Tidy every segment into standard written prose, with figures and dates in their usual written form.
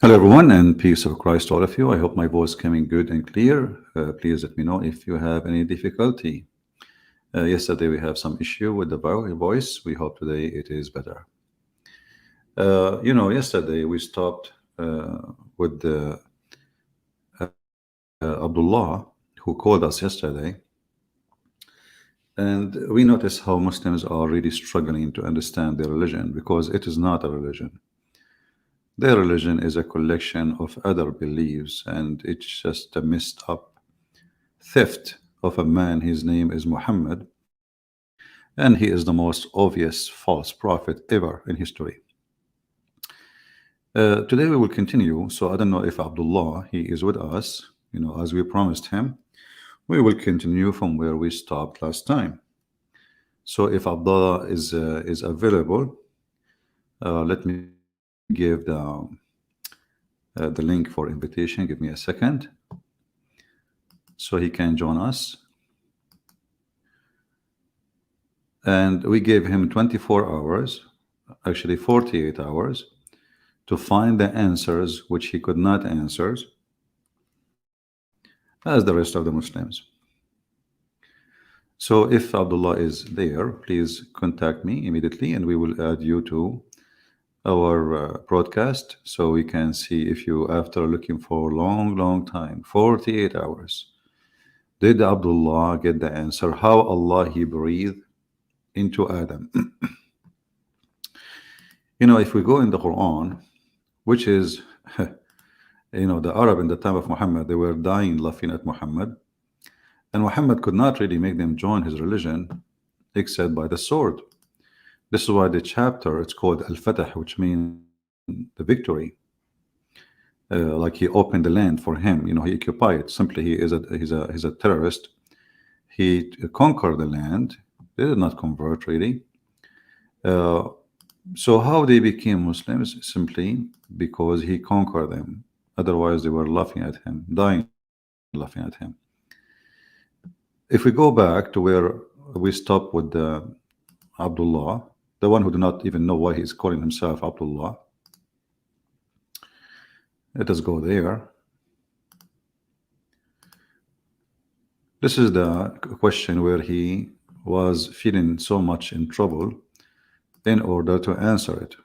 Hello, everyone, and peace of Christ to all of you. I hope my voice coming good and clear. Please let me know if you have any difficulty. Yesterday we have some issue with the voice. We hope today it is better. Yesterday we stopped with Abdullah, who called us yesterday, and we noticed how Muslims are really struggling to understand their religion because it is not a religion. Their religion is a collection of other beliefs, and it's just a messed up theft of a man. His name is Muhammad, and he is the most obvious false prophet ever in history. Today we will continue. So I don't know if Abdullah he is with us. As we promised him, we will continue from where we stopped last time. So if Abdullah is available, let me give the link for invitation. Give me a second so he can join us. And we gave him 24 hours, actually 48 hours, to find the answers which he could not answer, as the rest of the Muslims. So if Abdullah is there, please contact me immediately and we will add you to our broadcast so we can see if you, after looking for a long time, 48 hours, did Abdullah get the answer how Allah he breathed into Adam. If we go in the Quran, which is the Arab in the time of Muhammad, they were dying laughing at Muhammad, and Muhammad could not really make them join his religion except by the sword. This is why the chapter it's called Al-Fatah, which means the victory. Like he opened the land for him, he occupied it. Simply he's a terrorist. He conquered the land. They did not convert really. So how they became Muslims? Simply because he conquered them. Otherwise they were laughing at him, dying laughing at him. If we go back to where we stopped with Abdullah, the one who do not even know why he's calling himself Abdullah. Let us go there. This is the question where he was feeling so much in trouble in order to answer it.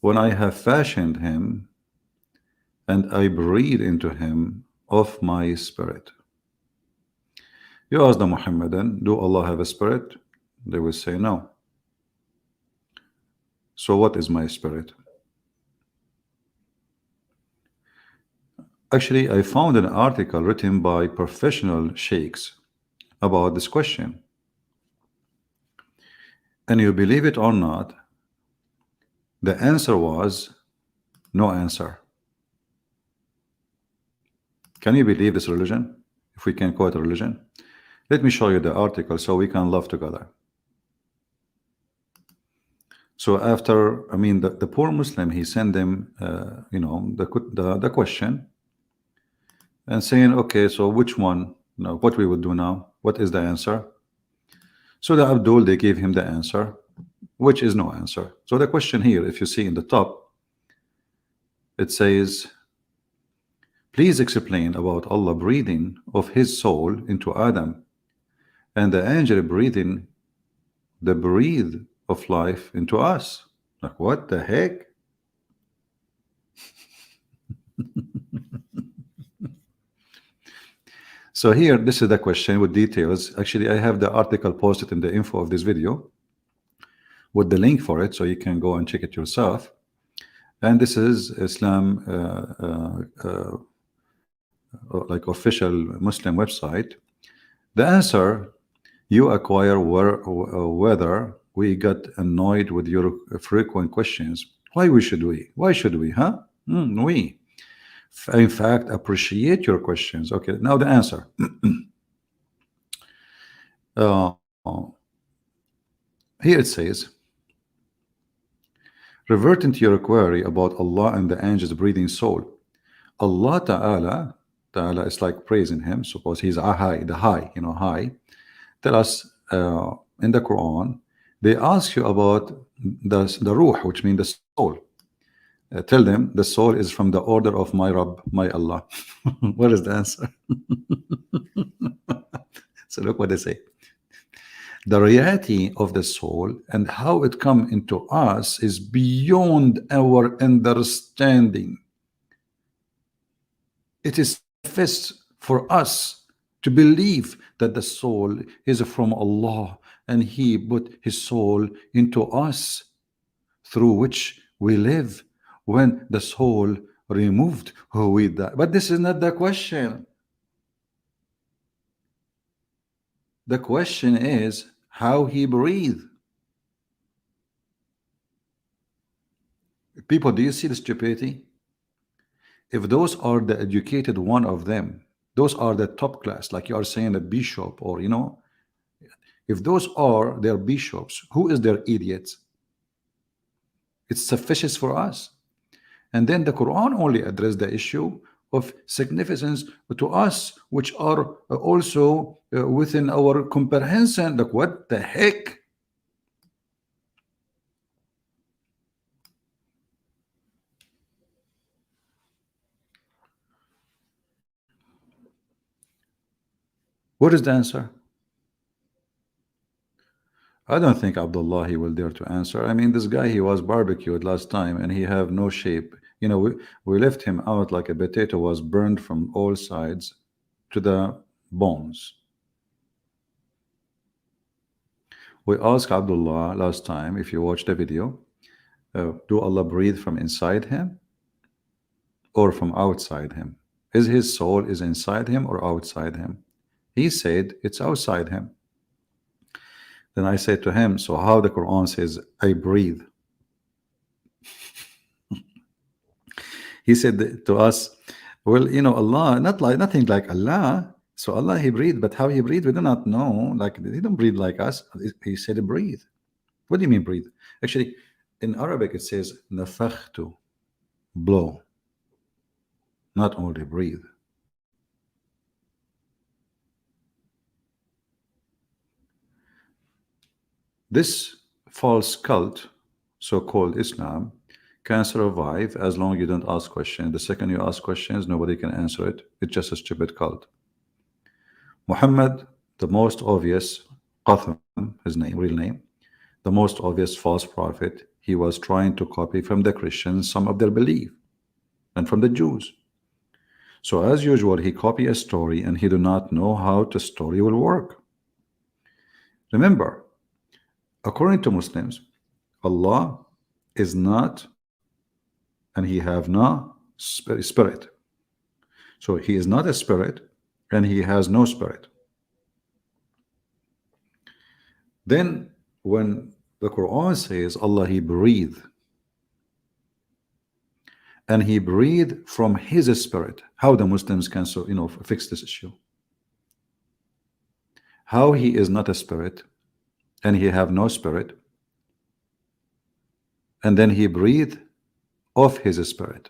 When I have fashioned him and I breathe into him of my spirit. You ask the Muhammadan, do Allah have a spirit? They will say no. So what is my spirit? Actually, I found an article written by professional sheikhs about this question. And you believe it or not, the answer was no answer. Can you believe this religion? If we can call it a religion? Let me show you the article so we can love together. So after, the poor Muslim, he sent them, the question and saying, okay, so which one, what we would do now? What is the answer? So the Abdul, they gave him the answer, which is no answer. So the question here, if you see in the top, it says, please explain about Allah breathing of his soul into Adam and the angel breathing the breathe of life into us. Like, what the heck? So here, this is the question with details. Actually, I have the article posted in the info of this video with the link for it, so you can go and check it yourself. And this is Islam, like official Muslim website. The answer you acquire whether we got annoyed with your frequent questions. Why should we, huh? We in fact appreciate your questions. Okay, now the answer. Here it says, reverting to your query about Allah and the angels breathing soul. Allah Ta'ala is like praising him. Suppose he's high, the high, high. Tell us in the Quran, they ask you about the ruh, which means the soul. Tell them the soul is from the order of my Rabb, my Allah. What is the answer? So look what they say. The reality of the soul and how it come into us is beyond our understanding. It is sufficient for us to believe that the soul is from Allah and He put His soul into us, through which we live. When the soul removed, we die. But this is not the question. The question is how He breathed. People, do you see the stupidity? If those are the educated one of them, those are the top class, like you are saying a bishop, or if those are their bishops, who is their idiots? It's sufficient for us. And then the Quran only addressed the issue of significance to us, which are also within our comprehension. Like, what the heck? What is the answer? I don't think Abdullah he will dare to answer. I mean, this guy, he was barbecued last time and he have no shape. We left him out like a potato was burned from all sides to the bones. We asked Abdullah last time, if you watched the video, do Allah breathe from inside him or from outside him? Is his soul is inside him or outside him? He said it's outside him. Then I said to him, so how the Quran says I breathe? He said to us, well, Allah, nothing like Allah. So Allah, He breathed, but how He breathed, we do not know. Like, He don't breathe like us. He said breathe. What do you mean breathe? Actually, in Arabic it says nafakhtu, blow, not only breathe. This false cult, so-called Islam, can survive as long as you don't ask questions. The second you ask questions, nobody can answer it. It's just a stupid cult. Muhammad, the most obvious, Qatham, his name, real name, the most obvious false prophet, he was trying to copy from the Christians some of their belief and from the Jews. So as usual, he copy a story and he do not know how the story will work. Remember, according to Muslims, Allah is not, and He have no spirit. So He is not a spirit and He has no spirit. Then when the Quran says Allah, He breathed, and He breathed from His spirit, how the Muslims can fix this issue? How He is not a spirit and He have no spirit, and then He breathed of His spirit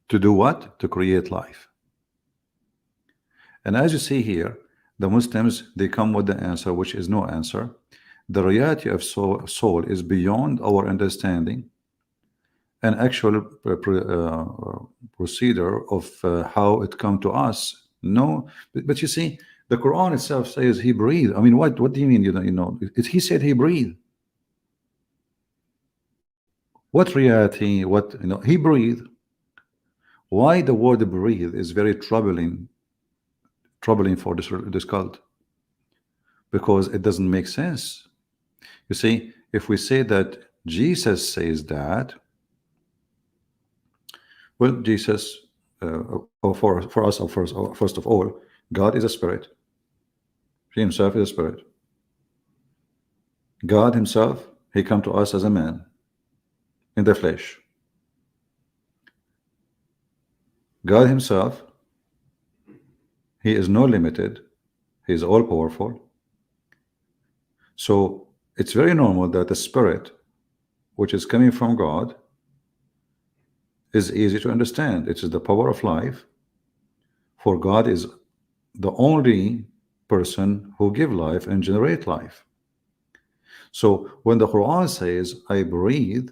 to do what? To create life. And as you see here, the Muslims, they come with the answer, which is no answer. The reality of soul is beyond our understanding, an actual procedure of how it come to us. No, but you see, the Quran itself says He breathed. I mean, what do you mean? He said He breathed. What reality? What He breathed. Why the word breathe is very troubling for this cult, because it doesn't make sense. You see, if we say that Jesus says that, well, Jesus, for us, first of all, God is a spirit. He Himself is a spirit. God Himself, He come to us as a man in the flesh. God Himself, He is no limited. He is all powerful. So it's very normal that the spirit, which is coming from God, is easy to understand. It is the power of life. For God is the only person who give life and generate life. So when the Quran says I breathe,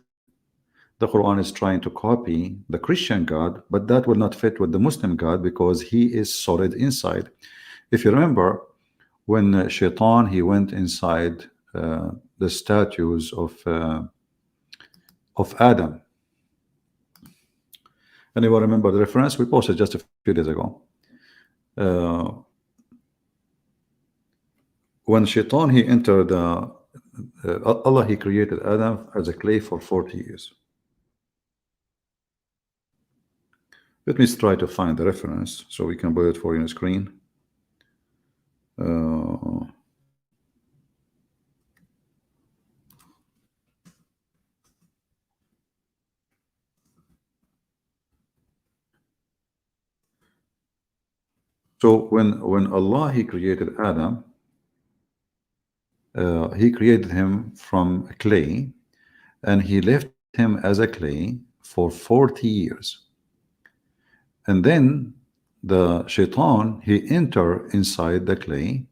The Quran is trying to copy the Christian God, but that will not fit with the Muslim God because he is solid inside. If you remember, when Shaitan, he went inside the statues of Adam. Anyone remember the reference? We posted just a few days ago. Uh, when Shaitan, he entered Allah, he created Adam as a clay for 40 years. Let me try to find the reference so we can put it for you on the screen. So when Allah, he created Adam, he created him from clay, and he left him as a clay for 40 years. And then the Shaitan, he entered inside the clay,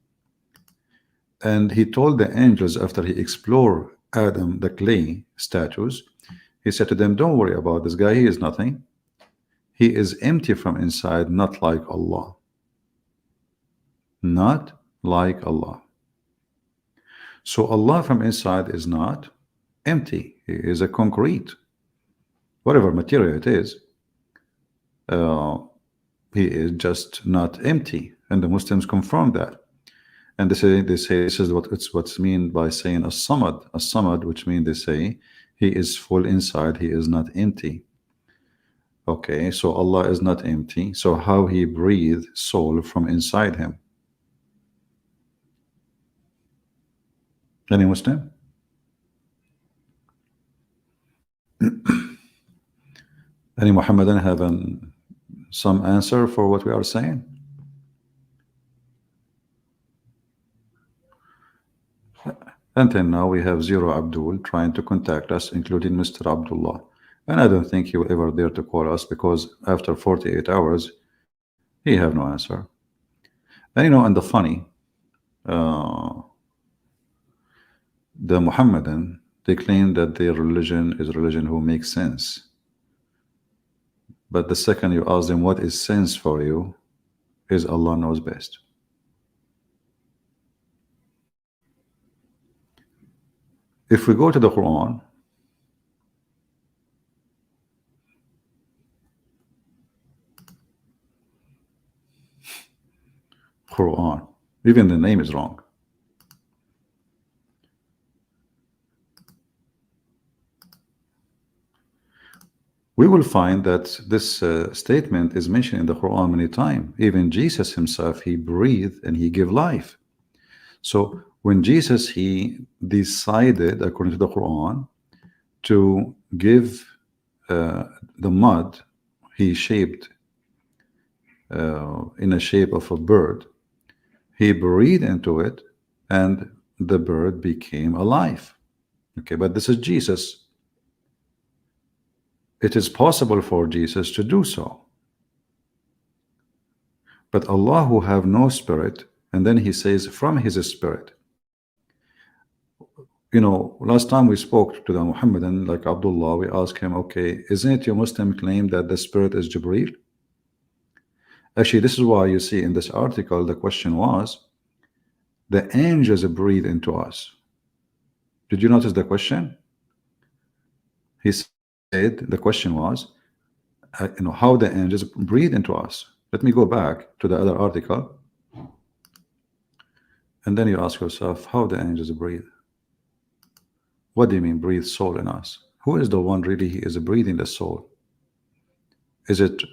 and he told the angels after he explored Adam, the clay statues, he said to them, don't worry about this guy, he is nothing. He is empty from inside, not like Allah. Not like Allah. So Allah from inside is not empty. He is a concrete. Whatever material it is, he is just not empty. And the Muslims confirm that. And they say this is what's mean by saying as-samad, which means they say he is full inside, he is not empty. Okay, so Allah is not empty. So how he breathed soul from inside him? Any Muslim? Any Muhammadan have some answer for what we are saying? Until now, we have Zero Abdul trying to contact us, including Mr. Abdullah. And I don't think he will ever dare to call us because after 48 hours, he have no answer. And you know, and the funny, the Muhammadan, they claim that their religion is a religion who makes sense. But the second you ask them what is sense for you, is Allah knows best. If we go to the Quran, even the name is wrong. We will find that this statement is mentioned in the Quran many times. Even Jesus himself, he breathed and he gave life. So when Jesus, he decided, according to the Quran, to give the mud, he shaped in a shape of a bird, he breathed into it and the bird became alive. Okay, but this is Jesus. It is possible for Jesus to do so. But Allah, who have no spirit, and then he says from his spirit. You know, last time we spoke to the Muhammadan, like Abdullah, we asked him, okay, isn't it your Muslim claim that the spirit is Jibreel? Actually, this is why you see in this article, the question was, the angels breathe into us. Did you notice the question? He said, the question was, you know, how the angels breathe into us. Let me go back to the other article. And then you ask yourself, how the angels breathe? What do you mean breathe soul in us? Who is the one really he is breathing the soul? Is it,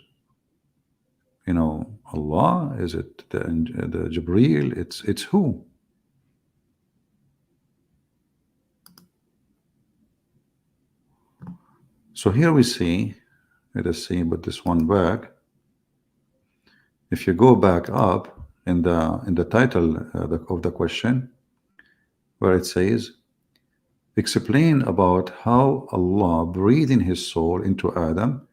you know, Allah? Is it the Jibreel? It's who? So here we see, let us see, put this one back. If you go back up in the title of the question, where it says, explain about how Allah breathing his soul into Adam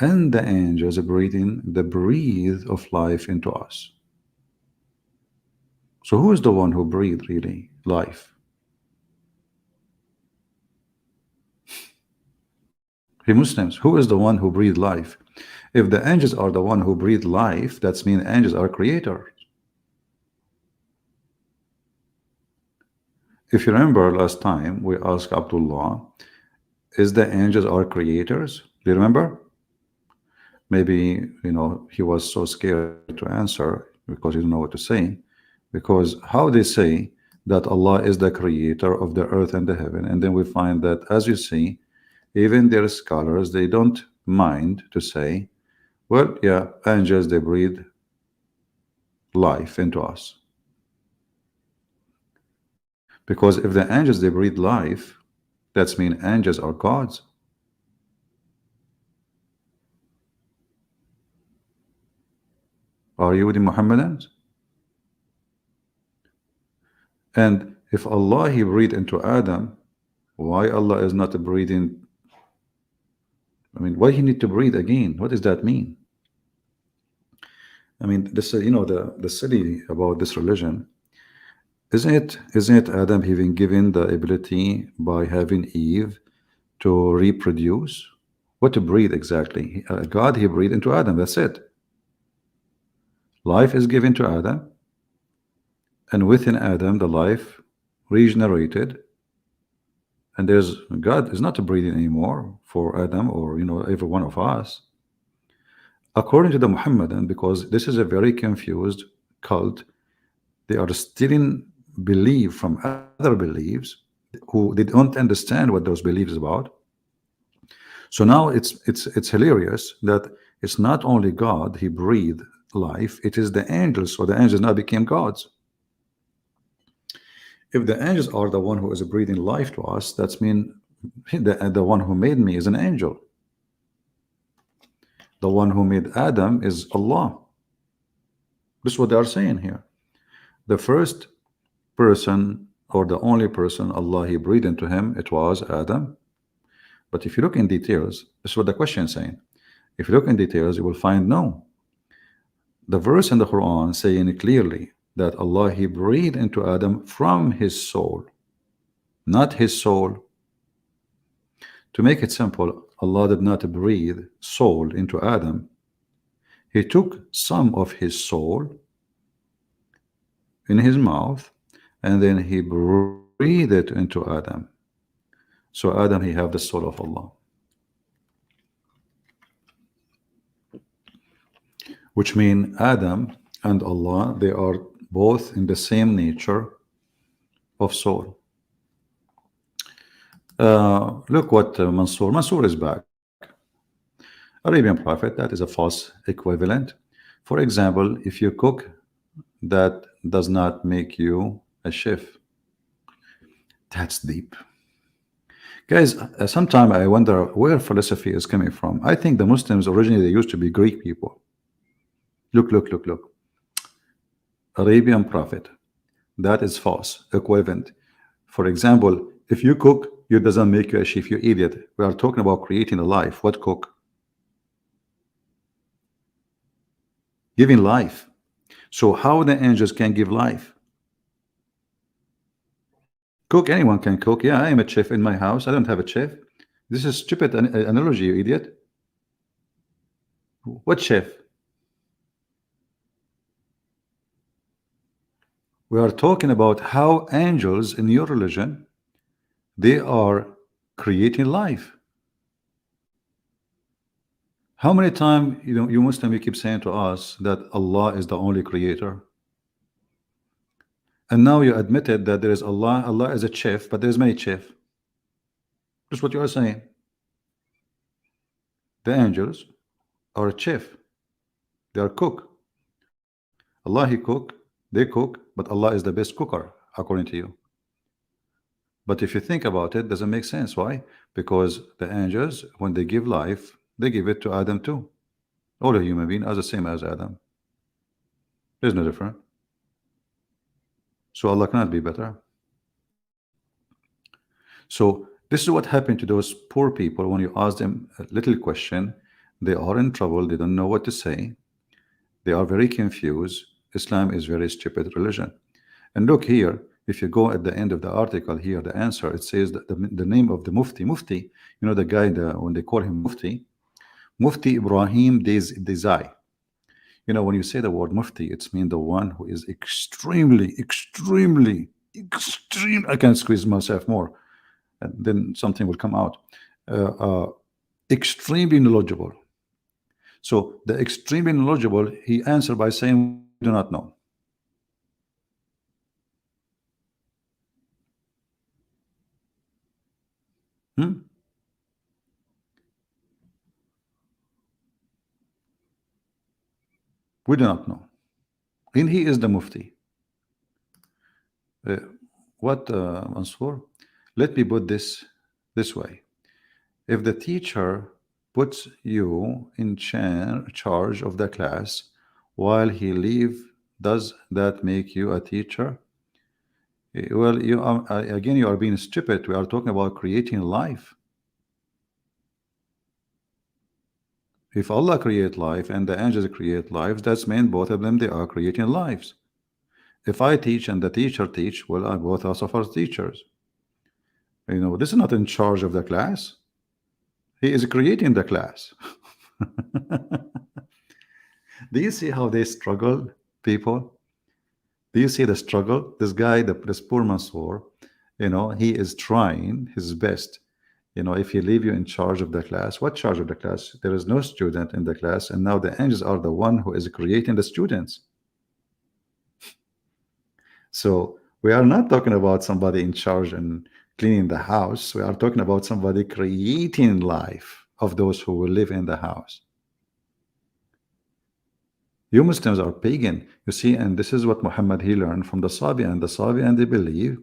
and the angels breathing the breathe of life into us. So who is the one who breathed really life? Hey Muslims, who is the one who breathed life? If the angels are the one who breathed life, that's mean angels are creators. If you remember last time we asked Abdullah, is the angels are creators? Do you remember? Maybe he was so scared to answer because he didn't know what to say. Because how they say that Allah is the creator of the earth and the heaven, and then we find that, as you see, even their scholars, they don't mind to say, well, yeah, angels, they breathe life into us. Because if the angels, they breathe life, that's mean angels are gods. Are you with the Muhammadans? And if Allah, he breathed into Adam, why Allah is not breathing? I mean, why he need to breathe again? What does that mean? I mean, this the silly about this religion, isn't it Adam having given the ability by having Eve to reproduce? What to breathe exactly? God, he breathed into Adam, that's it. Life is given to Adam, and within Adam the life regenerated, and there's God is not breathing anymore for Adam or every one of us. According to the Muhammadan, because this is a very confused cult, they are stealing belief from other beliefs who they don't understand what those beliefs about. So now it's hilarious that it's not only God he breathed life, it is the angels. So the angels now became gods. If the angels are the one who is breathing life to us, that's mean the one who made me is an angel. The one who made Adam is Allah. This is what they are saying here. The first person or the only person Allah he breathed into him, it was Adam. But if you look in details, this is what the question is saying. If you look in details, you will find no. The verse in the Quran saying clearly that Allah he breathed into Adam from his soul, not his soul. To make it simple, Allah did not breathe soul into Adam. He took some of his soul in his mouth and then he breathed it into Adam. So Adam, he have the soul of Allah, which mean Adam and Allah, they are both in the same nature of soul. Look what Mansour is back. Arabian Prophet, that is a false equivalent. For example, if you cook, that does not make you a chef. That's deep. Guys, sometimes I wonder where philosophy is coming from. I think the Muslims originally, they used to be Greek people. Look. Arabian Prophet, that is false equivalent. For example, if you cook, it doesn't make you a chef, you idiot. We are talking about creating a life. What cook? Giving life. So how the angels can give life? Cook, anyone can cook. Yeah, I am a chef in my house. I don't have a chef. This is stupid analogy, you idiot. What chef? We are talking about how angels in your religion, they are creating life. How many times you Muslim, you keep saying to us that Allah is the only creator, and now you admitted that there is Allah is a chef, but there's many chefs. That's what you are saying. The angels are a chef, they are cook. Allah he cook, they cook, but Allah is the best cooker according to you. But if you think about it, doesn't make sense. Why? Because the angels, when they give life, they give it to Adam too. All the human beings are the same as Adam. There's no difference. So Allah cannot be better. So this is what happened to those poor people. When you ask them a little question, they are in trouble, they don't know what to say, they are very confused. Islam is very stupid religion. And look here, If you go at the end of the article here, the answer, it says that the name of the Mufti, you know, the guy, when they call him Mufti Ibrahim Desai. You know, when you say the word Mufti, it's mean the one who is extremely, extremely, extreme. I can squeeze myself more, and then something will come out. Uh, uh, Extremely knowledgeable. So the extremely knowledgeable, he answered by saying, "We do not know." Hmm? We do not know. And he is the Mufti. Uh, what, Mansour? Let me put this way. If the teacher puts you in charge of the class while he leave, does that make you a teacher? Well, you are, again, you are being stupid. We are talking about creating life. If Allah create life and the angels create lives, that's mean both of them, they are creating lives. If I teach and the teacher teach, well, I both also are teachers. You know, this is not in charge of the class. He is creating the class. Do you see how they struggle, people? Do you see the struggle? This guy, this poor Mansour, you know, he is trying his best. You know, if he leave you in charge of the class, what charge of the class? There is no student in the class, and now the angels are the one who is creating the students. So we are not talking about somebody in charge and cleaning the house. We are talking about somebody creating life of those who will live in the house. You Muslims are pagan, you see, and this is what Muhammad he learned from the Sabian. The Sabian, they believe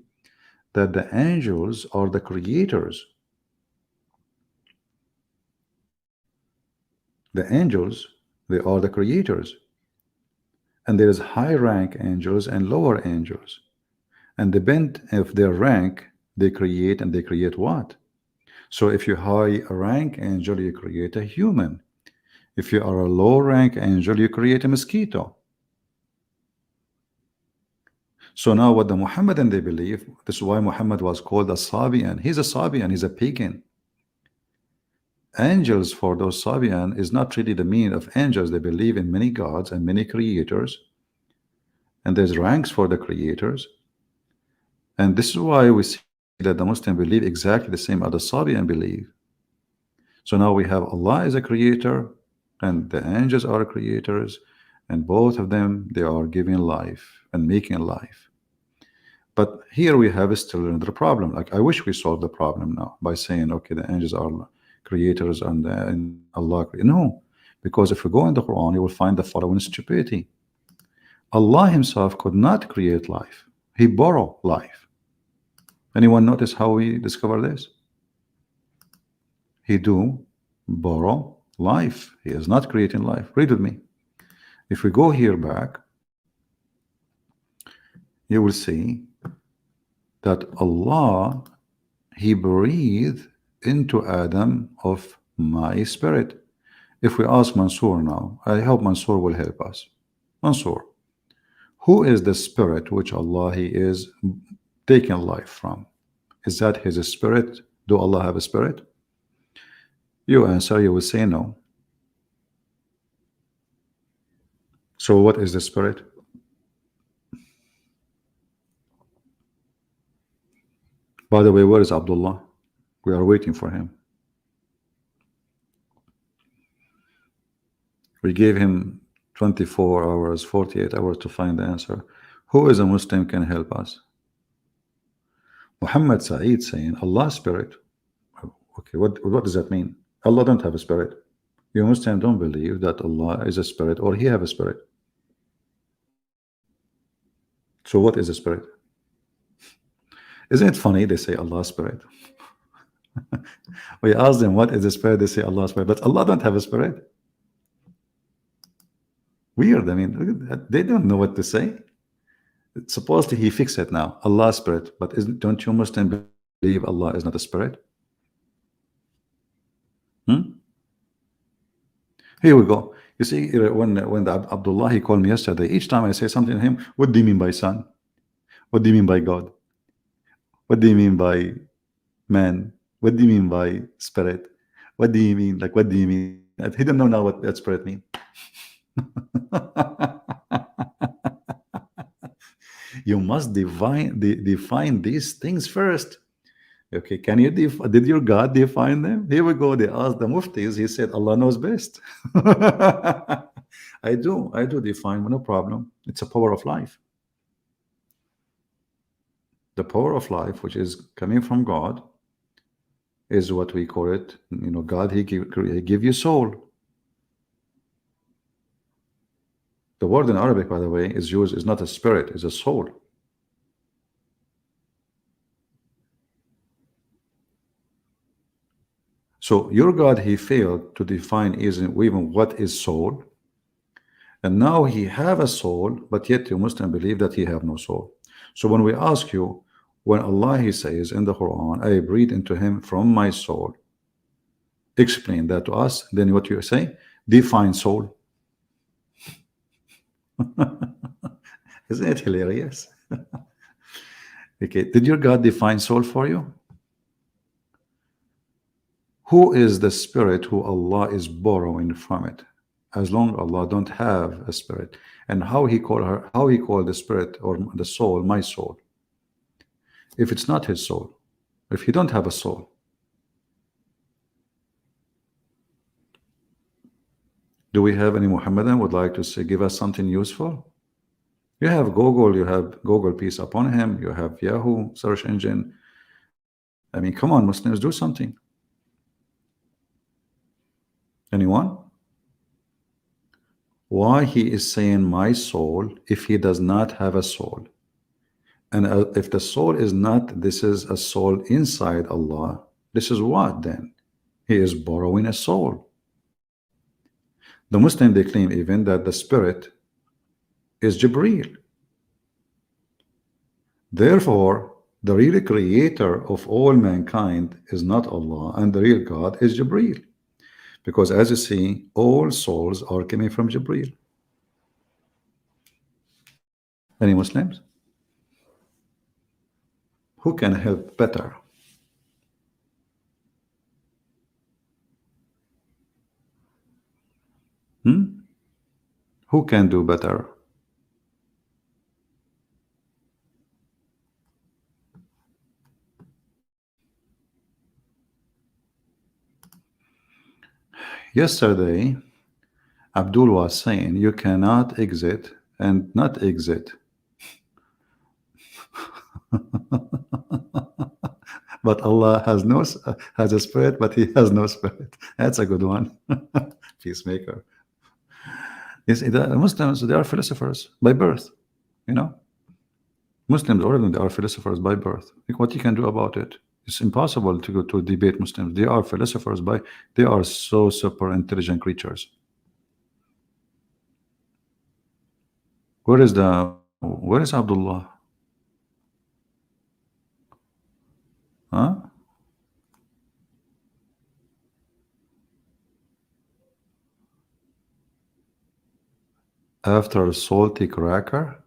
that the angels are the creators. The angels, they are the creators. And there is high rank angels and lower angels. And depend of their rank, they create, and they create what? So if you high rank angel, you create a human. If you are a low rank angel, you create a mosquito. So now what the Muhammadan they believe, this is why Muhammad was called a Sabian. He's a Sabian, he's a pagan. Angels for those Sabian is not really the meaning of angels. They believe in many gods and many creators. And there's ranks for the creators. And this is why we see that the Muslim believe exactly the same as the Sabian believe. So now we have Allah as a creator and the angels are creators, and both of them, they are giving life and making life. But here we have still another problem. Like, I wish we solved the problem now by saying, okay, the angels are creators and Allah. No, because if we go in the Quran, you will find the following stupidity. Allah himself could not create life. He borrowed life. Anyone notice how we discover this? He do borrow life. He is not creating life. Read with me. If we go here back, you will see that Allah, he breathed into Adam of my spirit. If we ask Mansour now, I hope Mansour will help us. Mansour, who is the spirit which Allah he is taking life from? Is that his spirit? Do Allah have a spirit? You answer, you will say no. So what is the spirit? By the way, where is Abdullah? We are waiting for him. We gave him 24 hours, 48 hours to find the answer. Who is a Muslim can help us? Muhammad Saeed saying Allah's spirit. Okay, what does that mean? Allah don't have a spirit. You Muslims don't believe that Allah is a spirit or he have a spirit. So what is a spirit? Isn't it funny they say Allah's spirit? We ask them what is the spirit, they say Allah's spirit, but Allah don't have a spirit. Weird. I mean, look at that. They don't know what to say. Supposedly he fixed it now, Allah's spirit, but don't you Muslims believe Allah is not a spirit? Here we go. You see, when the Abdullah he called me yesterday, each time I say something to him, what do you mean by son? What do you mean by God? What do you mean by man? What do you mean by spirit? What do you mean? Like, what do you mean? He don't know now what that spirit means. You must define these things first. Okay, can you did your God define them? Here we go. They asked the muftis. He said, Allah knows best. I do define, no problem. It's a power of life. The power of life, which is coming from God, is what we call it. God, he give you soul. The word in Arabic, by the way, is used, is not a spirit, it's a soul. So your God, he failed to define even what is soul. And now he have a soul, but yet you Muslim believe that he have no soul. So when we ask you, when Allah, he says in the Quran, I breathe into him from my soul, explain that to us. Then what you say? Define soul. Isn't it hilarious? Okay, did your God define soul for you? Who is the spirit who Allah is borrowing from it? As long Allah don't have a spirit. And how he called the spirit or the soul, my soul, if it's not his soul, if he don't have a soul. Do we have any Muhammadan would like to say, give us something useful? You have Google, you have Google, peace upon him, you have Yahoo search engine. I mean, come on, Muslims, do something. Anyone? Why he is saying my soul if he does not have a soul? And if the soul is not, this is a soul inside Allah, this is what then? He is borrowing a soul. The Muslim, they claim even that the spirit is Jibreel. Therefore, the real creator of all mankind is not Allah, and the real God is Jibreel. Because as you see, all souls are coming from Jibreel. Any Muslims? Who can help better? Who can do better? Yesterday, Abdul was saying you cannot exit and not exit. But Allah has a spirit, but he has no spirit. That's a good one. Peacemaker. Yes, the Muslims, they are philosophers by birth. Muslims already, they are philosophers by birth. What you can do about it? It's impossible to go to debate Muslims. They are philosophers they are so super intelligent creatures. Where is Abdullah? Huh? After a salty cracker?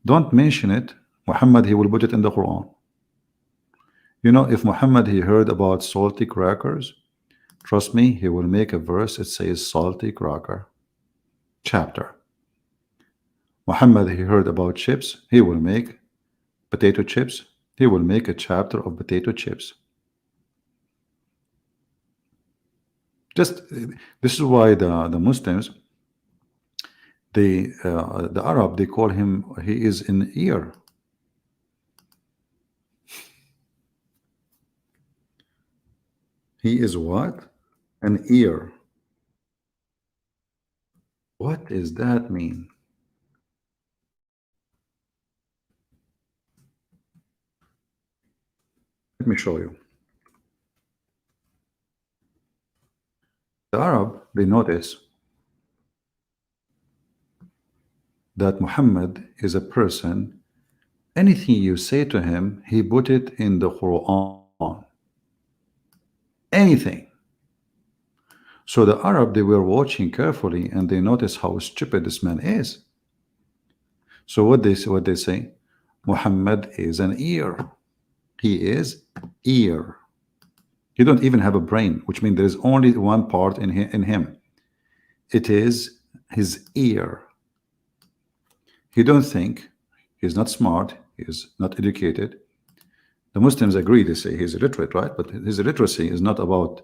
Don't mention it. Muhammad, he will put it in the Quran. If Muhammad, he heard about salty crackers, trust me, he will make a verse. It says salty cracker chapter. Muhammad, he heard about chips, he will make potato chips. He will make a chapter of potato chips. This is why the Muslims, the Arab, they call him, he is an ear. He is what? An ear. What does that mean? Let me show you. The Arab, they notice that Muhammad is a person, anything you say to him, he put it in the Quran. Anything. So the Arab, they were watching carefully and they noticed how stupid this man is. So what they say? Muhammad is an ear. He is ear. He don't even have a brain, which means there is only one part in him. It is his ear. He don't think. He's not smart. He's not educated. The Muslims agree. They say he's illiterate, right? But his illiteracy is not about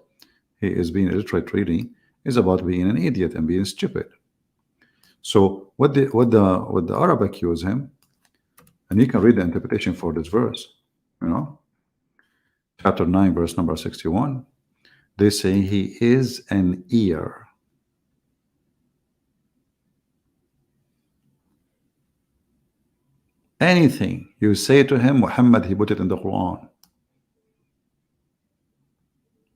he is being illiterate. Really, is about being an idiot and being stupid. So what the Arab accuse him, and you can read the interpretation for this verse. You know, chapter 9, verse number 61. They say he is an ear. Anything you say to him, Muhammad, he put it in the Quran.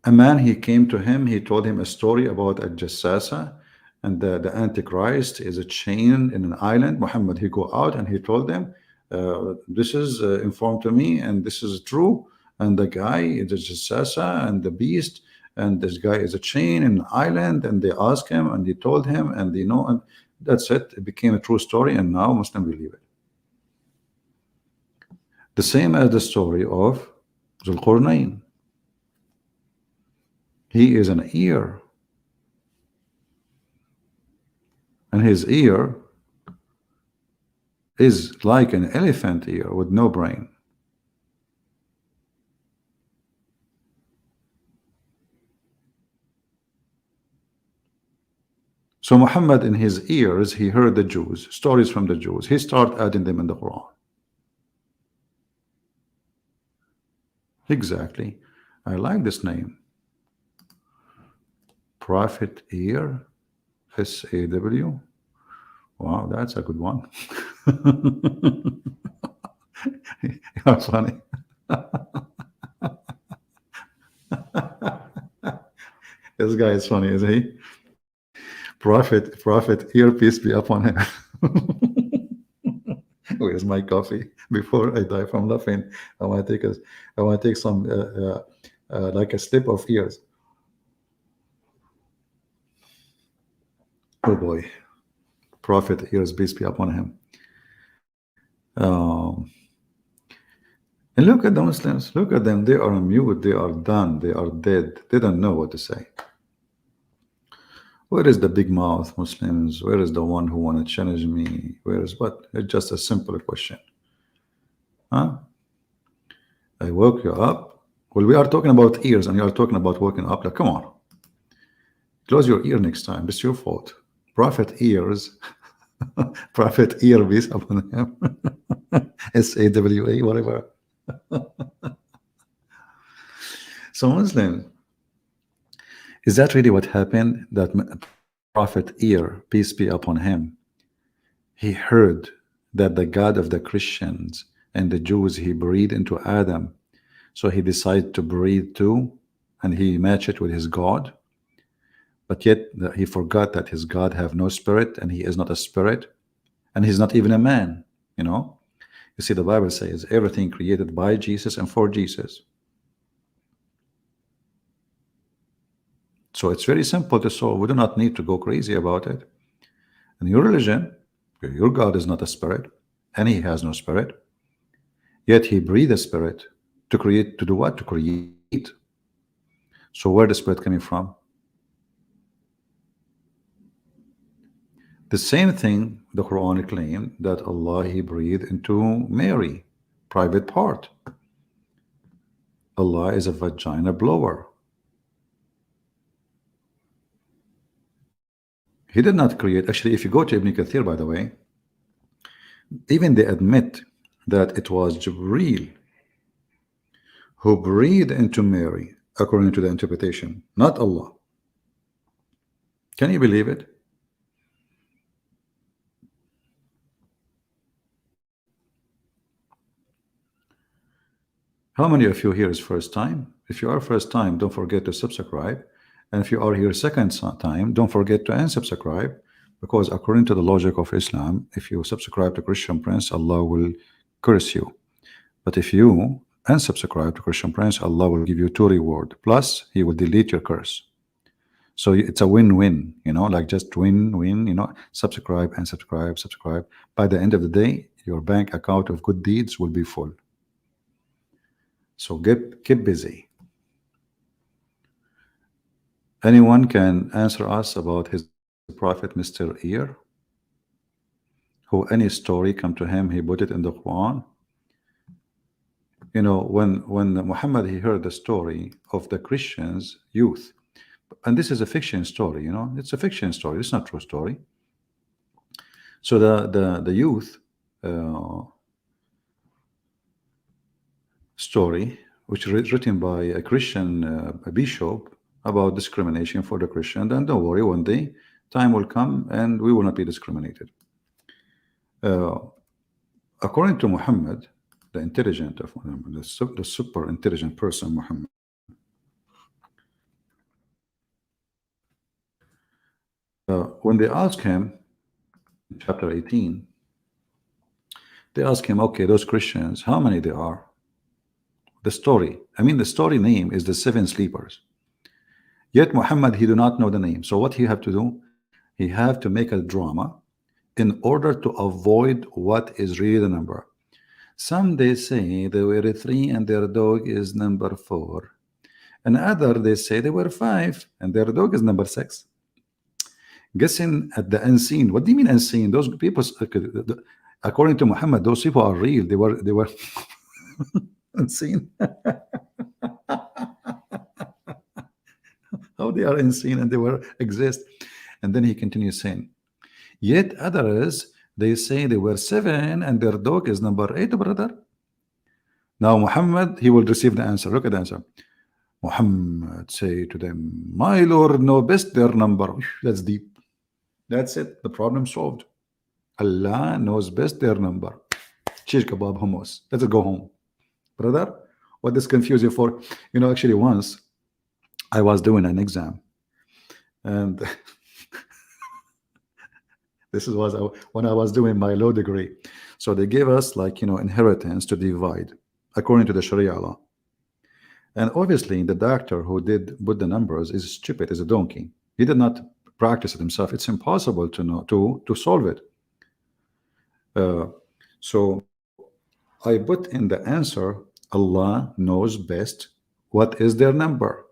A man, he came to him, he told him a story about a Jassasa, and the Antichrist is a chain in an island. Muhammad, he go out and he told them, this is informed to me, and this is true. And the guy is a Jassasa and the beast, and this guy is a chain in an island. And they asked him, and he told him, and they know, and that's it. It became a true story, and now Muslims believe it. The same as the story of Zulqarnain. He is an ear, and his ear is like an elephant ear with no brain. So Muhammad, in his ears, he heard the Jews, stories from the Jews. He started adding them in the Quran. Exactly. I like this name. Prophet ear, SAW. Wow, that's a good one. You're funny. This guy is funny, isn't he? Prophet ear, peace be upon him. Where's my coffee? Before I die from laughing, I want to take some like a slip of ears. Oh boy, Prophet ears, peace be upon him. And look at the Muslims. Look at them. They are mute. They are done. They are dead. They don't know what to say. Where is the big mouth Muslims? Where is the one who want to challenge me? Where is what? It's just a simple question. Huh? I woke you up. Well, we are talking about ears, and you are talking about waking up. Like, come on. Close your ear next time. It's your fault. Prophet ears. Prophet ear, peace upon him. SAW, whatever. So Muslims, is that really what happened? That Prophet ear, peace be upon him, he heard that the God of the Christians and the Jews, he breathed into Adam, so he decided to breathe too, and he matched it with his God. But yet he forgot that his God have no spirit, and he is not a spirit, and he's not even a man. You know, you see, the Bible says everything created by Jesus and for Jesus. So it's very simple to solve. We do not need to go crazy about it. In your religion, your God is not a spirit, and he has no spirit. Yet he breathed a spirit to create, to do what? To create. So where the spirit coming from? The same thing the Quran claimed, that Allah, he breathed into Mary, private part. Allah is a vagina blower. He did not create. Actually, if you go to Ibn Kathir, by the way, even they admit that it was Jibreel who breathed into Mary, according to the interpretation, not Allah. Can you believe it? How many of you here is first time? If you are first time, don't forget to subscribe. And if you are here second time, don't forget to unsubscribe, because according to the logic of Islam, if you subscribe to Christian Prince, Allah will curse you. But if you unsubscribe to Christian Prince, Allah will give you 2 rewards. Plus, he will delete your curse. So it's a win-win, like just win-win, subscribe and subscribe, subscribe. By the end of the day, your bank account of good deeds will be full. So keep busy. Anyone can answer us about his prophet, Mr. Ear? Who any story come to him, he put it in the Quran. When Muhammad, he heard the story of the Christians youth, and this is a fiction story, it's a fiction story, it's not true story. So the youth story, which is written by a Christian a bishop about discrimination for the Christian. Then don't worry, one day time will come and we will not be discriminated. According to Muhammad, the intelligent of Muhammad, the super intelligent person, Muhammad, when they ask him in chapter 18, they ask him, okay, those Christians, how many they are? The story, the story name is the seven sleepers. Yet Muhammad, he do not know the name. So what he have to do? He have to make a drama in order to avoid what is really the number. Some they say they were 3 and their dog is number 4. And other they say they were 5 and their dog is number 6. Guessing at the unseen. What do you mean unseen? Those people, according to Muhammad, those people are real. They were unseen. How they are unseen and they were exist. And then he continues saying, yet others they say they were 7 and their dog is number 8, brother. Now Muhammad, he will receive the answer. Look at the answer. Muhammad say to them, my Lord know best their number. That's deep. That's it. The problem solved. Allah knows best their number. Shish kebab hummus. Let's go home. Brother, what does confuse you for? Actually once I was doing an exam and this was when I was doing my law degree. So they gave us inheritance to divide according to the Sharia law. And obviously the doctor who did put the numbers is stupid, is a donkey. He did not practice it himself. It's impossible to know to solve it. So I put in the answer, Allah knows best what is their number.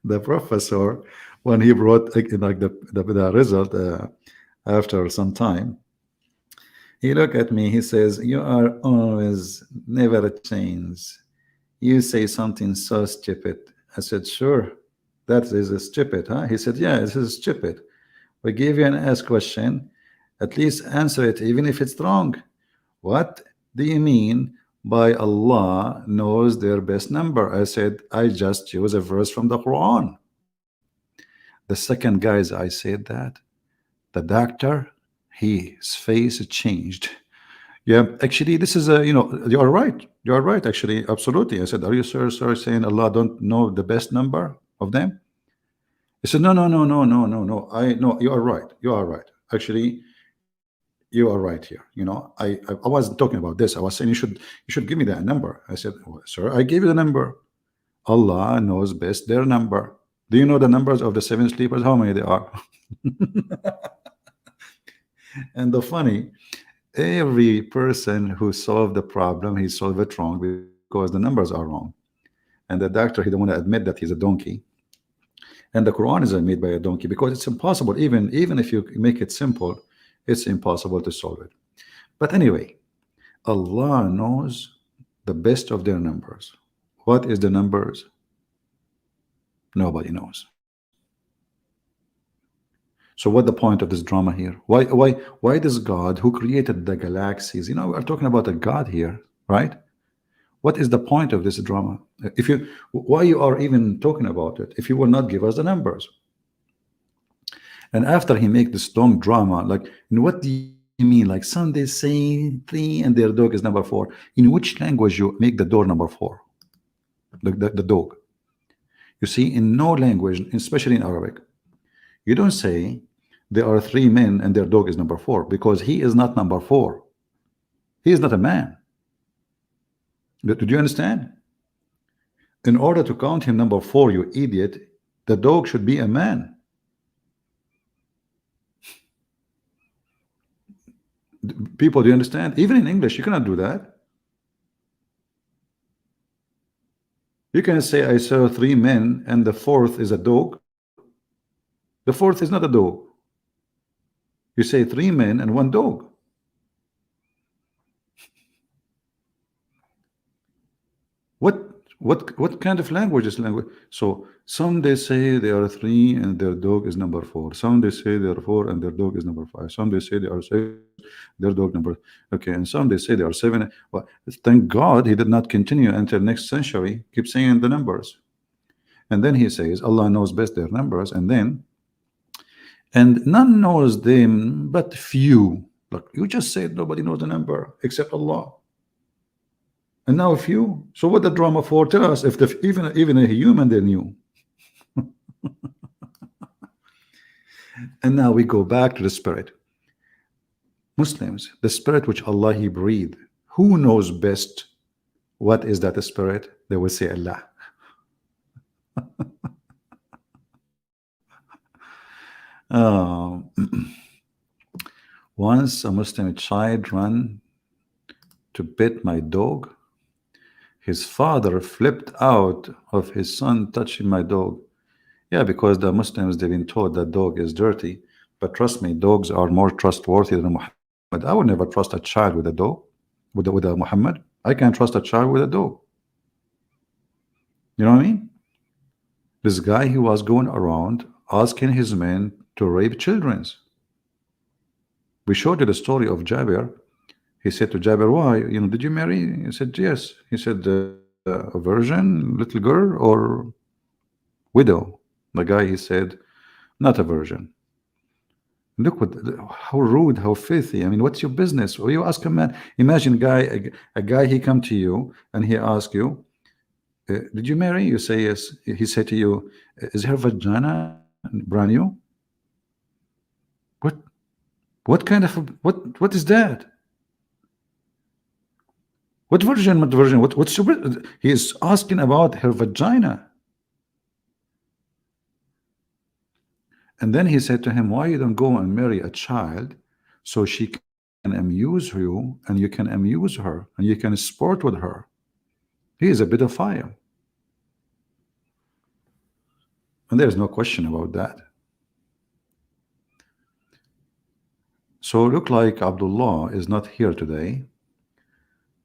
the professor, when he brought the result after some time, he looked at me, he says, you are always never change. You say something so stupid. I said, sure, that is stupid, huh? He said, yeah, this is stupid. We give you an ask question, at least answer it even if it's wrong. What do you mean by Allah knows their best number? I said, I just use a verse from the Quran. The second, guys, I said that, the doctor, his face changed. Yeah, actually, this is a, you are right. You are right, actually, absolutely. I said, are you sir saying Allah don't know the best number of them? He said, no. I know you are right. You are right. Actually, you are right here. I wasn't talking about this. I was saying you should give me that number. I said, well, sir, I gave you the number. Allah knows best their number. Do you know the numbers of the 7 sleepers? How many they are? And the funny, every person who solved the problem, he solved it wrong because the numbers are wrong. And the doctor, he don't want to admit that he's a donkey. And the Quran is made by a donkey because it's impossible. Even if you make it simple, it's impossible to solve it. But anyway, Allah knows the best of their numbers. What is the numbers? Nobody knows. So what the point of this drama here? Why does God, who created the galaxies, we're talking about a God here, right? What is the point of this drama? Why you are even talking about it if you will not give us the numbers? And after he make this long drama, what do you mean? Like some they say 3 and their dog is number 4. In which language you make the door number 4? The dog. You see, in no language, especially in Arabic, you don't say there are 3 men and their dog is number 4, because he is not number 4. He is not a man. Do you understand? In order to count him number 4, you idiot, the dog should be a man. People, do you understand? Even in English, you cannot do that. You can say, I saw 3 men and the 4th is a dog. The 4th is not a dog. You say 3 men and 1 dog. What kind of language is language? So some they say they are 3 and their dog is number 4. Some they say they are 4 and their dog is number 5. Some they say they are 6, their dog number, okay, and some they say they are 7. Well, thank God he did not continue until next century. Keep saying the numbers, and then he says Allah knows best their numbers, and none knows them but few. Look, you just said nobody knows the number except Allah. And now a few. So what the drama for? Tell us if even a human they knew. And now we go back to the spirit. Muslims, the spirit which Allah He breathed, who knows best what is that spirit? They will say Allah. Once a Muslim child ran to pet my dog. His father flipped out of his son touching my dog. Yeah, because the Muslims, they've been taught that dog is dirty. But trust me, dogs are more trustworthy than Muhammad. I would never trust a child with a dog, with a Muhammad. I can't trust a child with a dog. You know what I mean? This guy, he was going around asking his men to rape children. We showed you the story of Jabir. He said to Jabir, why? You know, did you marry? He said, yes. He said, a virgin, little girl, or widow? The guy, he said, not a virgin. Look how rude, how filthy. I mean, what's your business? Or you ask a man, imagine a guy, he come to you and he ask you, did you marry? You say yes. He said to you, is her vagina brand new? What kind of what is that? What virgin? What virgin? What's he is asking about her vagina. And then he said to him, why you don't go and marry a child so she can amuse you and you can amuse her and you can sport with her? He is a pedophile. And there's no question about that. So look like Abdullah is not here today.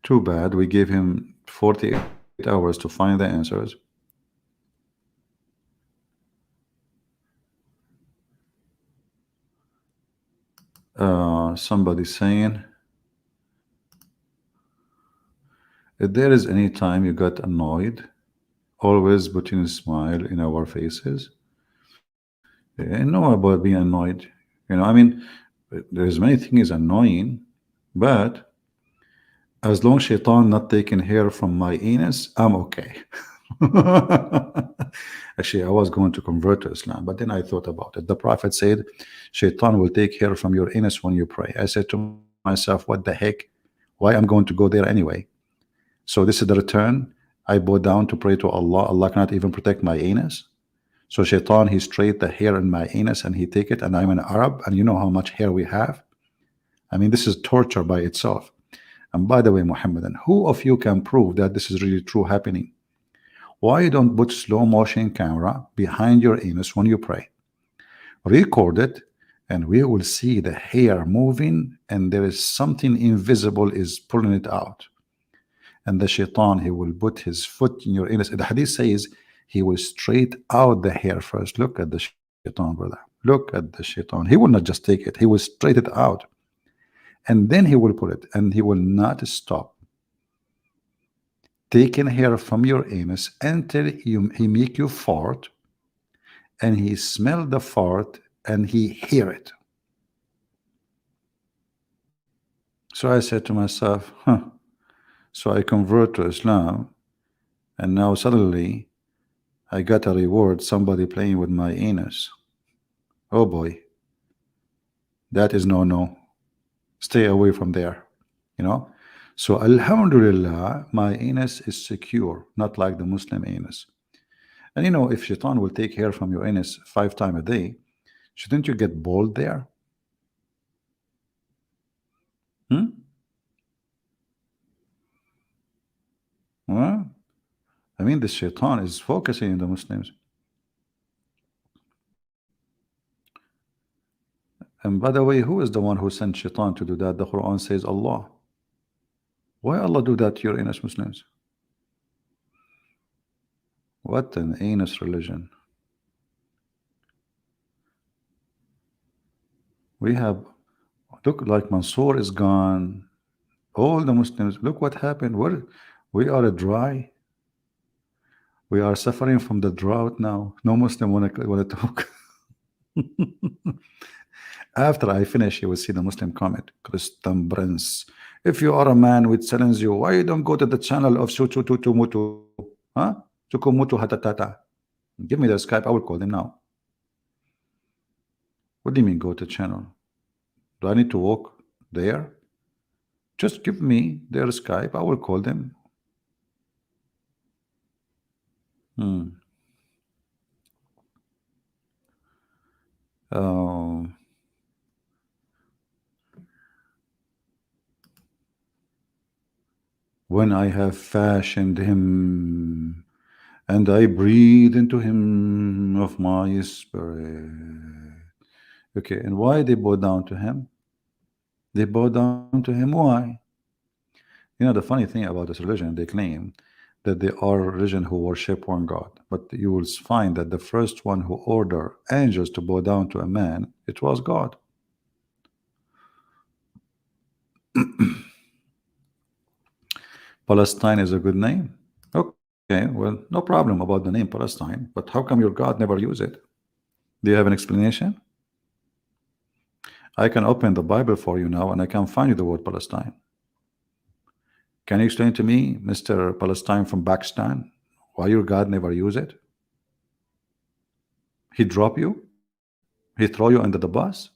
Too bad. We gave him 48 hours to find the answers. Somebody saying, if there is any time you got annoyed, always putting a smile in our faces. I know about being annoyed. You know, I mean, there's many things annoying, but as long as shaitan not taking hair from my anus, I'm okay. Actually, I was going to convert to Islam, but then I thought about it. The Prophet said, shaitan will take hair from your anus when you pray. I said to myself, what the heck? Why I'm going to go there anyway? So this is the return. I bow down to pray to Allah. Allah cannot even protect my anus. So shaitan, he straight the hair in my anus and he take it, and I'm an Arab, and you know how much hair we have. I mean, this is torture by itself. And by the way, Muhammadan, who of you can prove that this is really true happening? Why you don't put slow motion camera behind your anus when you pray? Record it, and we will see the hair moving, and there is something invisible is pulling it out. And the shaitan, he will put his foot in your anus. The hadith says he will straight out the hair first. Look at the shaitan, brother. Look at the shaitan. He will not just take it. He will straight it out. And then he will put it, and he will not stop taking hair from your anus until he make you fart, and he smell the fart, and he hear it. So I said to myself, so I convert to Islam, and now suddenly I got a reward, somebody playing with my anus. Oh boy, that is no. Stay away from there, you know. So Alhamdulillah, my anus is secure, not like the Muslim anus. And if shaitan will take hair from your anus 5 times a day, shouldn't you get bald there? Hmm? Huh? I mean, the shaitan is focusing on the Muslims. And by the way, who is the one who sent shaitan to do that? The Quran says Allah. Why Allah do that to your anus Muslims? What an anus religion. We have, look, like Mansour is gone. All the Muslims, look what happened. We are dry. We are suffering from the drought now. No Muslim want to talk. After I finish, you will see the Muslim comment. Christian Prince, if you are a man which challenge you, why you don't go to the channel of Suchututumutu? Huh? Tukumutu Hatatata. Give me the Skype, I will call them now. What do you mean go to channel? Do I need to walk there? Just give me their Skype, I will call them. When I have fashioned him and I breathe into him of my spirit. Okay, and why they bow down to him? They bow down to him. Why? The funny thing about this religion, they claim that they are a religion who worship one God. But you will find that the first one who ordered angels to bow down to a man, it was God. Palestine is a good name. Okay, well, no problem about the name Palestine, but how come your God never use it? Do you have an explanation? I can open the Bible for you now and I can find you the word Palestine. Can you explain to me, Mr. Palestine from Pakistan, why your God never use it? He drop you? He throw you under the bus?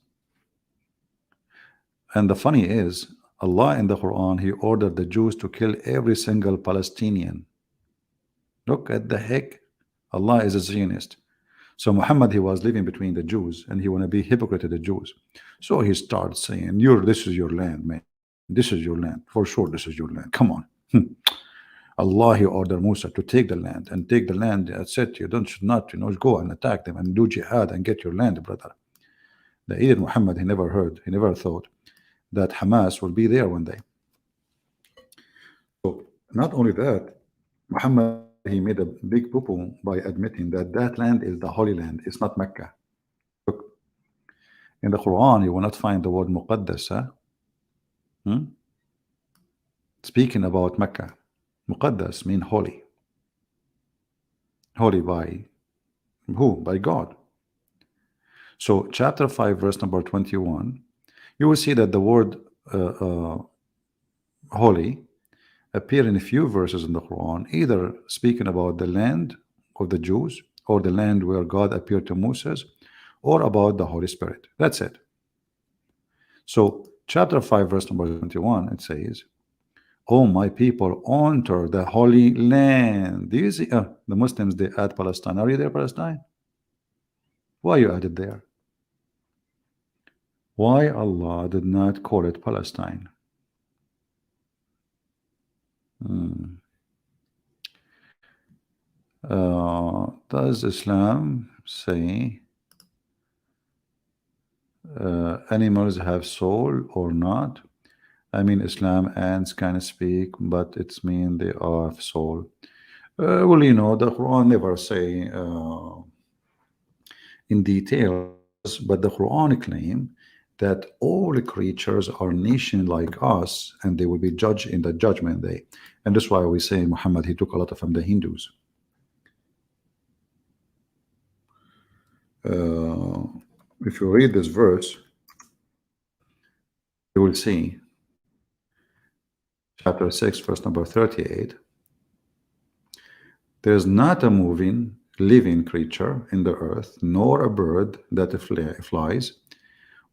And the funny is, Allah in the Quran, He ordered the Jews to kill every single Palestinian. Look at the heck. Allah is a Zionist. So Muhammad, he was living between the Jews and he want to be hypocrite to the Jews. So he starts saying, this is your land, man. This is your land. For sure, this is your land. Come on. Allah, he ordered Musa to take the land and take the land. That's it. You should not, go and attack them and do jihad and get your land, brother. The idiot Muhammad, he never heard, he never thought that Hamas will be there one day. So not only that, Muhammad, he made a big poo-poo by admitting that that land is the Holy Land. It's not Mecca. Look, in the Quran, you will not find the word Muqaddas. Speaking about Mecca, Muqaddas mean holy. Holy by who? By God. So chapter 5, verse number 21, you will see that the word holy appear in a few verses in the Quran, either speaking about the land of the Jews or the land where God appeared to Moses, or about the Holy Spirit. That's it. So chapter 5, verse number 21, it says, "Oh, my people, enter the Holy Land." Do you see the Muslims, they add Palestine. Are you there, Palestine? Why you added there? Why Allah did not call it Palestine? Does Islam say animals have soul or not? I mean, Islam ants can speak, but it's mean they have soul. Well, the Quran never say in detail, but the Quran claim that all creatures are nation like us, and they will be judged in the judgment day. And that's why we say Muhammad, he took a lot from the Hindus. If you read this verse, you will see chapter 6, verse number 38. There's not a moving, living creature in the earth, nor a bird that flies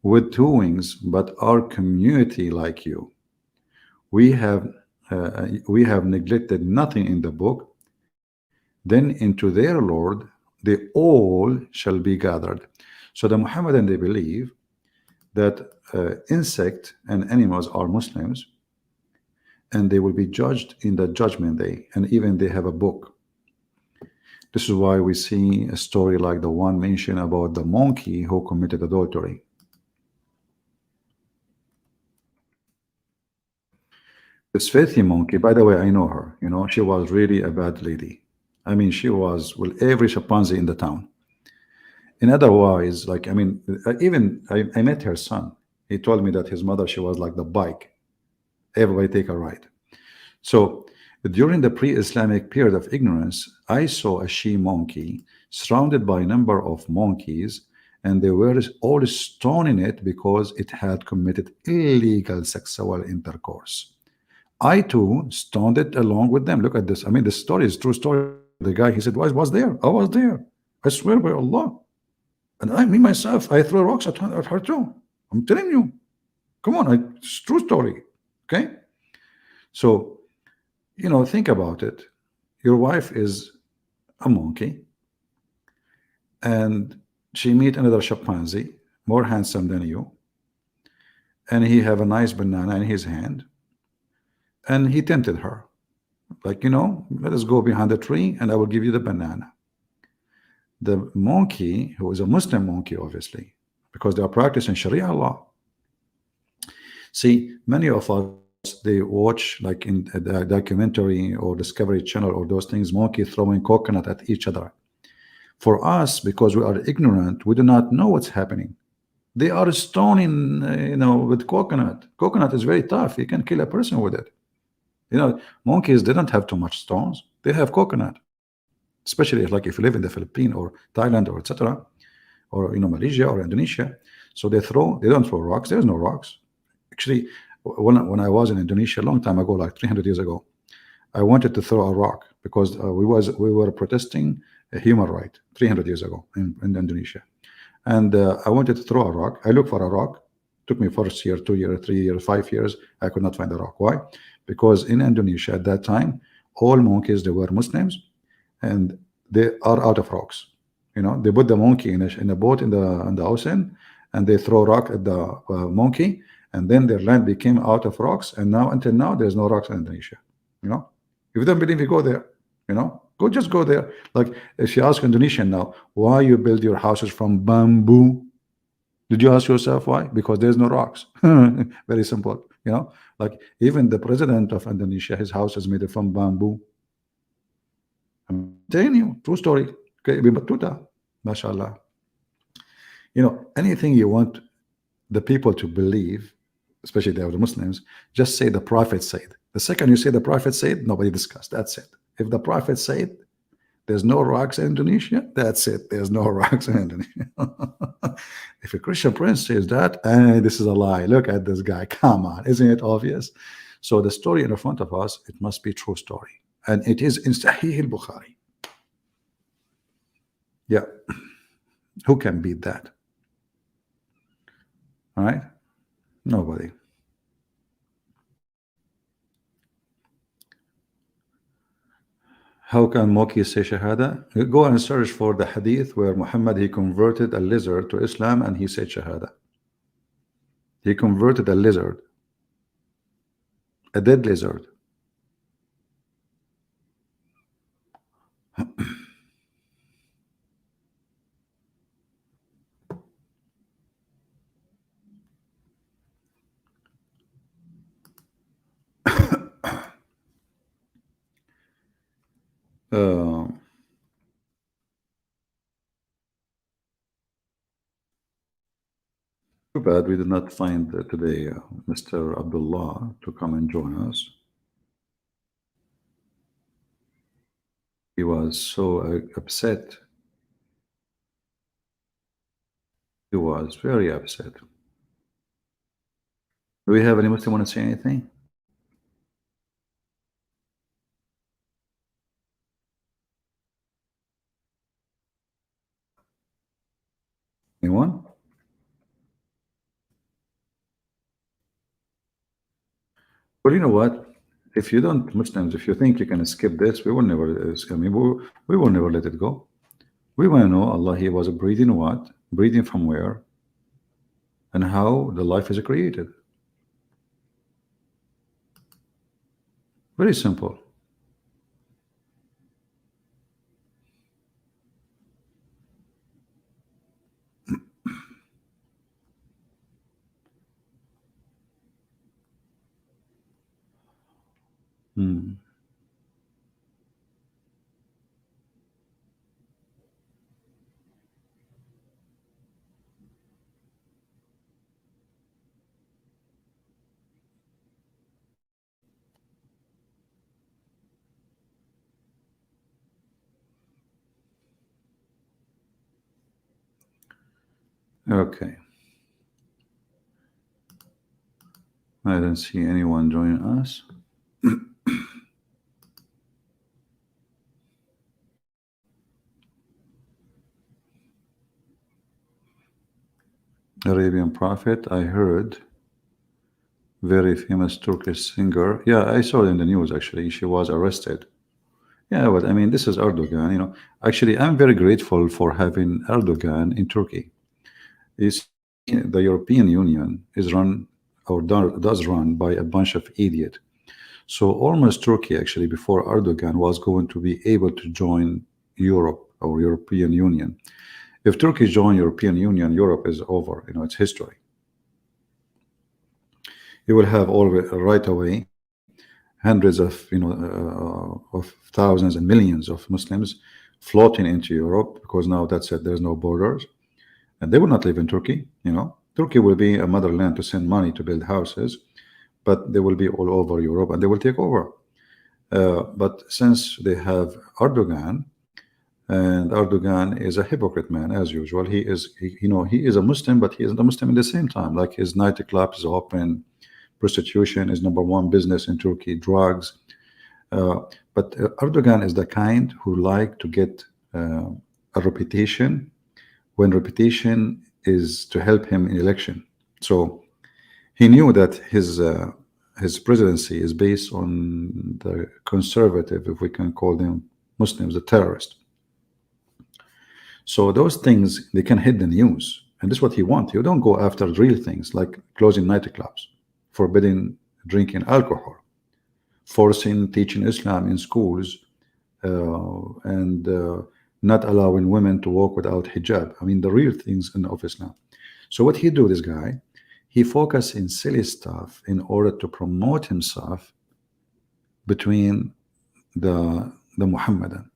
with 2 wings, but our community like you. We have we have neglected nothing in the book, then into their Lord they all shall be gathered. So the Muhammadan, they believe that insect and animals are Muslims, and they will be judged in the judgment day, and even they have a book. This is why we see a story like the one mentioned about the monkey who committed adultery. This Faithy monkey, by the way, I know her. You know, she was really a bad lady. I mean, she was with every chimpanzee in the town. And otherwise, like, I mean, even I met her son. He told me that his mother, she was like the bike. Everybody take a ride. So during the pre-Islamic period of ignorance, I saw a she monkey surrounded by a number of monkeys, and they were all stoning it because it had committed illegal sexual intercourse. I too stoned it along with them. Look at this. I mean, the story is true story. The guy, he said, was there. I was there. I swear by Allah. And I, me myself, I throw rocks at her too. I'm telling you. Come on, it's true story. Okay? So, you know, think about it. Your wife is a monkey, and she meet another chimpanzee, more handsome than you, and he have a nice banana in his hand, and he tempted her. Like, you know, let us go behind the tree and I will give you the banana. The monkey, who is a Muslim monkey, obviously, because they are practicing Sharia law. See, many of us, they watch like in the documentary or Discovery Channel or those things, monkey throwing coconut at each other. For us, because we are ignorant, we do not know what's happening. They are stoning, you know, with coconut. Coconut is very tough. You can kill a person with it. You know, monkeys, they don't have too much stones. They have coconut, especially like if you live in the Philippines or Thailand or etc., or, you know, Malaysia or Indonesia. So they don't throw rocks. There's no rocks. Actually, when I was in Indonesia a long time ago, like 300 years ago, I wanted to throw a rock because we were protesting a human right 300 years ago in Indonesia, and I wanted to throw a rock. I looked for a rock. Took me first year, 2 years, 3 years, 5 years. I could not find a rock. Why? Because in Indonesia at that time, all monkeys, they were Muslims, and they are out of rocks. You know, they put the monkey in a boat in the ocean, and they throw rock at the monkey, and then their land became out of rocks. And now, until now, there's no rocks in Indonesia. You know, if you don't believe me, go there. You know, just go there. Like if you ask Indonesian now, why you build your houses from bamboo? Did you ask yourself why? Because there's no rocks. Very simple. You know, like even the president of Indonesia, his house is made from bamboo. I'm telling you, true story. Okay, Ibn Battuta, mashallah. You know, anything you want the people to believe, especially the Muslims, just say the Prophet said. The second you say the Prophet said, nobody discussed. That's it. If the Prophet said there's no rocks in Indonesia, that's it. There's no rocks in Indonesia. If a Christian prince says that, this is a lie. Look at this guy. Come on, isn't it obvious? So the story in front of us, it must be true story, and it is in Sahih al-Bukhari. Yeah, who can beat that? All right, nobody. How can Moki say Shahada? You go and search for the hadith where Muhammad, he converted a lizard to Islam and he said Shahada. He converted a lizard, a dead lizard. Uh, Too bad we did not find today Mr. Abdullah to come and join us. He was so upset. He was very upset. Do we have any Muslim want to say anything? Anyone? Well, you know what? If you don't, Muslims, if you think you can skip this, we will never, I mean, we will never let it go. We want to know Allah, He was breathing what? Breathing from where? And how the life is created. Very simple. Hmm. Okay. I don't see anyone joining us. Arabian Prophet, I heard, very famous Turkish singer. Yeah, I saw it in the news actually. She was arrested. Yeah, but I mean, this is Erdogan. Actually, I'm very grateful for having Erdogan in Turkey. Is the European Union is run or does run by a bunch of idiots. So almost Turkey actually before Erdogan was going to be able to join Europe or European Union. If Turkey join European Union, Europe is over. It's history. You will have all right away hundreds of thousands and millions of Muslims floating into Europe because now that's it. There's no borders, and they will not live in Turkey. Turkey will be a motherland to send money to build houses, but they will be all over Europe and they will take over. But since they have Erdogan, and Erdogan is a hypocrite man as usual. He is a Muslim, but he isn't a Muslim at the same time. Like his nightclub is open, prostitution is #1 business in Turkey, drugs. But Erdogan is the kind who like to get a reputation when reputation is to help him in election. So he knew that his presidency is based on the conservative, if we can call them Muslims, the terrorists. So those things, they can hit the news, and this is what he wants. You don't go after real things like closing nightclubs, forbidding drinking alcohol, forcing teaching Islam in schools, and not allowing women to walk without hijab. I mean, the real things of Islam. So what he do, this guy, he focus in silly stuff in order to promote himself between the Muhammadan.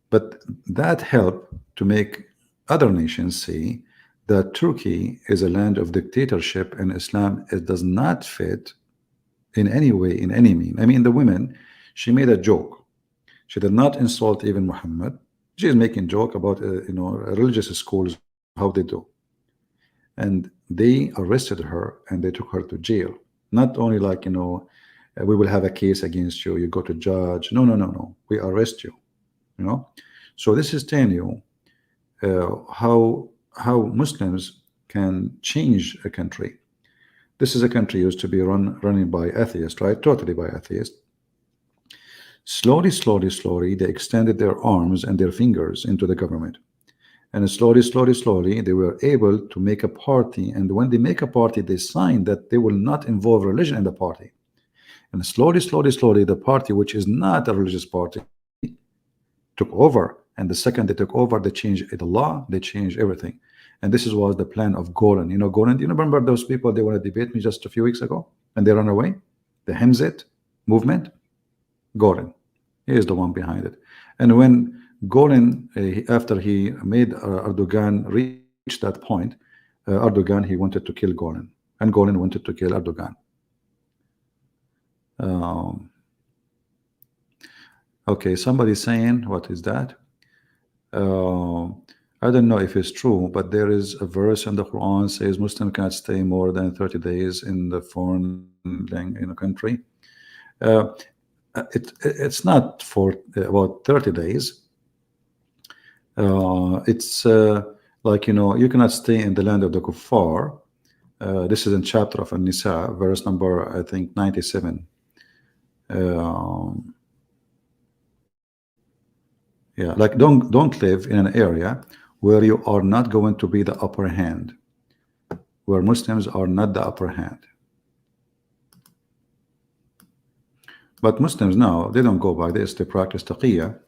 But that helped to make other nations see that Turkey is a land of dictatorship and Islam, it does not fit in any way, in any mean. I mean, the women, she made a joke. She did not insult even Muhammad. She is making joke about religious schools, how they do. And they arrested her and they took her to jail. Not only like, we will have a case against you, you go to judge. No, no, no, no. We arrest you. So this is telling you how Muslims can change a country. This is a country used to be running by atheists, right? Totally by atheists. Slowly, slowly, slowly, they extended their arms and their fingers into the government. And slowly, slowly, slowly, they were able to make a party. And when they make a party, they sign that they will not involve religion in the party. And slowly, slowly, slowly, the party, which is not a religious party, took over. And the second they took over, they changed the law, they changed everything. And this was the plan of Golan. Golan, you remember those people, they want to debate me just a few weeks ago and they run away? The Hemzit movement, Golan, he is the one behind it. And when Golan, after he made Erdogan reach that point, Erdogan, he wanted to kill Golan, and Golan wanted to kill Erdogan. Okay, somebody's saying, what is that? I don't know if it's true, but there is a verse in the Quran says Muslim cannot stay more than 30 days in the foreign country. It's not for about 30 days. It's like you cannot stay in the land of the kuffar This is in chapter of An-Nisa, verse number, I think, 97. Yeah, like don't live in an area where you are not going to be the upper hand, where Muslims are not the upper hand. But Muslims now, they don't go by this, they practice taqiyya.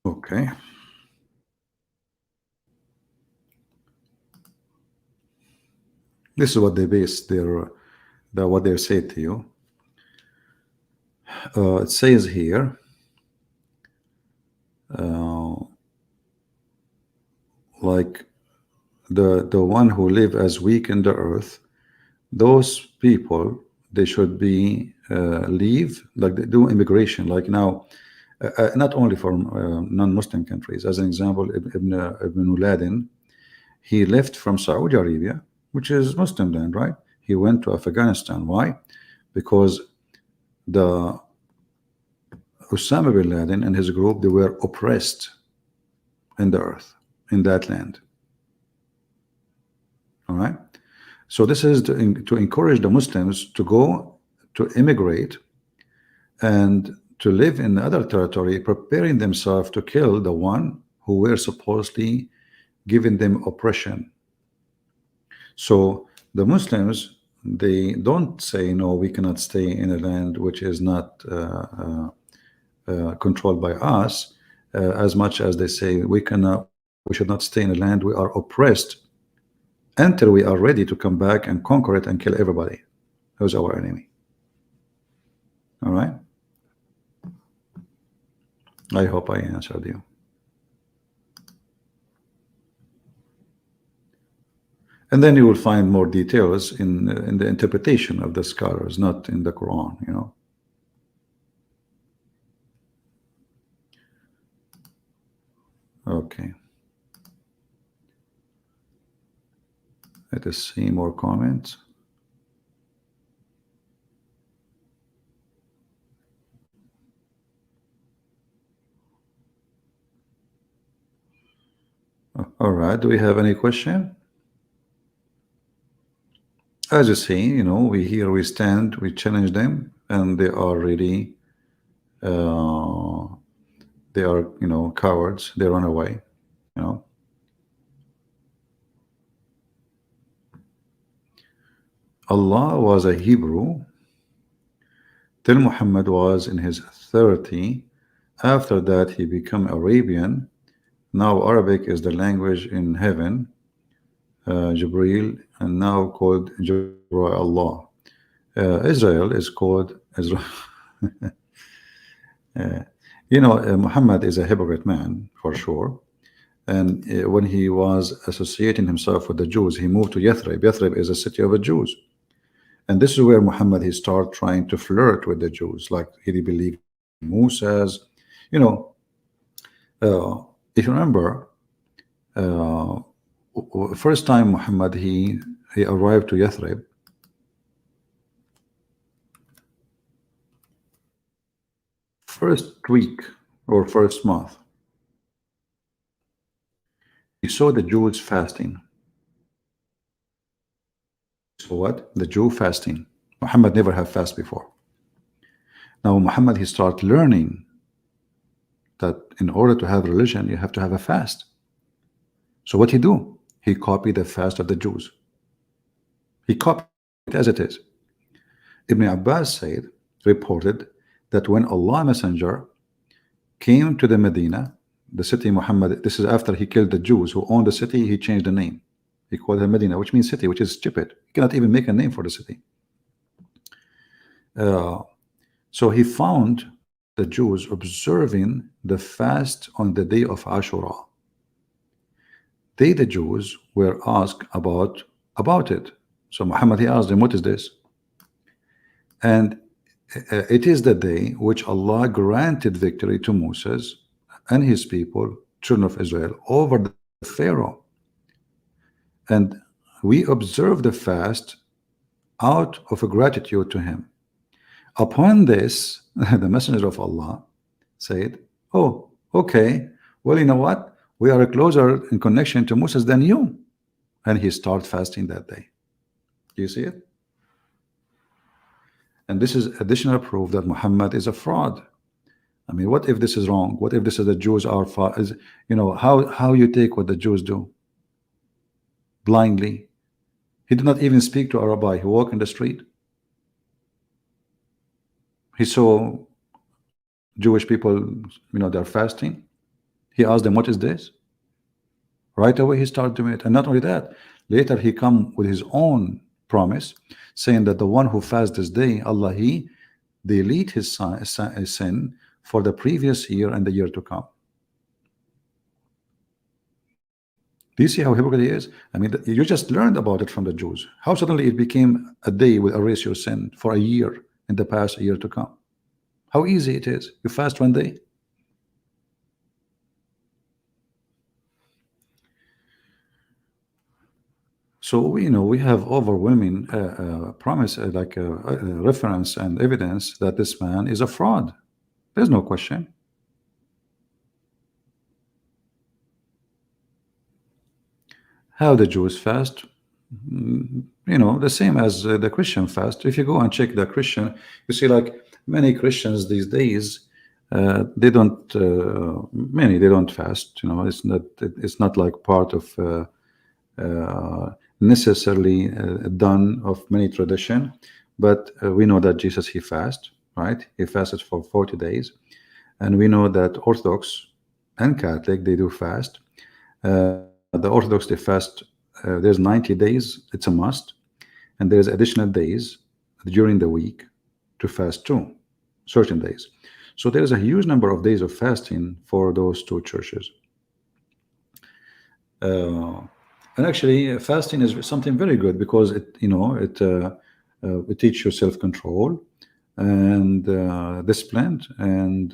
Okay. This is what they base what they say to you. It says here, like the one who live as weak in the earth, those people, they should be leave, like they do immigration, like now, not only from non-Muslim countries. As an example, Ibn Laden, he left from Saudi Arabia, which is Muslim land, right? He went to Afghanistan. Why? Because the Osama bin Laden and his group, they were oppressed in the earth, in that land. All right. So this is to encourage the Muslims to go to immigrate and to live in other territory, preparing themselves to kill the one who were supposedly giving them oppression. So the Muslims, they don't say, no, we cannot stay in a land which is not controlled by us, as much as they say we should not stay in a land we are oppressed until we are ready to come back and conquer it and kill everybody who's our enemy. All right. I hope I answered you. And then you will find more details in the interpretation of the scholars, not in the Quran, you know. Okay. Let us see more comments. All right. Do we have any question? As you see, you know, we stand, we challenge them, and they are really, they are, you know, cowards. They run away, you know. Allah was a Hebrew till Muhammad was in his 30. After that, he became Arabian. Now Arabic is the language in heaven, Jibreel, and now called Jibreel Allah. Israel is called Israel. You know, Muhammad is a hypocrite man for sure. And when he was associating himself with the Jews, he moved to Yathrib. Yathrib is a city of the Jews. And this is where Muhammad, he started trying to flirt with the Jews, like he believed Moses. You know, if you remember, first time Muhammad he arrived to Yathrib, first week or first month, he saw the Jews fasting. So what? The Jew fasting. Muhammad never have fast before. Now Muhammad, he started learning that in order to have religion, you have to have a fast. So what he do? He copied the fast of the Jews. He copied it as it is. Ibn Abbas reported that when Allah Messenger came to the Medina, the city Muhammad, this is after he killed the Jews who owned the city, he changed the name. He called it Medina, which means city, which is stupid. He cannot even make a name for the city. So he found the Jews observing the fast on the day of Ashura. They, the Jews, were asked about it. So Muhammad, he asked them, what is this? And it is the day which Allah granted victory to Moses and his people, children of Israel, over the Pharaoh. And we observe the fast out of a gratitude to him. Upon this, the messenger of Allah said, oh, Okay, well, you know what? We are closer in connection to Moses than you. And he started fasting that day. Do you see it? And this is additional proof that Muhammad is a fraud. I mean, what if this is wrong? What if this is the Jews are is, how you take what the Jews do blindly? He did not even speak to a rabbi. He walked in the street. He saw Jewish people, they're fasting. He asked them, "What is this?" Right away, he started doing it. And not only that, later he come with his own promise, saying that the one who fasts this day, Allah, He delete his sin for the previous year and the year to come. Do you see how hypocrite he is? I mean, you just learned about it from the Jews. How suddenly it became a day will erase your sin for a year in the past, a year to come. How easy it is. You fast one day. So we have overwhelming promise, reference and evidence that this man is a fraud. There's no question. How the Jews fast? The same as the Christian fast. If you go and check the Christian, you see like many Christians these days, they don't. Many they don't fast. It's not like part of necessarily done of many tradition, but we know that Jesus he fasted, right? He fasted for 40 days, and we know that Orthodox and Catholic they do fast. The Orthodox they fast. There's 90 days. It's a must, and there's additional days during the week to fast too, certain days. So there is a huge number of days of fasting for those two churches. And actually, fasting is something very good because it teaches you self-control and discipline, and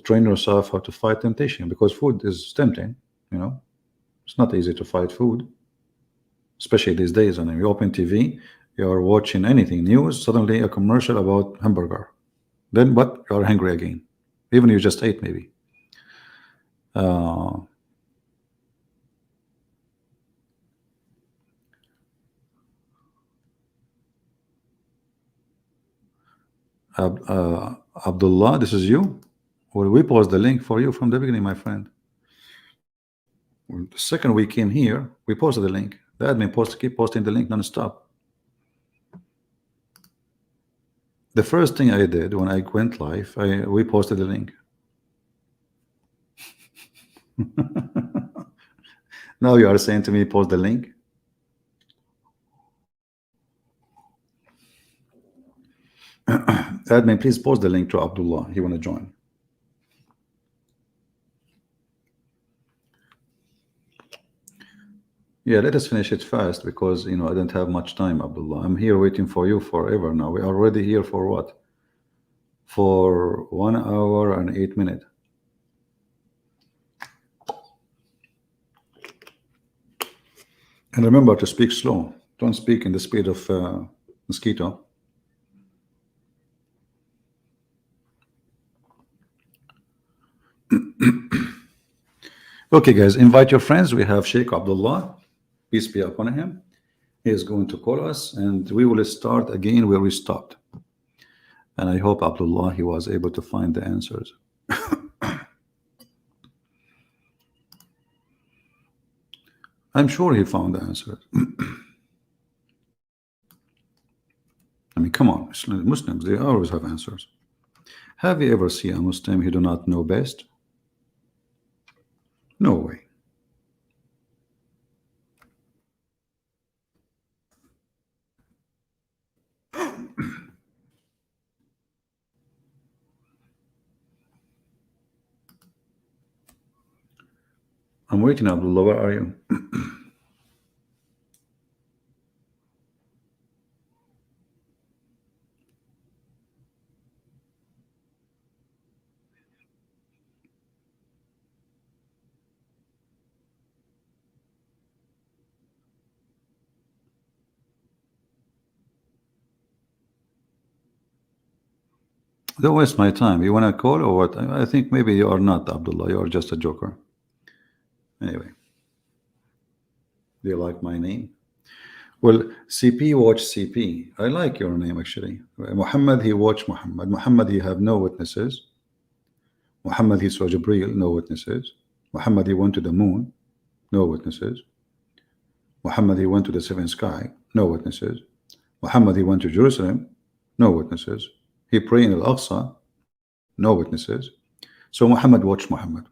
train yourself how to fight temptation, because food is tempting. It's not easy to fight food, especially these days. And you open TV, you're watching anything news, suddenly a commercial about hamburger. Then what? You're hungry again, even you just ate maybe. Abdullah, this is you. Well, we post the link for you from the beginning, my friend. The second we came here, we posted the link. The admin keep posting the link non-stop. The first thing I did when I went live, we posted the link. Now you are saying to me, post the link. Admin, please post the link to Abdullah. He want to join. Yeah, let us finish it fast because I don't have much time, Abdullah. I'm here waiting for you forever now. We are already here for what? For 1 hour and 8 minutes. And remember to speak slow. Don't speak in the speed of mosquito. Okay, guys, invite your friends. We have Sheikh Abdullah, peace be upon him. He is going to call us, and we will start again where we stopped. And I hope Abdullah he was able to find the answers. I'm sure he found the answers. I mean, come on, Muslims, they always have answers. Have you ever seen a Muslim who do not know best? No way. I'm waiting, Abdullah. Where are you? Don't waste my time. You want to call or what? I think maybe you are not Abdullah. You are just a joker. Anyway, do you like my name? Well, CP watch CP. I like your name actually. Muhammad, he watch Muhammad. Muhammad, he have no witnesses. Muhammad, he saw Jibreel, no witnesses. Muhammad, he went to the moon, no witnesses. Muhammad, he went to the seventh sky, no witnesses. Muhammad, he went to Jerusalem, no witnesses. He prayed in Al-Aqsa, no witnesses. So Muhammad watched Muhammad.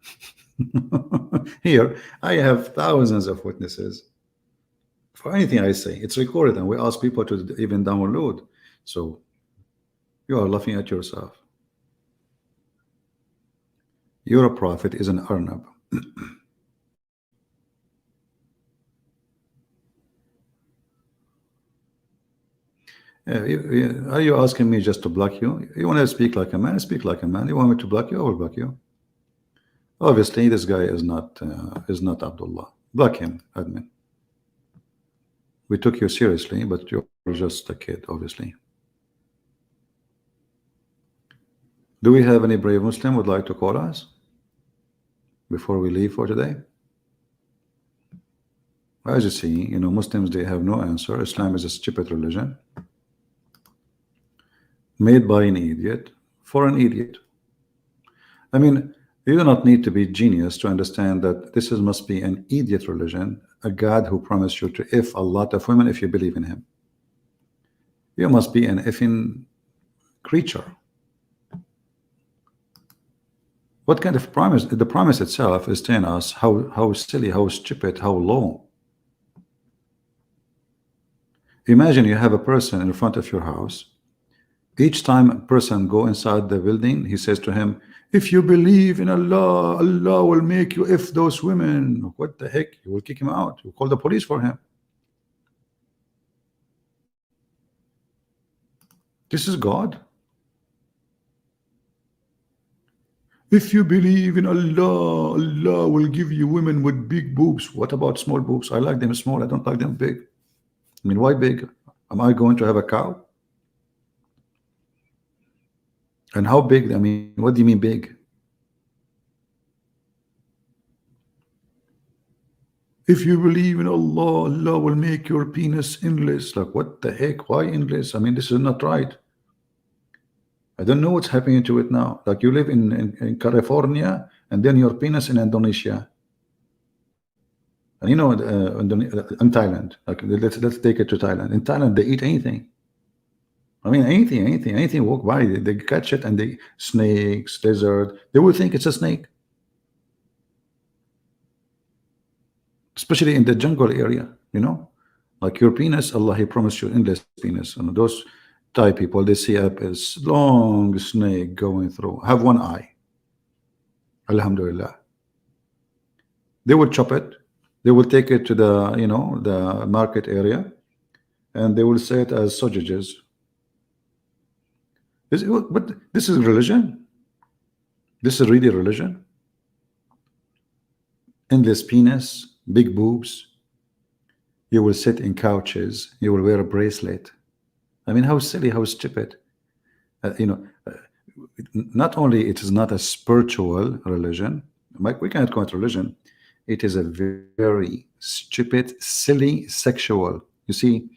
Here, I have thousands of witnesses for anything I say. It's recorded, and we ask people to even download. So you are laughing at yourself. You're a prophet is an Arnab. Are you asking me just to block you? You want to speak like a man? Speak like a man. You want me to block you? I will block you. Obviously, this guy is not Abdullah. Block him, admin. We took you seriously, but you're just a kid, obviously. Do we have any brave Muslim would like to call us before we leave for today? As you see, you know, Muslims, they have no answer. Islam is a stupid religion made by an idiot for an idiot. I mean, you do not need to be genius to understand that this must be an idiot religion, a God who promised you to if a lot of women if you believe in him. You must be an effing creature. What kind of promise? The promise itself is telling us how silly, how stupid, how low. Imagine you have a person in front of your house. Each time a person go inside the building, he says to him, if you believe in Allah, Allah will make you if those women. What the heck? You will kick him out. You call the police for him. This is God. If you believe in Allah, Allah will give you women with big boobs. What about small boobs? I like them small. I don't like them big. I mean, why big? Am I going to have a cow? And how big? I mean, what do you mean big? If you believe in Allah, Allah will make your penis endless. Like, what the heck? Why endless? I mean, this is not right. I don't know what's happening to it now. Like, you live in California, and then your penis in Indonesia. And you know, in Thailand. Like, let's take it to Thailand. In Thailand, they eat anything. I mean, anything walk by, they catch it, and they snakes, lizard. They will think it's a snake. Especially in the jungle area, you know, like your penis, Allah, He promised you endless penis. And those Thai people, they see a long snake going through, have one eye. Alhamdulillah. They will chop it. They will take it to the, you know, the market area, and they will say it as sausages. But this is religion. This is really religion. Endless penis, big boobs. You will sit in couches. You will wear a bracelet. I mean, how silly, how stupid. You know, not only it is not a spiritual religion, we cannot call it religion. It is a very stupid, silly, sexual. You see,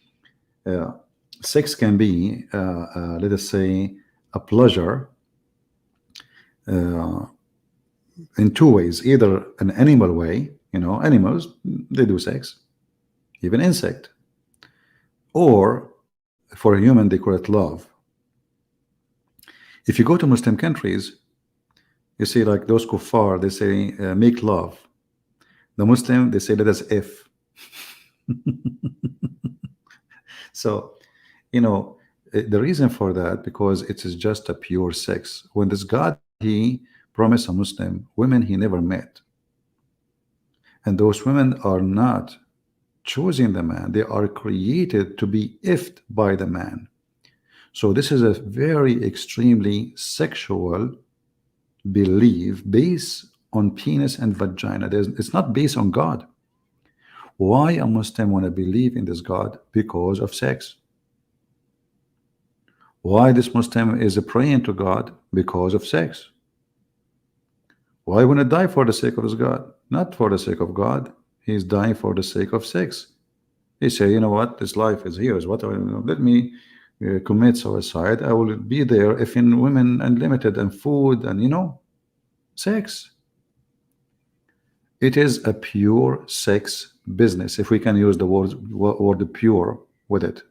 sex can be, let us say, a pleasure in two ways. Either an animal way, you know, animals, they do sex, even insect. Or for a human, they call it love. If you go to Muslim countries, you see, like those kuffar, they say make love. The Muslim, they say let us if. So, you know, the reason for that, because it is just a pure sex. When this God, He promised a Muslim women He never met, and those women are not choosing the man, they are created to be ifed by the man. So this is a very extremely sexual belief based on penis and vagina. It's not based on God. Why a Muslim want to believe in this God? Because of sex. Why this Muslim is praying to God? Because of sex. Why want to die for the sake of his God? Not for the sake of God. He's dying for the sake of sex. He say, you know what? This life is here. Is what let me commit suicide. I will be there if in women unlimited and food and sex. It is a pure sex business. If we can use the word pure with it,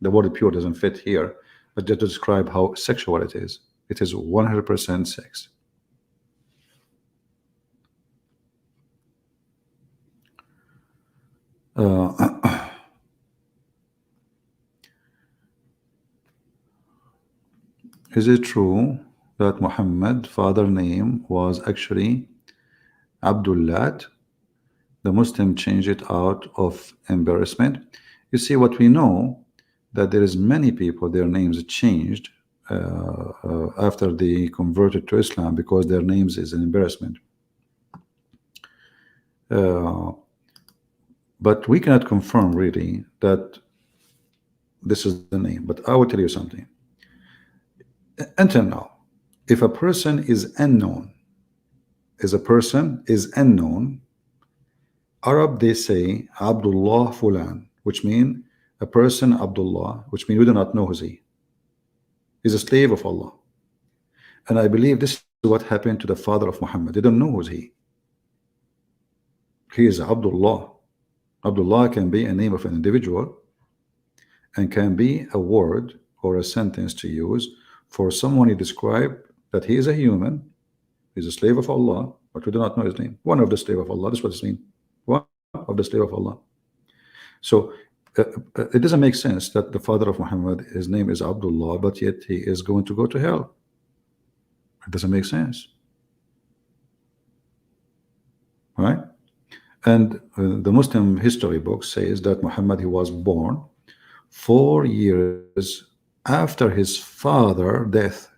the word pure doesn't fit here, but just to describe how sexual it is. It is 100% sex. Is it true that Muhammad father name was actually Abdullah? The Muslim changed it out of embarrassment. You see, what we know that there is many people their names changed after they converted to Islam because their names is an embarrassment. But we cannot confirm really that this is the name. But I will tell you something. Until now, if a person is unknown, Arab they say Abdullah Fulan, which mean a person Abdullah, which mean we do not know who's he. He's a slave of Allah. And I believe this is what happened to the father of Muhammad. They don't know who's he. He is Abdullah. Abdullah can be a name of an individual and can be a word or a sentence to use for someone you describe that he is a human, he's a slave of Allah, but we do not know his name. One of the slave of Allah, that's what it means. One of the slave of Allah. So it doesn't make sense that the father of Muhammad, his name is Abdullah, but yet he is going to go to hell. It doesn't make sense. Right? And the Muslim history book says that Muhammad, he was born 4 years after his father death,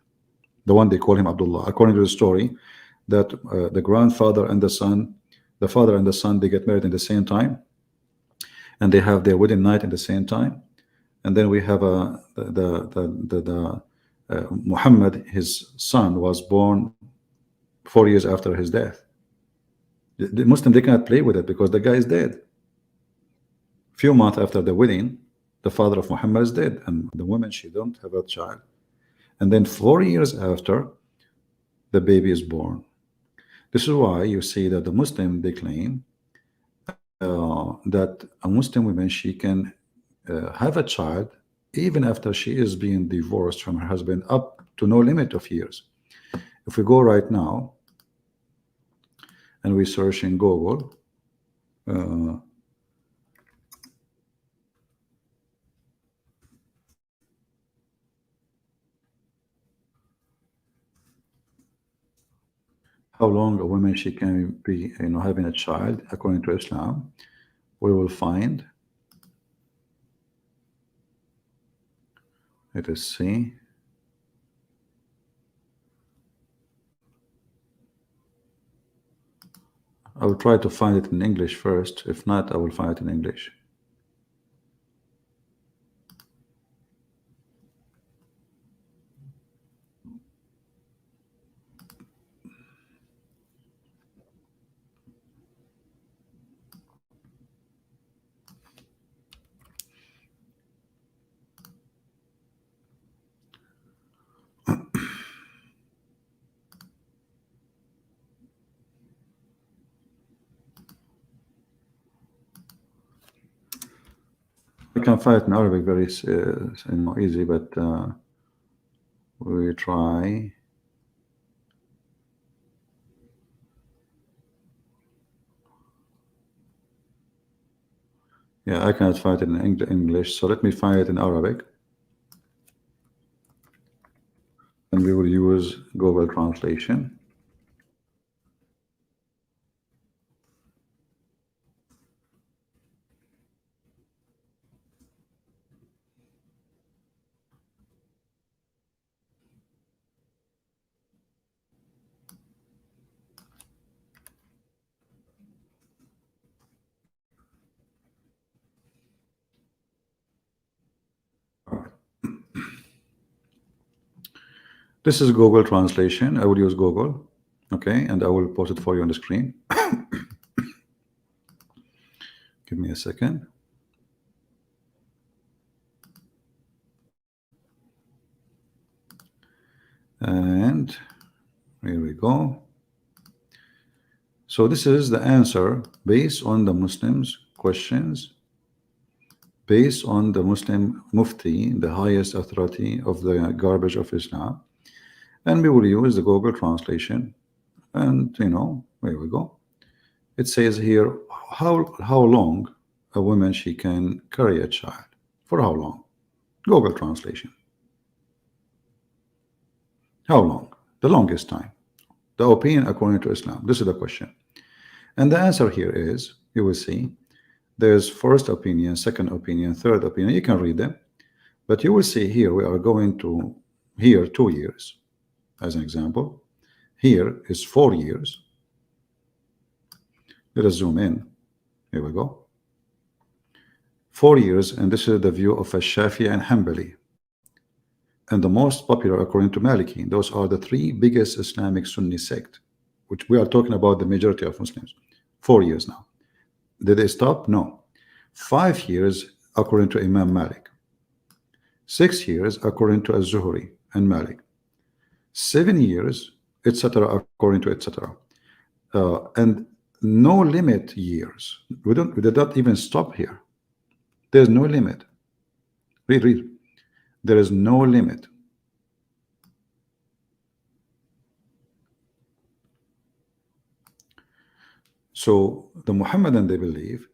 the one they call him Abdullah, according to the story that the grandfather and the son, the father and the son, they get married in the same time and they have their wedding night in the same time. And then we have Muhammad, his son, was born 4 years after his death. The Muslim, they cannot play with it because the guy is dead. Few months after the wedding, the father of Muhammad is dead, and the woman, she don't have a child. And then 4 years after, the baby is born. This is why you see that the Muslim, they claim that a Muslim woman, she can have a child even after she is being divorced from her husband up to no limit of years. If we go right now and we search in Google, how long a woman she can be, having a child according to Islam, we will find. Let us see. I will try to find it in English first. If not, I will find it in English. I can find it in Arabic very easy, but we try. Yeah, I cannot find it in English, so let me find it in Arabic. And we will use Google Translation. This is Google translation. I will use Google. Okay, and I will post it for you on the screen. Give me a second. And here we go. So this is the answer based on the Muslims' questions, based on the Muslim Mufti, the highest authority of the garbage of Islam. And we will use the Google translation. And here we go. It says here how long a woman she can carry a child. For how long? Google translation. How long? The longest time. The opinion according to Islam. This is the question. And the answer here is, you will see, there's first opinion, second opinion, third opinion. You can read them. But you will see here, we are going to here 2 years, as an example. Here is 4 years. Let us zoom in. Here we go. 4 years, and this is the view of a Shafi'i and Hanbali. And the most popular according to Maliki. Those are the 3 biggest Islamic Sunni sect, which we are talking about the majority of Muslims. 4 years now. Did they stop? No. 5 years according to Imam Malik. 6 years according to Az-Zuhri and Malik. 7 years, etc. according to etc. And no limit years. We did not even stop here. There's no limit. Read. There is no limit. So the Muhammadan, they believe,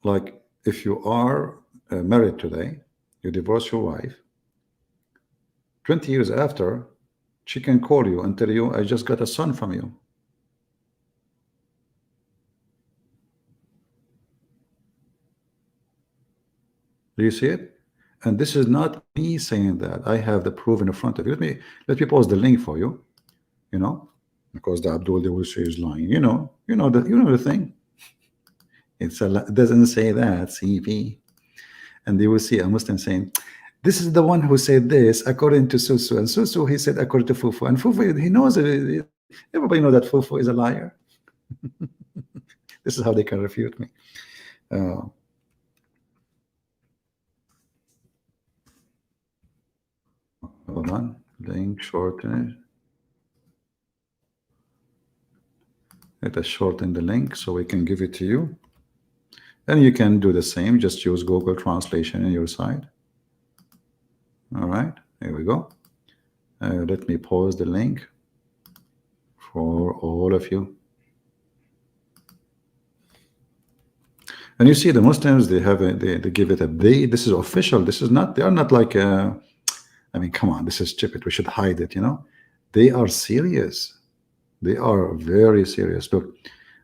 like if you are married today, you divorce your wife, 20 years after, she can call you and tell you, I just got a son from you. Do you see it? And this is not me saying that. I have the proof in front of you. Let me post the link for you. Because the Abdul, they will say is lying. You know the thing. It doesn't say that, CP. And you will see a Muslim saying, this is the one who said this according to Susu, and Susu he said according to Fufu, and Fufu he knows it. Everybody knows that Fufu is a liar. This is how they can refute me. Hold on, link shorten. Let us shorten the link so we can give it to you. And you can do the same, just use Google translation on your side. All right, here we go. Let me pause the link for all of you. And you see the Muslims, they give it a B. This is official. This is not, they are not like, I mean, come on, this is stupid. We should hide it, They are serious. They are very serious. Look,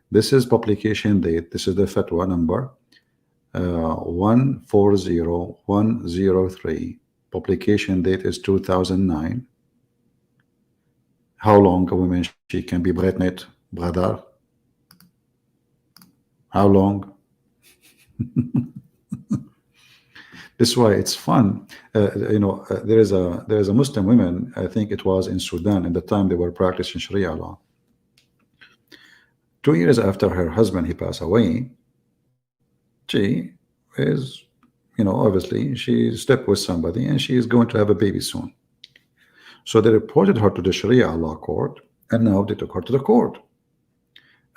this is publication date. This is the fatwa number 140103. Publication date is 2009. How long a woman she can be pregnant, brother? How long? This is why it's fun. There is a Muslim woman, I think it was in Sudan at the time they were practicing Sharia law. 2 years after her husband he passed away, she is, obviously she slept with somebody and she is going to have a baby soon. So they reported her to the Sharia law court, and now they took her to the court,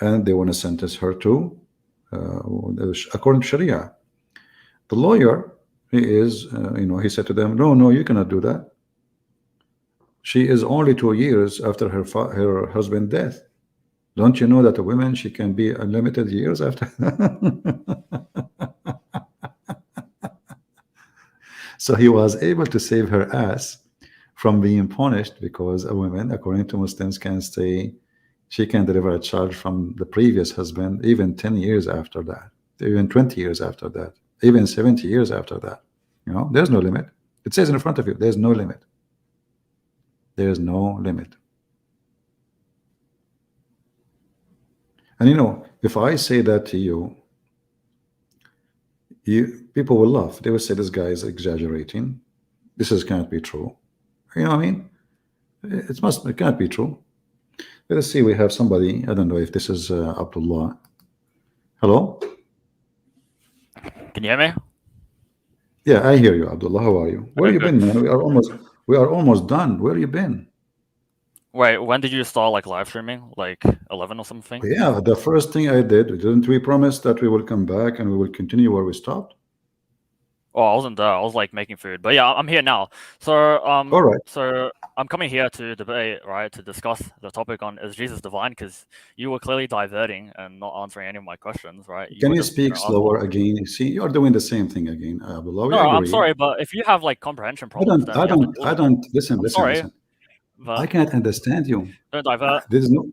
and they want to sentence her to, according to Sharia. The lawyer, he said to them, no, you cannot do that. She is only 2 years after her husband's death. Don't you know that a woman, she can be unlimited years after? So he was able to save her ass from being punished, because a woman, according to Muslims, can stay, she can deliver a child from the previous husband even 10 years after that, even 20 years after that, even 70 years after that. There's no limit. It says in front of you, there's no limit. There's no limit. And if I say that to you, people will laugh. They will say this guy is exaggerating. This cannot be true. You know what I mean? It can't be true. Let us see. We have somebody. I don't know if this is Abdullah. Hello. Can you hear me? Yeah, I hear you, Abdullah. How are you? Where Okay, you good. been, man? We are almost done. Where you been? Wait, when did you start like live streaming? Like 11 or something? Yeah, the first thing I did, didn't we promise that we will come back and we will continue where we stopped? Oh, I wasn't there. I was like making food. But yeah, I'm here now. So All right. I'm coming here to debate, right, to discuss the topic on is Jesus divine? Because you were clearly diverting and not answering any of my questions, right? You Can were you just, speak asking. slower again? You see, you are doing the same thing again, Abdullah. We No, I'm agreed. sorry, but if you have like comprehension problems, then you have to deal I with it. don't, listen, I'm listen, sorry, listen. I but can't understand you. don't divert. There's no,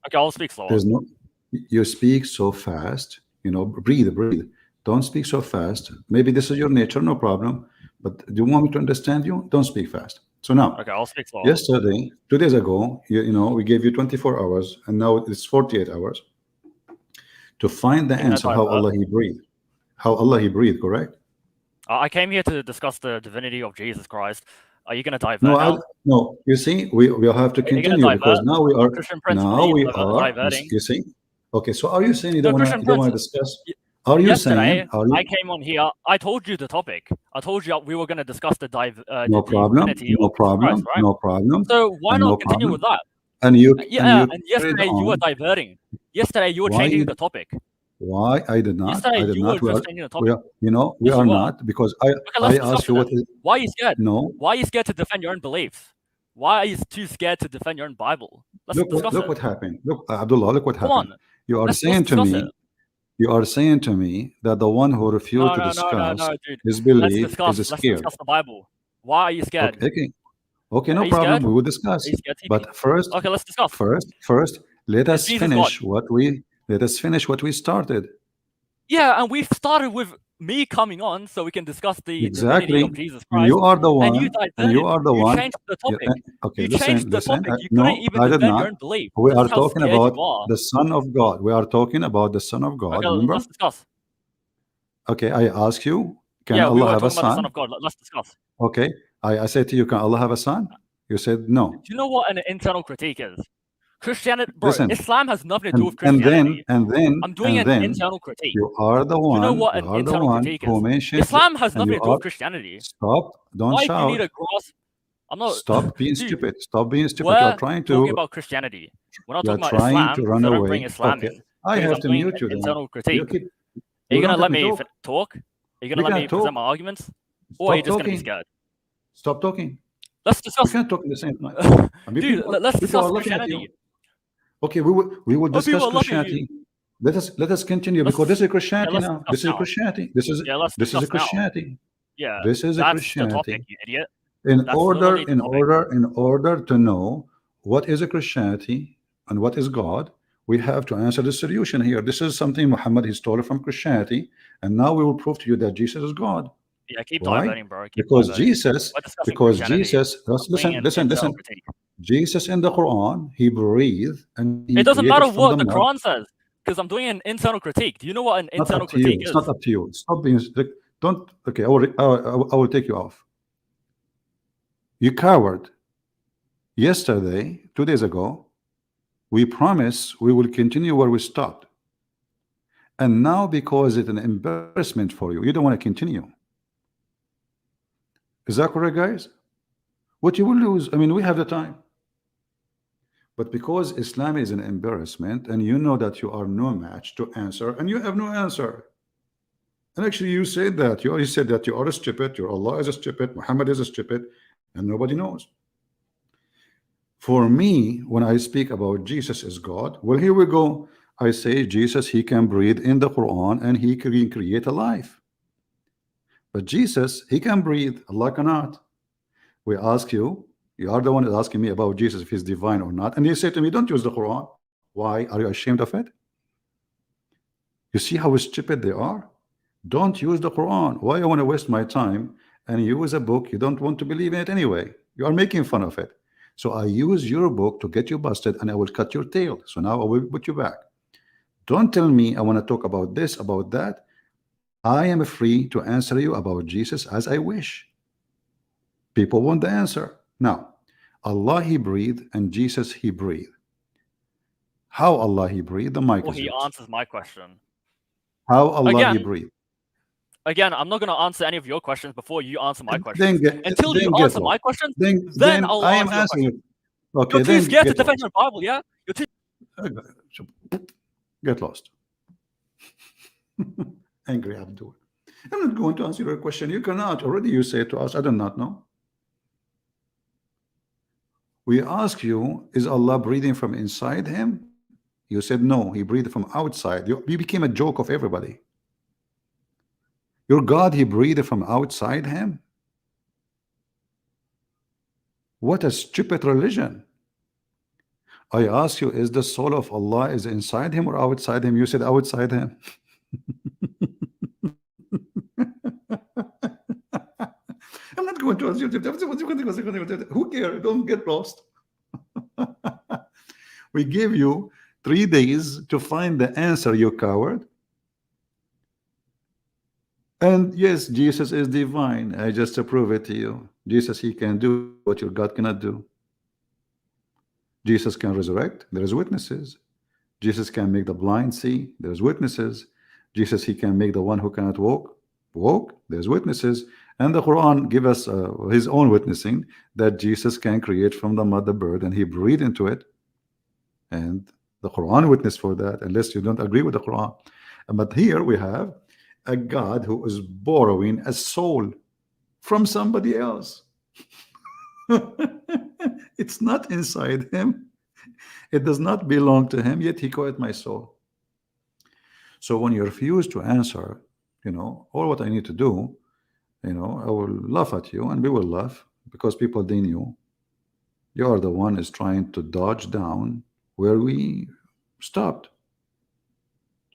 Okay, I'll speak slower. there's no, you speak so fast, breathe, breathe. Don't speak so fast. Maybe this is your nature, no problem. But do you want me to understand you? Don't speak fast. So now, Okay, I'll speak slower. yesterday, 2 days ago, we gave you 24 hours, and now it's 48 hours to find the Are you gonna answer how divert? Allah He breathed. How Allah He breathed, correct? I came here to discuss the divinity of Jesus Christ. Are you gonna No, divert now? no. You see, we will have to Are you gonna continue because divert? Christian Prince, are you diverting? you see. Okay, so are you saying No, Christian you don't Prince. want to discuss? Are you saying Yesterday, are I you came on here. I told you the topic. I told you we were gonna discuss no the problem, divinity no of Jesus Christ, problem, right? no problem, So why and not no continue problem, with that? and Yeah, you and carried yesterday you were on. diverting. Yesterday you were Why changing you the topic. why I did not? Yesterday I did you were not. just changing the We topic. are we Yes, you are were. not because Okay, I let's discuss asked it you then. what is Why are you scared? no. Why are you scared to defend your own beliefs? Why are you too scared to defend your own Bible? Let's discuss Look it. what happened. Look, Abdullah, look what Come happened. on, You are let's saying to discuss it. me, you are saying to me that the one who refused No, to no, no, no, discuss no, dude. his belief is Let's scared. discuss the Bible. Why are you scared? Okay, okay, okay, Are no you problem. scared? We will Are discuss. you scared, TP? But first, Okay, let's discuss. let Is us Jesus God? finish what we started. Yeah, and we've started with me coming on so we can discuss the divinity Exactly. of Jesus And Christ, you are the and you one. And you diverted. are the You one. changed the Yeah, topic. okay, You changed listen, the listen. topic. You couldn't No, even I did defend not. your own belief. We This are is how talking scared about you are. the Son of God. We are talking about the Son of God. Okay, let's Remember? discuss. Okay, I ask you, can Yeah, we Allah were have a talking about the Son son? of God. Let's discuss. Okay. I said to you, can Allah have a son? You said Do no. you know what an internal critique is? Christianity, bro, Listen, Islam has nothing to do with and then Christianity. I'm doing an internal critique. Do you know what you an are the internal one critique who is? mentioned Islam has and nothing you to do are with Christianity. stop, don't Why do you need shout, a grasp? I'm not, stop being dude. stupid, stop being stupid. We're talking about Christianity. We're not You are talking about trying to Islam, run so don't bring away. Islam Okay. in I because have I'm to doing mute an you then. internal You critique. keep Are you you gonna don't let let me me talk. talk? Are you gonna You let me can't present talk. my arguments, or are you Stop just gonna be talking. scared? Stop talking. Let's We discuss, can't talk at the same time. I mean, dude. Let's people discuss are looking at you. Christianity. Okay, we will Oh, people discuss are laughing at you. Christianity. Let us continue because Let's this is okay. Christianity Let's now. discuss This is now. Christianity. Yeah, let's This is a discuss now. Christianity. Yeah, This is a that's the topic, Christianity. you idiot. That's literally the topic. In order to know what is a Christianity and what is God, we have to answer the solution here. This is something Muhammad he stole from Christianity, and now we will prove to you that Jesus is God. Yeah, keep Why? diverting, bro. Keep Because diverting. Jesus, We're discussing Christianity. I'm doing listen, an listen, internal listen. critique. Jesus in the Quran, he breathed and he It doesn't created matter from the what the mud. Quran says because I'm doing an internal critique. Do you know what an Not internal up to you. critique It's is? not up to you. Stop being strict. Don't. Okay, I will take you off. You coward. Yesterday, 2 days ago, we promised we will continue where we stopped. And now, because it's an embarrassment for you, you don't want to continue. Is that correct, guys? What you will lose, I mean, we have the time. But because Islam is an embarrassment and you know that you are no match to answer and you have no answer. And actually, you said that. You already said that you are a stupid, your Allah is a stupid, Muhammad is a stupid, and nobody knows. For me, when I speak about Jesus is God, well, here we go. I say Jesus, he can breathe in the Quran and he can create a life. But Jesus, he can breathe, Allah cannot. We ask you, you are the one that's asking me about Jesus, if he's divine or not. And you say to me, don't use the Quran. Why? Are you ashamed of it? You see how stupid they are? Don't use the Quran. Why I want to waste my time and use a book you don't want to believe in it anyway? You are making fun of it. So I use your book to get you busted and I will cut your tail. So now I will put you back. Don't tell me I want to talk about this, about that. I am free to answer you about Jesus as I wish. People want the answer. Now, Allah He breathed and Jesus He breathed. How Allah He breathed? The mic Well, is he yours. answers my question. How Allah He Again, breathed? Again, I'm not going to answer any of your questions before you answer my questions. Then Until you get answer my lost. questions, Then then I'll I am answer your answering question. it. Okay, You're too then scared to get defend lost. your Bible, yeah? You're too. Get lost. Angry Abdul. I'm not going to answer your question. You cannot. Already you say to us, I do not know. We ask you, is Allah breathing from inside him? You said no, he breathed from outside. You became a joke of everybody. Your God, he breathed from outside him? What a stupid religion. I ask you, is the soul of Allah is inside him or outside him? You said outside him. I'm not going to ask you. Who cares? Don't get lost. We give you 3 days to find the answer, you coward. And yes, Jesus is divine. I just prove it to you. Jesus, he can do what your God cannot do. Jesus can resurrect. There is witnesses. Jesus can make the blind see. There's witnesses. Jesus, he can make the one who cannot walk. There's witnesses. And the Quran give us his own witnessing that Jesus can create from the mud the bird and he breathed into it. And the Quran witness for that, unless you don't agree with the Quran. But here we have a God who is borrowing a soul from somebody else. It's not inside him. It does not belong to him, yet he called my soul. So when you refuse to answer, all what I need to do, I will laugh at you and we will laugh because people, they knew you are the one is trying to dodge down where we stopped.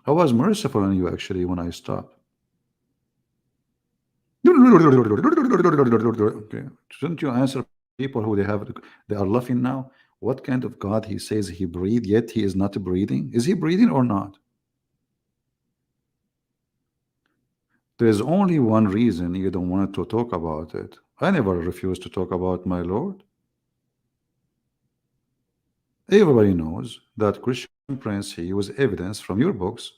I was merciful on you actually when I stopped. Okay. Shouldn't you answer people who they are laughing now? What kind of God he says he breathed, yet he is not breathing? Is he breathing or not? There is only one reason you don't want to talk about it. I never refuse to talk about my Lord. Everybody knows that Christian Prince, he used evidence from your books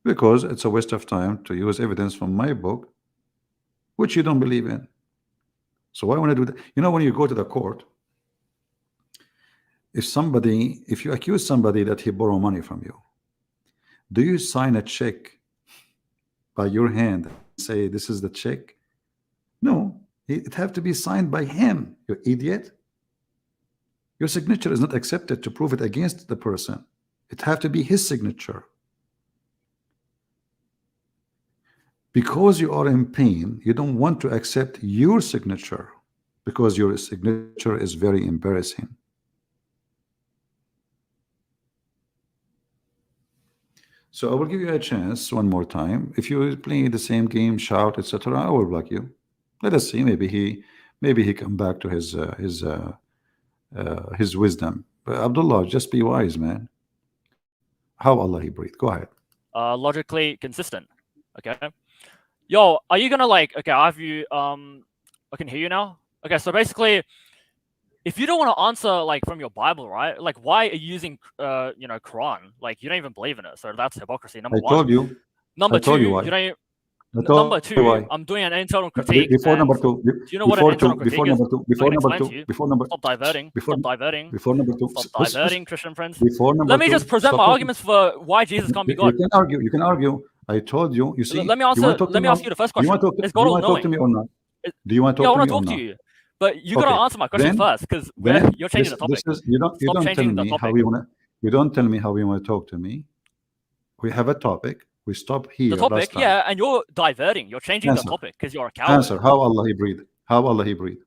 because it's a waste of time to use evidence from my book, which you don't believe in. So why want to do that? When you go to the court, if you accuse somebody that he borrowed money from you, do you sign a check by your hand and say this is the check? No, it have to be signed by him, you idiot. Your signature is not accepted to prove it against the person. It have to be his signature. Because you are in pain, you don't want to accept your signature because your signature is very embarrassing. So I will give you a chance one more time. If you play the same game, shout, etc., I will block you. Let us see. Maybe he come back to his wisdom. But Abdullah, just be wise, man. How Allah he breathed? Go ahead. Logically consistent. Okay. Yo, are you gonna okay, I can hear you now. Okay, so basically, if you don't want to answer from your Bible, right? Why are you using Quran? You don't even believe in it, so that's hypocrisy. Number one. I told you. Number two, you why. Number two, why. I'm doing an internal critique. Before number two, do you know what an internal critique is? Stop diverting. Stop diverting. Before number two. Stop diverting, Christian friends. Let me just present my arguments for why Jesus can't be God. You can argue. I told you. You see. Let me ask you the first question. Is God all knowing? To me or not? Do you want to talk to me? I want to talk to you. But you gotta answer my question first, because you're changing the topic. You don't tell me how you want to talk to me. We have a topic. We stop here. The topic, yeah, and you're diverting. You're changing the topic because you're a coward. Answer. How Allah he breathed? How Allah he breathed?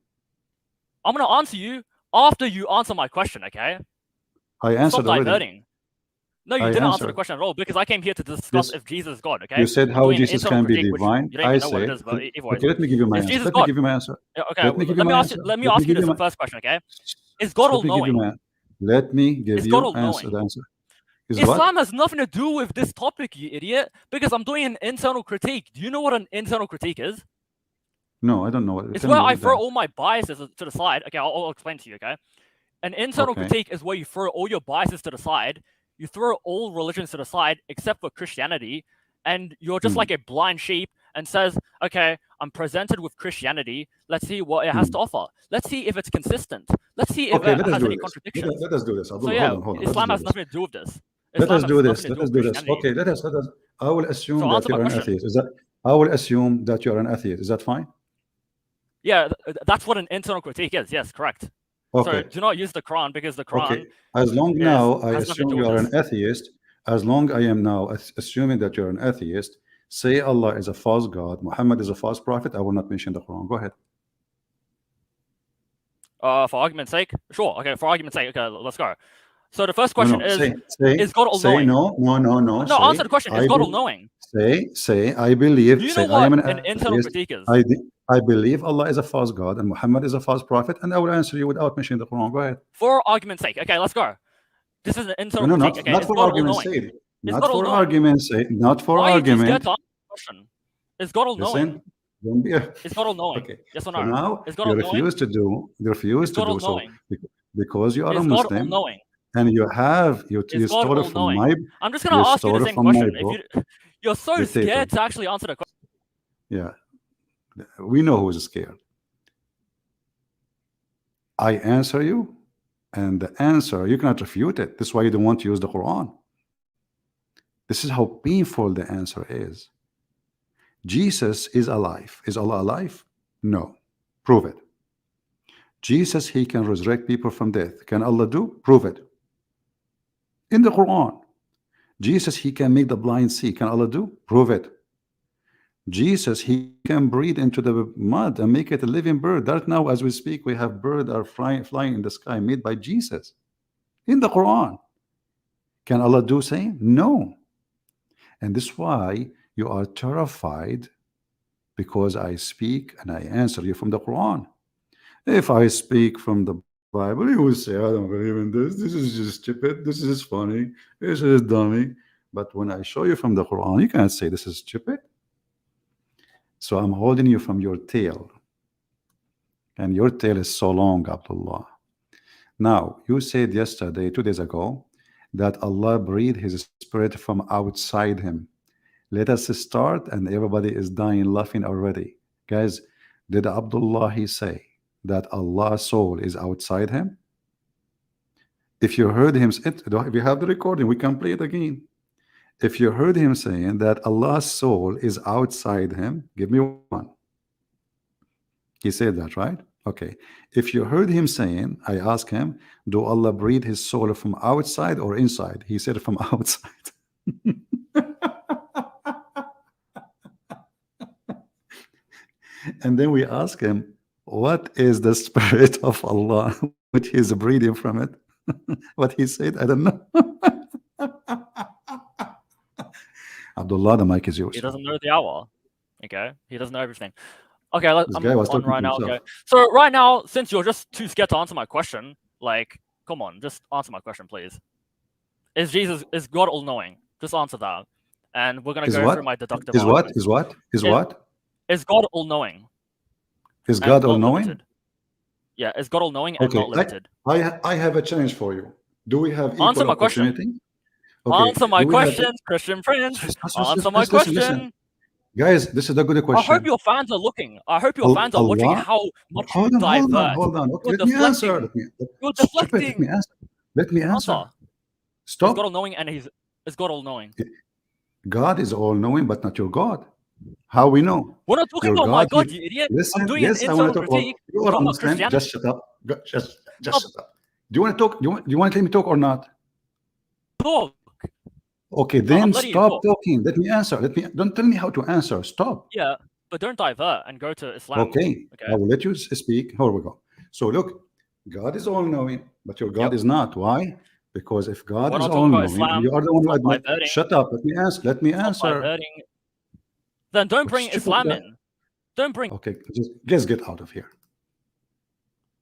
I'm gonna answer you after you answer my question, okay? I answered Stop diverting. Already. No, you didn't answer the question at all because I came here to discuss if Jesus is God, okay? You said how Jesus can be divine. I said, okay, let me give you my answer. Let me give you my answer. Okay, let me ask you the first question, okay? Is God all knowing? Let me give you the answer. Islam has nothing to do with this topic, you idiot, because I'm doing an internal critique. Do you know what an internal critique is? No, I don't know. It's where I throw all my biases to the side. Okay, I'll explain to you, okay? An internal Okay. critique is where you throw all your biases to the side, you throw all religions to the side except for Christianity, and you're just Hmm. like a blind sheep and says, okay, I'm presented with Christianity, let's see what it has to offer. Let's see if it's consistent. Let's see if Okay, it let us has do any this. contradictions. Let us do this. So Abdullah, yeah, hold on. Let us Islam do has this. nothing to do with this. Let Islam us has do nothing this. to Let do us with do this. Christianity. Okay, let us. I will assume So that answer my you're an question. atheist. I will assume that you're an atheist. Is that fine? Yeah, that's what an internal critique is. Yes, correct. Okay. So do not use the Quran because the Quran Okay. As long now I has nothing to assume do you with are this. an atheist, as long I am now assuming that you're an atheist, say Allah is a false God, Muhammad is a false prophet, I will not mention the Quran. Go ahead. For argument's sake, sure. Okay, for argument's sake, okay, let's go. So the first No, question no. is God Say all-knowing? no. No, Say, answer the question. Is God all-knowing? say, I believe. Do you Say, know I am what an an internal atheist. critique is? I believe Allah is a false God and Muhammad is a false prophet, and I will answer you without mentioning the Quran. Go ahead. For argument's sake, okay, let's go. This is an internal No, critique. Okay, not is for God argument's all-knowing? sake. Is Not God for all-knowing? argument's sake. Not for Why are you too scared argument. to answer the question? Is God all-knowing? Listen, don't be Is God all-knowing? okay. Yes or So no? now Is God you all-knowing? refuse to do. You refuse Is to God do so all-knowing? because you are a Is God Muslim all-knowing? and you have you Is God stole it from all-knowing? my I'm just gonna ask you the same question. If book. you're so Dictator. scared to actually answer the question. Yeah, we know who's scared. I answer you, and the answer you cannot refute it. This is why you don't want to use the Quran. This is how painful the answer is. Jesus is alive. Is Allah alive? No. Prove it. Jesus, he can resurrect people from death. Can Allah do? Prove it. In the Quran. Jesus, he can make the blind see. Can Allah do? Prove it. Jesus, he can breathe into the mud and make it a living bird. Right now, as we speak, we have birds are flying in the sky made by Jesus. In the Quran. Can Allah do same? No. And this is why you are terrified, because I speak and I answer you from the Quran. If I speak from the Bible, you will say, I don't believe in this. This is just stupid. This is funny. This is dummy. But when I show you from the Quran, you can't say this is stupid. So I'm holding you from your tail. And your tail is so long, Abdullah. Now, you said yesterday, 2 days ago, that Allah breathed his spirit from outside him. Let us start, and everybody is dying laughing already. Guys, did Abdullah say that Allah's soul is outside him? If you heard him, if you have the recording, we can play it again. If you heard him saying that Allah's soul is outside him, give me one. He said that, right? Okay. If you heard him saying, I asked him, do Allah breathe his soul from outside or inside? He said from outside. And then we ask him, what is the spirit of Allah which he is breathing from it? What he said, I don't know. Abdullah, the mic is yours. He doesn't know the hour. Okay, he doesn't know everything. Okay, I'm on right now. Okay, so right now, since you're just too scared to answer my question, like, come on, just answer my question, please. Is God all-knowing? Just answer that, and we're gonna go through my deductive argument. Is God all-knowing? Is God all-knowing? Yeah, is God all-knowing and not limited? I have a challenge for you. Do we have equal answer my opportunity? Question. Okay. Answer my question, Christian Prince. Answer my question. Listen. Guys, this is a good question. I hope your fans are looking. I hope your fans are watching how much you divert. Hold on. Okay, You're let me answer. You're deflecting. Let me answer. Stop. Is God all-knowing and is God all-knowing? God is all-knowing, but not your God. How we know? We're not talking about my God, you idiot. Listen, I'm doing an internal critique. You are a Muslim. Just shut up. Just shut up. Do you want to talk? Do you want to let me talk or not? Talk. Okay, then stop talking. Let me answer. Don't tell me how to answer. Stop. Yeah, but don't divert and go to Islam. Okay. I will let you speak. Here we go. So look, God is all-knowing, but your God is not. Why? Because if God is all-knowing, you are the one who admits. Shut up. Let me answer. Then don't bring Islam in. Don't bring. Okay, just get out of here.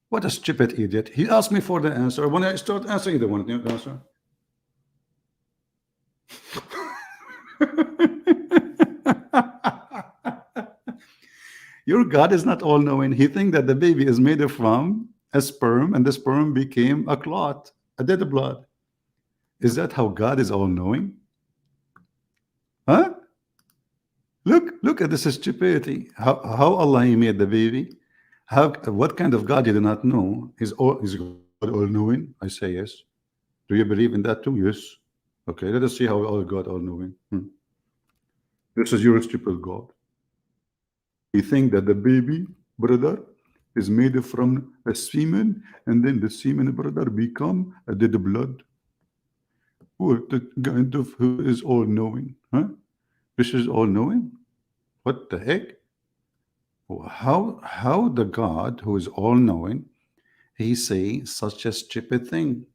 What a stupid idiot. He asked me for the answer. When I start answering, they want the answer. Your God is not all-knowing. He thinks that the baby is made from a sperm, and the sperm became a clot, a dead blood. Is that how God is all-knowing? Huh? Look at this stupidity. How Allah He made the baby? How, what kind of God you do not know? Is God all-knowing? I say yes. Do you believe in that too? Yes. Okay, let us see how God all-knowing. This is your stupid God. You think that the baby brother is made from a semen, and then the semen brother become a dead blood? What the kind of who is all-knowing? Huh? This is all-knowing? What the heck? How the God who is all-knowing, he say such a stupid thing?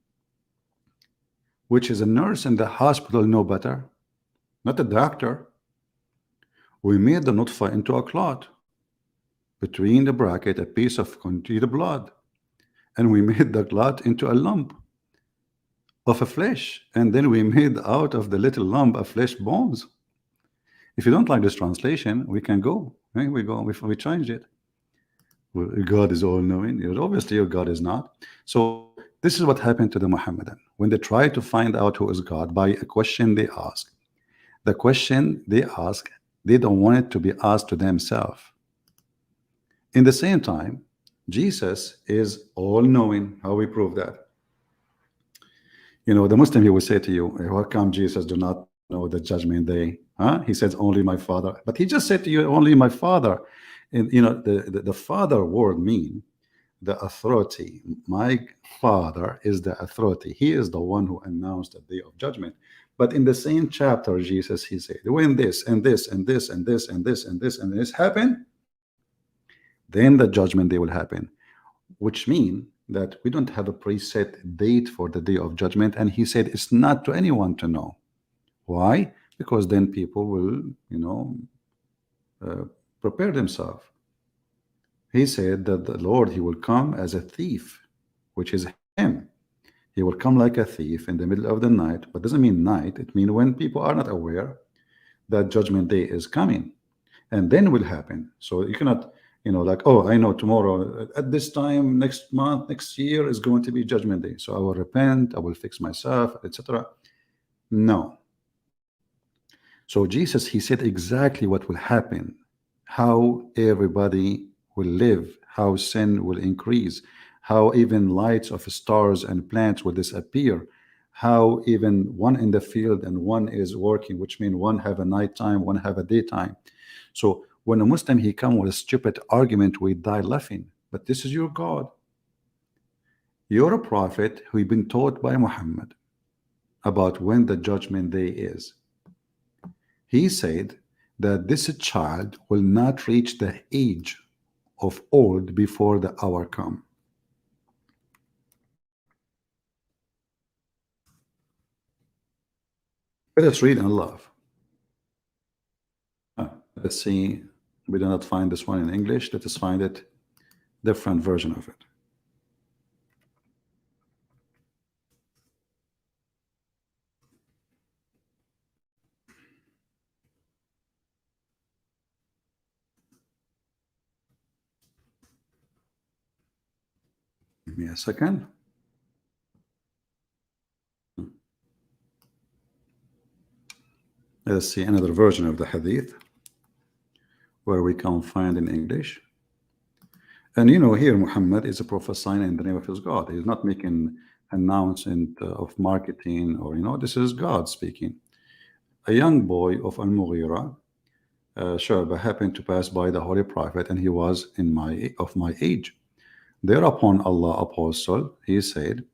Which is a nurse in the hospital know better, not a doctor. We made the nutfa into a clot. Between the bracket, a piece of congealed blood. And we made the clot into a lump of a flesh. And then we made out of the little lump of flesh bones. If you don't like this translation, we can go. Right? We go. We change it. Well, God is all-knowing. Obviously, your God is not. So this is what happened to the Muhammadan when they try to find out who is God by a question they ask. The question they ask, they don't want it to be asked to themselves. In the same time, Jesus is all-knowing. How we prove that? You know, the Muslim, he will say to you, how come Jesus do not know the judgment day? Huh? He says only my Father. But he just said to you, only my Father. And you know, the Father word mean the authority. My Father is the authority. He is the one who announced the day of judgment. But in the same chapter, Jesus, he said, when this and this and this and this and this and this and this happen, then the judgment day will happen. Which means that we don't have a preset date for the day of judgment. And he said it's not to anyone to know. Why? Because then people will, you know, prepare themselves. He said that the Lord, he will come as a thief, which is him. He will come like a thief in the middle of the night, but doesn't mean night. It means when people are not aware that judgment day is coming, and then will happen. So you cannot, you know, like, oh, I know tomorrow at this time, next month, next year is going to be judgment day. So I will repent, I will fix myself, etc. No. So Jesus, he said exactly what will happen, how everybody will live, how sin will increase, how even lights of stars and planets will disappear, how even one in the field and one is working, which means one have a nighttime, one have a daytime. So when a Muslim, he come with a stupid argument, we die laughing. But this is your God. You're a prophet who been taught by Muhammad about when the judgment day is. He said that this child will not reach the age of old before the hour come. Let us read and love. Let's see. We do not find this one in English. Let us find it, different version of it. Give me a second. Let us see another version of the hadith where we can find in English. And you know, here Muhammad is a prophesying in the name of his God. He's not making announcement of marketing, or you know, this is God speaking. A young boy of Al-Mughira, Shu'bah, happened to pass by the Holy Prophet, and he was of my age. Thereupon Allah apostle, he said,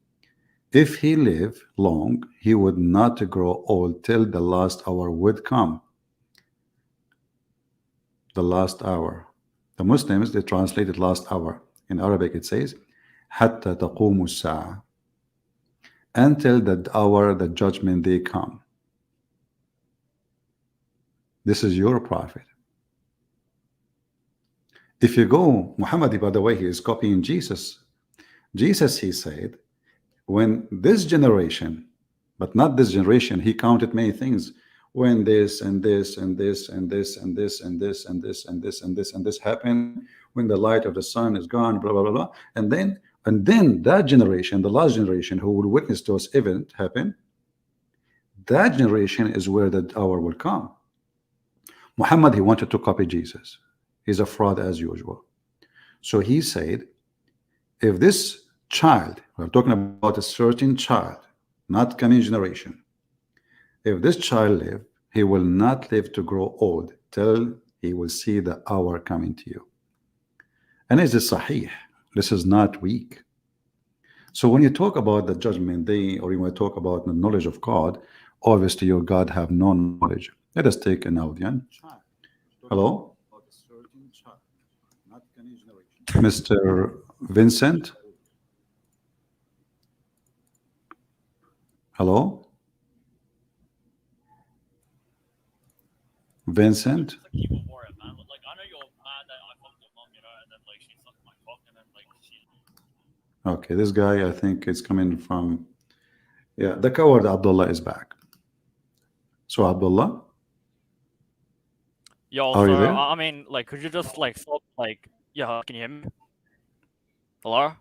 if he lived long, he would not grow old till the last hour would come. The last hour. The Muslims, they translated last hour. In Arabic it says, حَتَّى تَقُومُ السَّاعَةِ, until the hour, the judgment day come. This is your prophet. If you go, Muhammad, by the way, he is copying Jesus. Jesus, he said, when this generation, but not this generation, he counted many things. When this and this and this and this and this and this and this and this and this and this happen, when the light of the sun is gone, blah blah blah blah, and then And then that generation, the last generation who will witness those events happen, that generation is where the hour will come. Muhammad, he wanted to copy Jesus. He's a fraud as usual. So he said, if this child, we're talking about a certain child, not coming generation, if this child live, he will not live to grow old till he will see the hour coming to you. And is this sahih? This is not weak. So when you talk about the judgment day, or you want to talk about the knowledge of God, obviously your God have no knowledge. Let us take an audience. Hello? Mr. Vincent? Hello? Vincent? It's a keyboard warrior, man. Like, I know you're mad that I fucked your mom, you know, and then like she sucked my cock, and then like she. Okay, this guy, I think it's coming from, yeah, the coward Abdullah is back. So Abdullah, Yo, are you so there? I mean, like, could you just like stop? Like, yeah, can you hear me? Hello?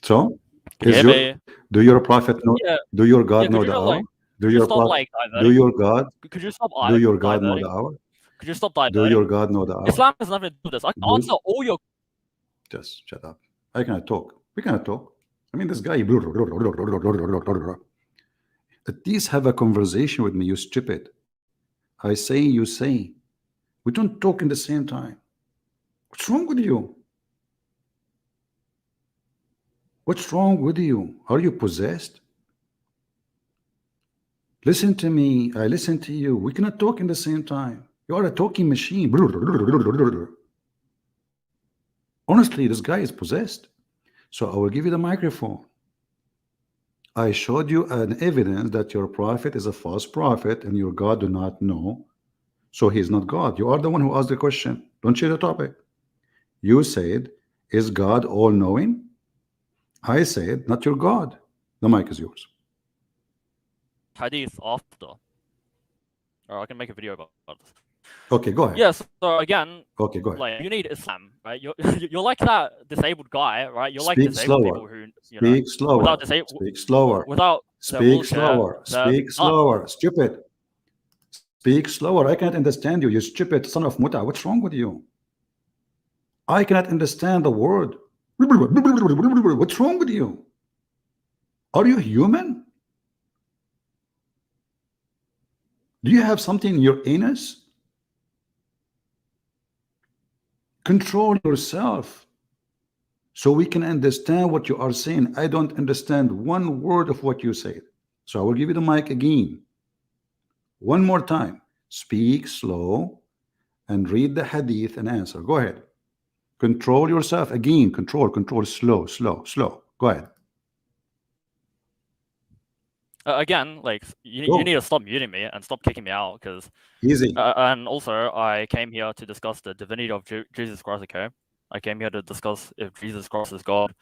So Can you is hear your me? do your prophet know? Yeah, Do your yeah. God Could know you the just hour? like Do could you your stop prophet? like Do diverting? your God? Could you stop Do your God know diverting? the hour? Could you stop Do your diverting? God know the hour? Islam has nothing to do with this. I can Do answer all your. just shut up. I cannot talk. We cannot talk. I mean, this guy. At least have a conversation with me, you stupid. I say, you say. We don't talk in the same time. What's wrong with you? What's wrong with you? Are you possessed? Listen to me. I listen to you. We cannot talk in the same time. You are a talking machine. Honestly, this guy is possessed. So I will give you the microphone. I showed you an evidence that your prophet is a false prophet and your God do not know. So he is not God. You are the one who asked the question. Don't change the topic. You said, is God all knowing? I said, not your God. The mic is yours. Hadith after. Or I can make a video about this. Okay, go ahead. Yes. So again, Okay, go ahead. like you need Islam, right? You're like that disabled guy, right? You're like Speak disabled slower. people who you know Speak slower. without Speak slower. without their Speak wheelchair, slower. they're Speak done. slower. Stupid. Speak slower. I cannot understand you. You stupid son of Muta. What's wrong with you? I cannot understand the word. What's wrong with you? Are you human? Do you have something in your anus? Control yourself so we can understand what you are saying. I don't understand one word of what you said. So I will give you the mic again. One more time. Speak slow and read the hadith and answer. Go ahead. Control yourself again. Control. Slow. Go ahead. Again, like you need to stop muting me and stop kicking me out because easy. And also, I came here to discuss the divinity of Jesus Christ. Okay, I came here to discuss if Jesus Christ is God,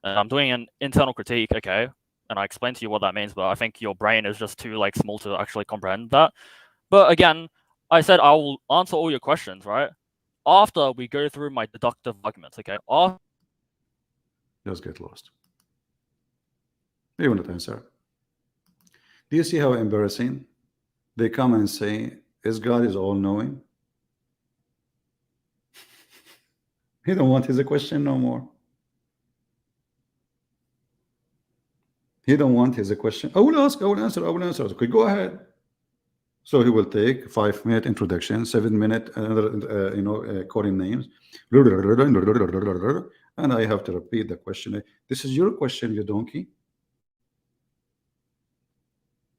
and I'm doing an internal critique. Okay, and I explained to you what that means, but I think your brain is just too like small to actually comprehend that. But again, I said I will answer all your questions, right? After we go through my deductive arguments, okay? Just get lost. You will not answer. Do you see how embarrassing? They come and say, is God is all-knowing? He don't want his question no more. He don't want his question. I will ask, I will answer, I will answer. Okay, go ahead. So he will take 5-minute introduction, 7-minute calling names, and I have to repeat the question. This is your question, you donkey.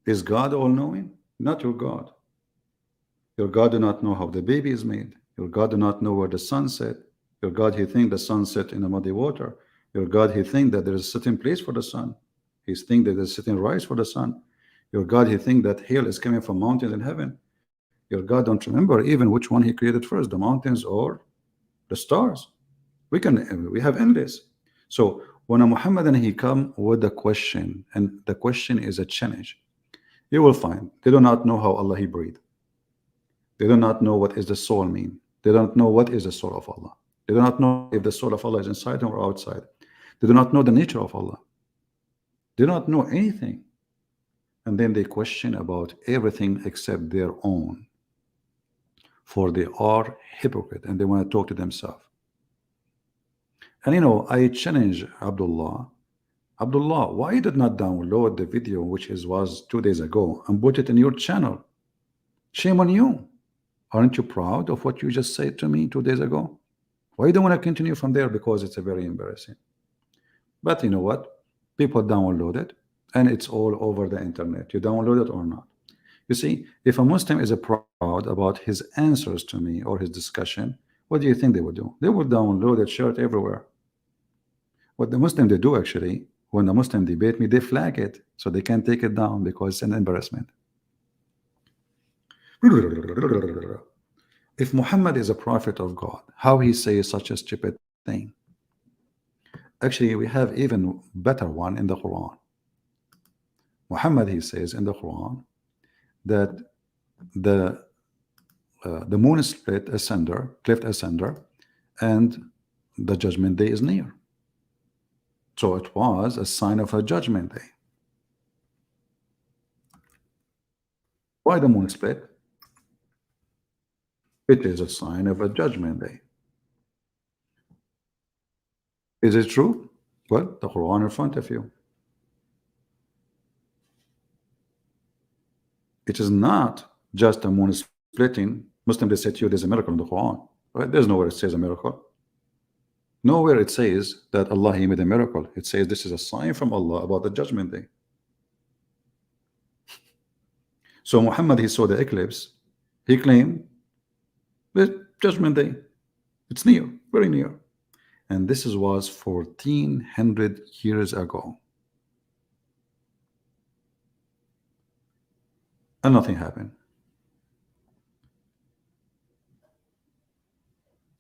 Is God all-knowing? Not your God. Your God do not know how the baby is made. Your God do not know where the sun set. Your God, he think the sun set in the muddy water. Your God, he think that there is a certain place for the sun. He think that there's a certain rise for the sun. Your God, he think that hail is coming from mountains in heaven. Your God don't remember even which one he created first, the mountains or the stars. We have endless. So when a Muhammadan he come with the question, and the question is a challenge, you will find they do not know how Allah he breathed. They do not know what is the soul mean. They don't know what is the soul of Allah. They do not know if the soul of Allah is inside them or outside. They do not know the nature of Allah. They do not know anything. And then they question about everything except their own. For they are hypocrite and they want to talk to themselves. And you know, I challenge Abdullah. Abdullah, why you did not download the video which was 2 days ago and put it in your channel? Shame on you. Aren't you proud of what you just said to me 2 days ago? Why you don't want to continue from there? Because it's a very embarrassing. But you know what? People download it and it's all over the internet. You download it or not. You see, if a Muslim is proud about his answers to me or his discussion, what do you think they would do? They would download it, share it everywhere. What the Muslim they do actually, when the Muslim debate me, they flag it so they can take it down because it's an embarrassment. If Muhammad is a prophet of God, how he says such a stupid thing? Actually, we have even better one in the Quran. Muhammad, he says in the Quran that the moon split asunder, cleft asunder, and the judgment day is near. So it was a sign of a judgment day. Why the moon split? It is a sign of a judgment day. Is it true? Well, the Quran in front of you. It is not just a moon splitting. Muslim, they say to you there's a miracle in the Quran. Right? There's nowhere it says a miracle. Nowhere it says that Allah he made a miracle. It says this is a sign from Allah about the judgment day. So Muhammad, he saw the eclipse. He claimed the judgment day. It's near, very near. And this was 1400 years ago. And nothing happened.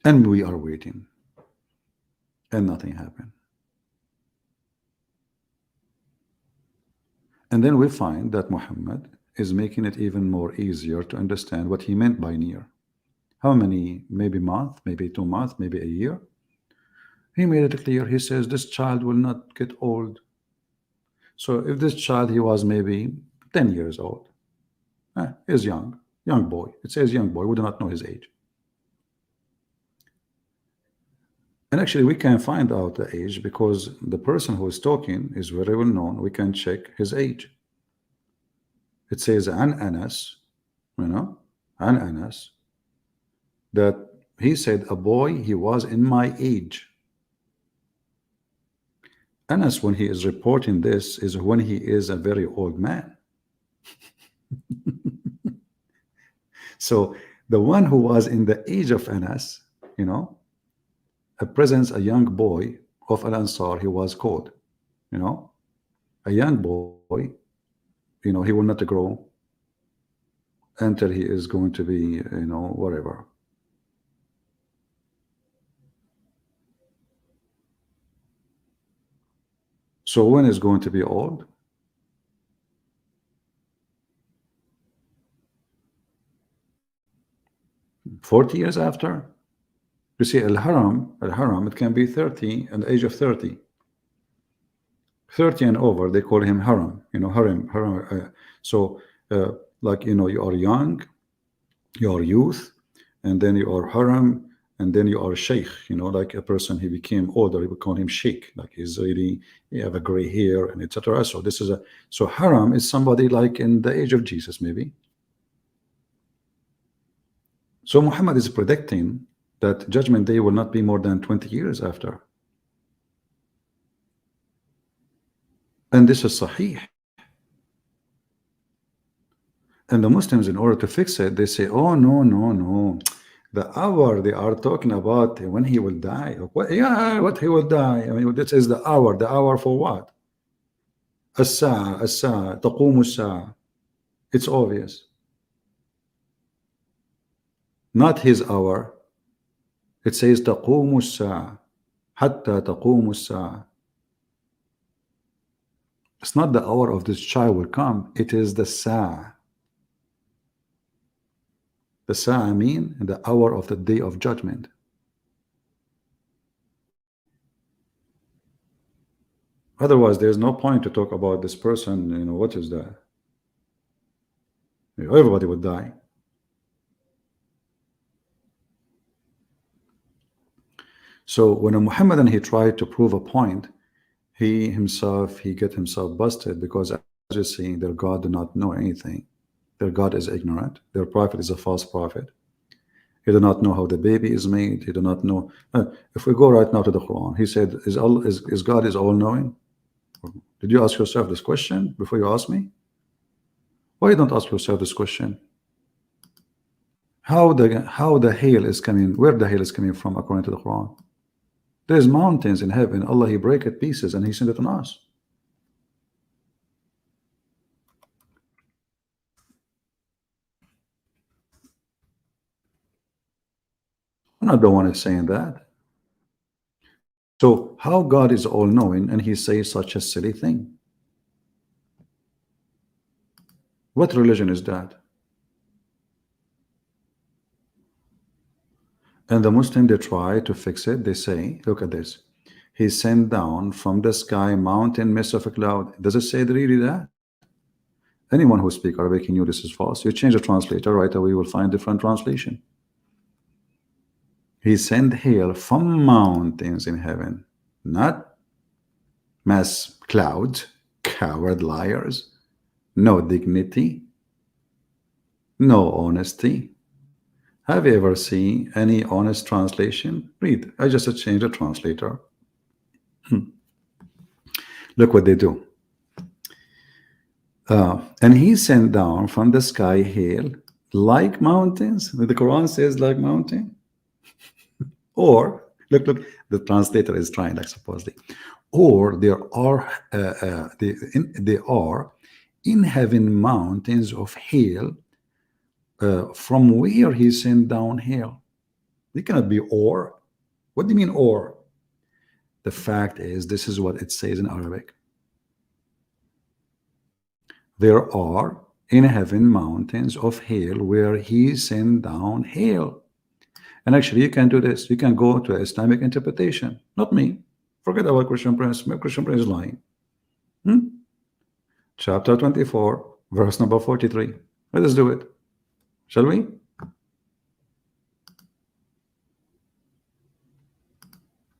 And we are waiting. And nothing happened. And then we find that Muhammad is making it even more easier to understand what he meant by near. How many? Maybe month, maybe 2 months, maybe a year. He made it clear. He says this child will not get old. So if this child, he was maybe 10 years old, is young boy. It says young boy. We do not know his age. And actually, we can find out the age because the person who is talking is very well known. We can check his age. It says an Anas, an Anas, that he said a boy, he was in my age. Anas, when he is reporting this, is when he is a very old man. So the one who was in the age of Anas, presents a young boy of Al Ansar, he was called, a young boy, he will not grow until he is going to be, whatever. So when is going to be old? "40 years after." You see, Al-Haram, it can be 30 and the age of 30. 30 and over, they call him Haram, Haram. So, like, you are young, you are youth, and then you are Haram, and then you are Sheikh, like a person, he became older, he would call him Sheikh, like he's really, he have a gray hair, and etc. So this is so Haram is somebody like in the age of Jesus, maybe. So Muhammad is predicting that judgment day will not be more than 20 years after. And this is Sahih. And the Muslims, in order to fix it, they say, oh, no. The hour they are talking about when he will die. What he will die. I mean, this is the hour. The hour for what? As-sa'a, taqumu as-sa'a. It's obvious. Not his hour. It says taqumu as-sa'a. Hatta taqumu as-sa'a. It's not the hour of this child will come. It is the sa'a. The sa'a mean the hour of the day of judgment. Otherwise, there's no point to talk about this person. What is that? Everybody would die. So when a Muhammadan, he tried to prove a point, he get himself busted, because as you're seeing, their God do not know anything. Their God is ignorant. Their prophet is a false prophet. He do not know how the baby is made. He do not know. If we go right now to the Quran, he said, is God is all knowing? Did you ask yourself this question before you ask me? Why you don't ask yourself this question? How the hail is coming? Where the hail is coming from according to the Quran? There's mountains in heaven. Allah, he break it pieces and he sent it on us. I'm not the one who's saying that. So how God is all knowing and he says such a silly thing? What religion is that? And the Muslim, they try to fix it. They say, look at this. He sent down from the sky mountain mist of a cloud. Does it say really that? Anyone who speaks Arabic knew this is false. You change the translator, right away you will find different translation. He sent hail from mountains in heaven, not mass clouds, coward liars, no dignity, no honesty. Have you ever seen any honest translation? Read. I just changed the translator. Look what they do. And he sent down from the sky hail like mountains. The Quran says like mountain. Or look, the translator is trying, like supposedly. Or there are in heaven mountains of hail, from where he sent down hail. It cannot be or. What do you mean or? The fact is, this is what it says in Arabic. There are in heaven mountains of hail where he sent down hail. And actually, you can do this. You can go to Islamic interpretation. Not me. Forget about Christian Prince. Christian Prince is lying. Chapter 24, verse number 43. Let us do it. Shall we?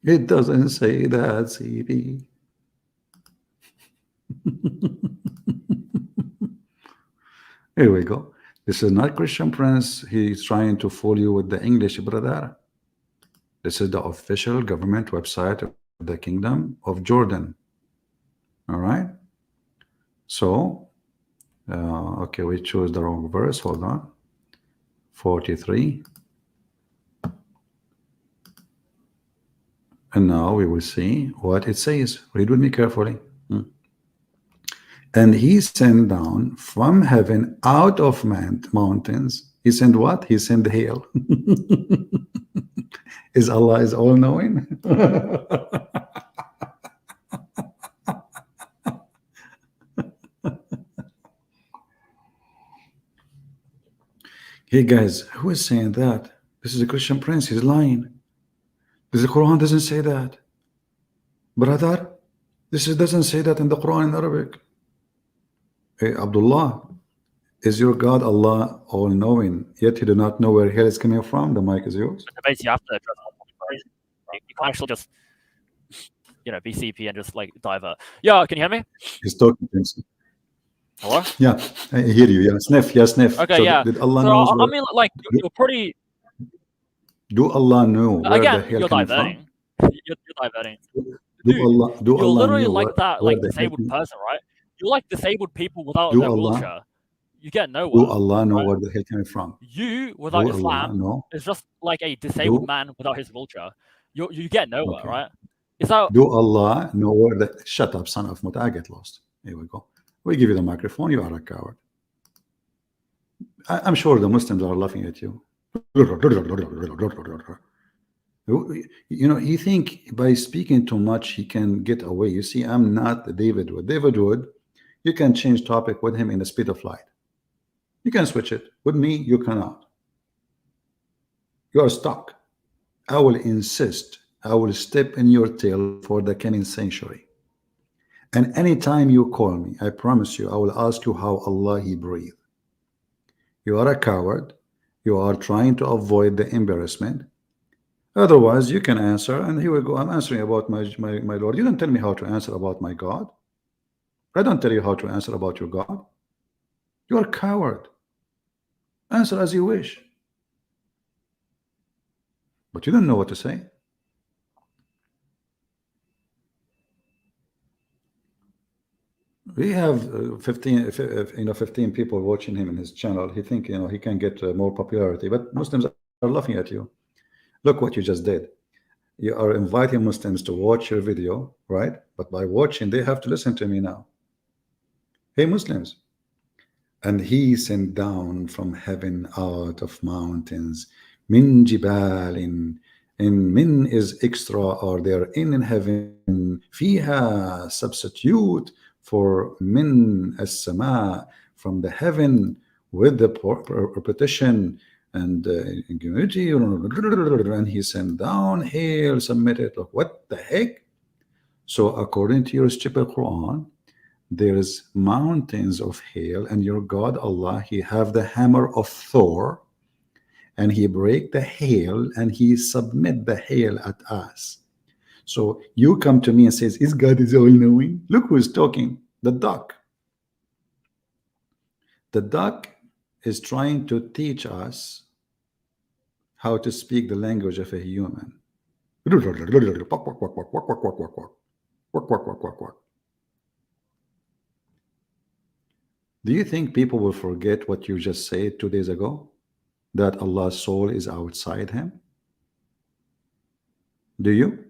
It doesn't say that, CD. Here we go. This is not Christian Prince. He's trying to fool you with the English, brother. This is the official government website of the Kingdom of Jordan. All right. So, okay, we chose the wrong verse. Hold on. 43. And now we will see what it says. Read with me carefully. And he sent down from heaven out of mountains. He sent what? He sent hail. Is Allah is all knowing? Hey guys, who is saying that? This is a Christian Prince. He's lying. The Quran doesn't say that. Brother, doesn't say that in the Quran in Arabic. Hey, Abdullah, is your God Allah all-knowing, yet you do not know where hell is coming from? The mic is yours. Basically, you have to address you can't actually just, be CP and just like divert. Yeah, can you hear me? He's talking. Hello? Yeah, I hear you. Yeah, sniff. Yeah, sniff. Okay, so yeah. Did Allah so, knows I mean, like, you're pretty... Do Allah know where Again, the hell you're coming diverting. from? You're diverting. Do Allah you're literally know like that, where like the hell disabled person, right? You're like disabled people without Do their Allah- wheelchair. You get nowhere. Do Allah know right? where the hell coming from? You without Do Allah Islam know? is just like a disabled Do- man without his wheelchair. You get nowhere, Okay. right? Is that Do Allah know where the... Shut up, son of Muta. I get lost. Here we go. We give you the microphone. You are a coward. I'm sure the Muslims are laughing at you. You think by speaking too much he can get away. You see, I'm not David Wood. David Wood, you can change topic with him in the speed of light. You can switch it. With me, you cannot. You are stuck. I will insist. I will step in your tail for the coming century. And anytime you call me, I promise you, I will ask you how Allah He breathed. You are a coward. You are trying to avoid the embarrassment. Otherwise, you can answer, and here we go. I'm answering about my Lord. You don't tell me how to answer about my God. I don't tell you how to answer about your God. You are a coward. Answer as you wish. But you don't know what to say. We have 15 people watching him in his channel. He think he can get more popularity, but Muslims are laughing at you. Look what you just did. You are inviting Muslims to watch your video, right? But by watching, they have to listen to me now. Hey, Muslims. And he sent down from heaven out of mountains, min jibalin, and min is extra, or they're in heaven, fiha, substitute for min as-sama, from the heaven, with the repetition and immunity, and he sent down hail, submitted. Look, what the heck? So according to your stupid Quran, there's mountains of hail, and your God Allah, He have the hammer of Thor, and He break the hail, and He submit the hail at us. So you come to me and says, "Is God is all knowing?" Look who's talking. The duck. The duck is trying to teach us how to speak the language of a human. Do you think people will forget what you just said 2 days ago? That Allah's soul is outside him? Do you?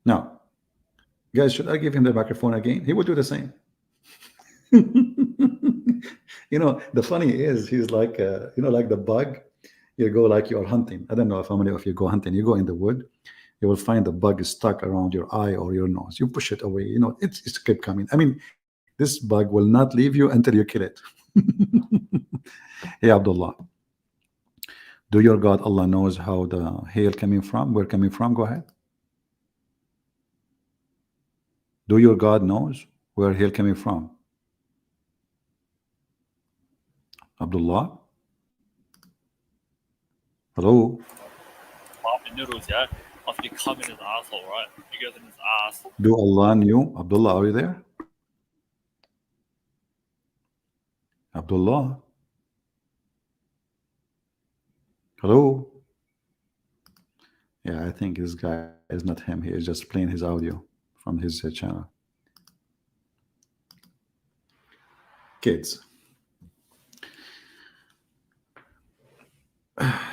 Now, guys, should I give him the microphone again? He would do the same. The funny is, he's like, like the bug. You go like you're hunting. I don't know if how many of you go hunting. You go in the wood, you will find the bug is stuck around your eye or your nose. You push it away. It's kept coming. I mean, this bug will not leave you until you kill it. Hey, Abdullah, do your God Allah knows how the hail coming from? Where coming from? Go ahead. Do your God knows where hail coming from? Abdullah? Hello? Popping noodles, yeah? After you come in his asshole, right? You go in his ass. Do Allah knew? Abdullah, are you there? Abdullah? Hello? Yeah, I think this guy is not him. He is just playing his audio from his channel. Kids.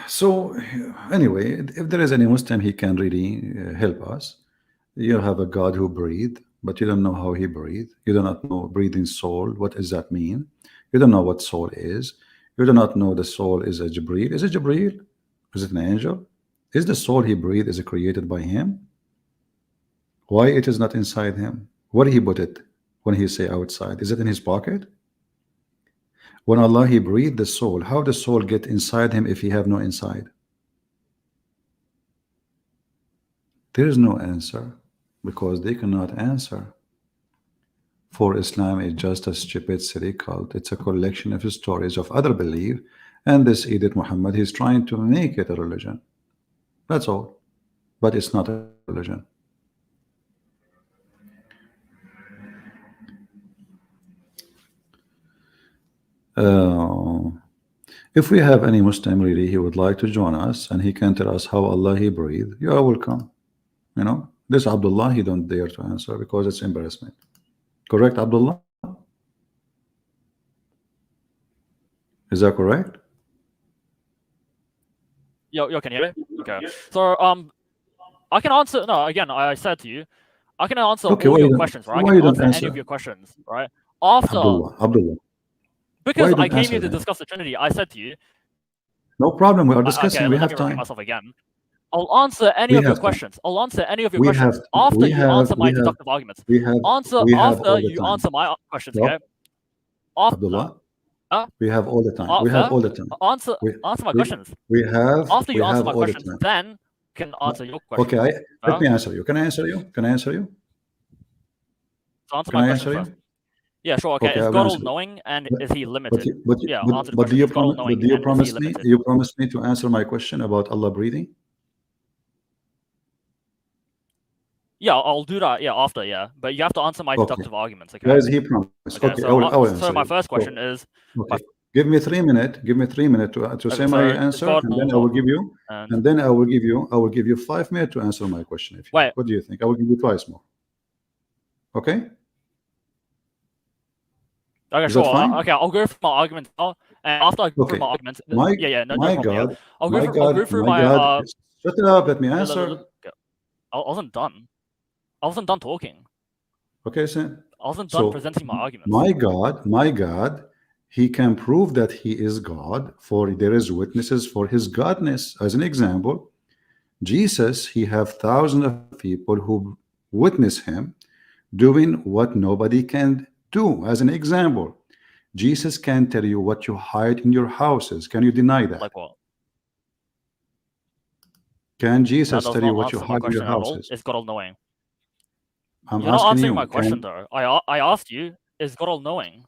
So anyway, if there is any Muslim, he can really help us. You have a God who breathed, but you don't know how he breathed. You do not know breathing soul. What does that mean? You don't know what soul is. You do not know the soul is a Jibreel. Is it Jibreel? Is it an angel? Is the soul he breathed is it created by him? Why it is not inside him? Where he put it when he say outside? Is it in his pocket? When Allah he breathed the soul, how the soul get inside him if he have no inside? There is no answer, because they cannot answer. For Islam is just a stupid silly cult. It's a collection of stories of other belief, and this Idiot Muhammad, he's trying to make it a religion. That's all. But it's not a religion. If we have any Muslim really, he would like to join us and he can tell us how Allah he breathed, you are welcome. This Abdullah, he don't dare to answer because it's embarrassment. Correct, Abdullah? Is that correct? Yo, can you hear me? Okay. So I can answer. No, again, I said to you, I can answer all your questions, right? I can answer any of your questions, right? After Abdullah. Because I came here to discuss the Trinity, I said to you. No problem. We are discussing. Okay, we have time. Myself again. I'll answer any of your questions. I'll answer any of your questions after you answer my deductive arguments. After you answer my questions, okay? Abdullah, we have all the time. We have all the time. Answer my questions. We have. After you answer my all questions, then can answer your question. Okay, let me answer you. Can I answer you? Can I answer you? So answer Can my I question answer first. you? Yeah, sure. Okay, Okay, is I'll God answer you. all-knowing and But is he limited? Yeah, answer the but do question. you Is God all-knowing do you and is he promise me? limited? You promise me to answer my question about Allah breathing? Yeah, I'll do that. Yeah, after. Yeah, but you have to answer my Okay. deductive arguments. Okay. Where is he promised? Okay. Okay, So, I will answer so my you. first question is. Okay. Give me 3 minutes. Give me 3 minutes to say Okay, my so answer, God and then I will give you. and And then I will give you 5 minutes to answer my question. If you Wait. like. What do you think? I will give you twice more. Okay. Okay, Is that sure. fine? Okay, I'll go through my arguments now, and after I go through Okay. my arguments, My no my problem. Yeah. God, I'll my go God, through my my God. Shut up. Let me look, answer. I wasn't done. I wasn't done talking. Okay, sir. I wasn't done So presenting my arguments. my God, he can prove that he is God, for there is witnesses for his godness. As an example, Jesus, he have thousands of people who witness him doing what nobody can do. As an example, Jesus can tell you what you hide in your houses. Can you deny that? Like what? Can That Jesus does tell you not what you answer my hide in your question at all. houses? Is God all-knowing? I'm You're not asking answering you. my question though. I asked you, is God all-knowing?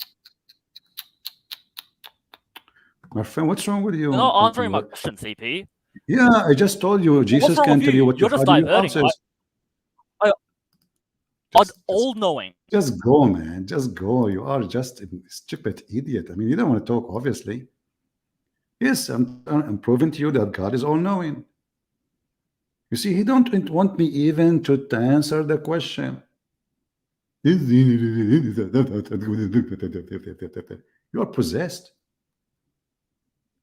My friend, what's wrong with you? You're not answering my question, CP. Yeah, I just told you Jesus wrong can with tell you you? what you You're just hide in your diverting. houses. All-knowing. Just go, man. Just go. You are just a stupid idiot. I mean, you don't want to talk, obviously. Yes, I'm proving to you that God is all-knowing. You see, he don't want me even to answer the question. You are possessed.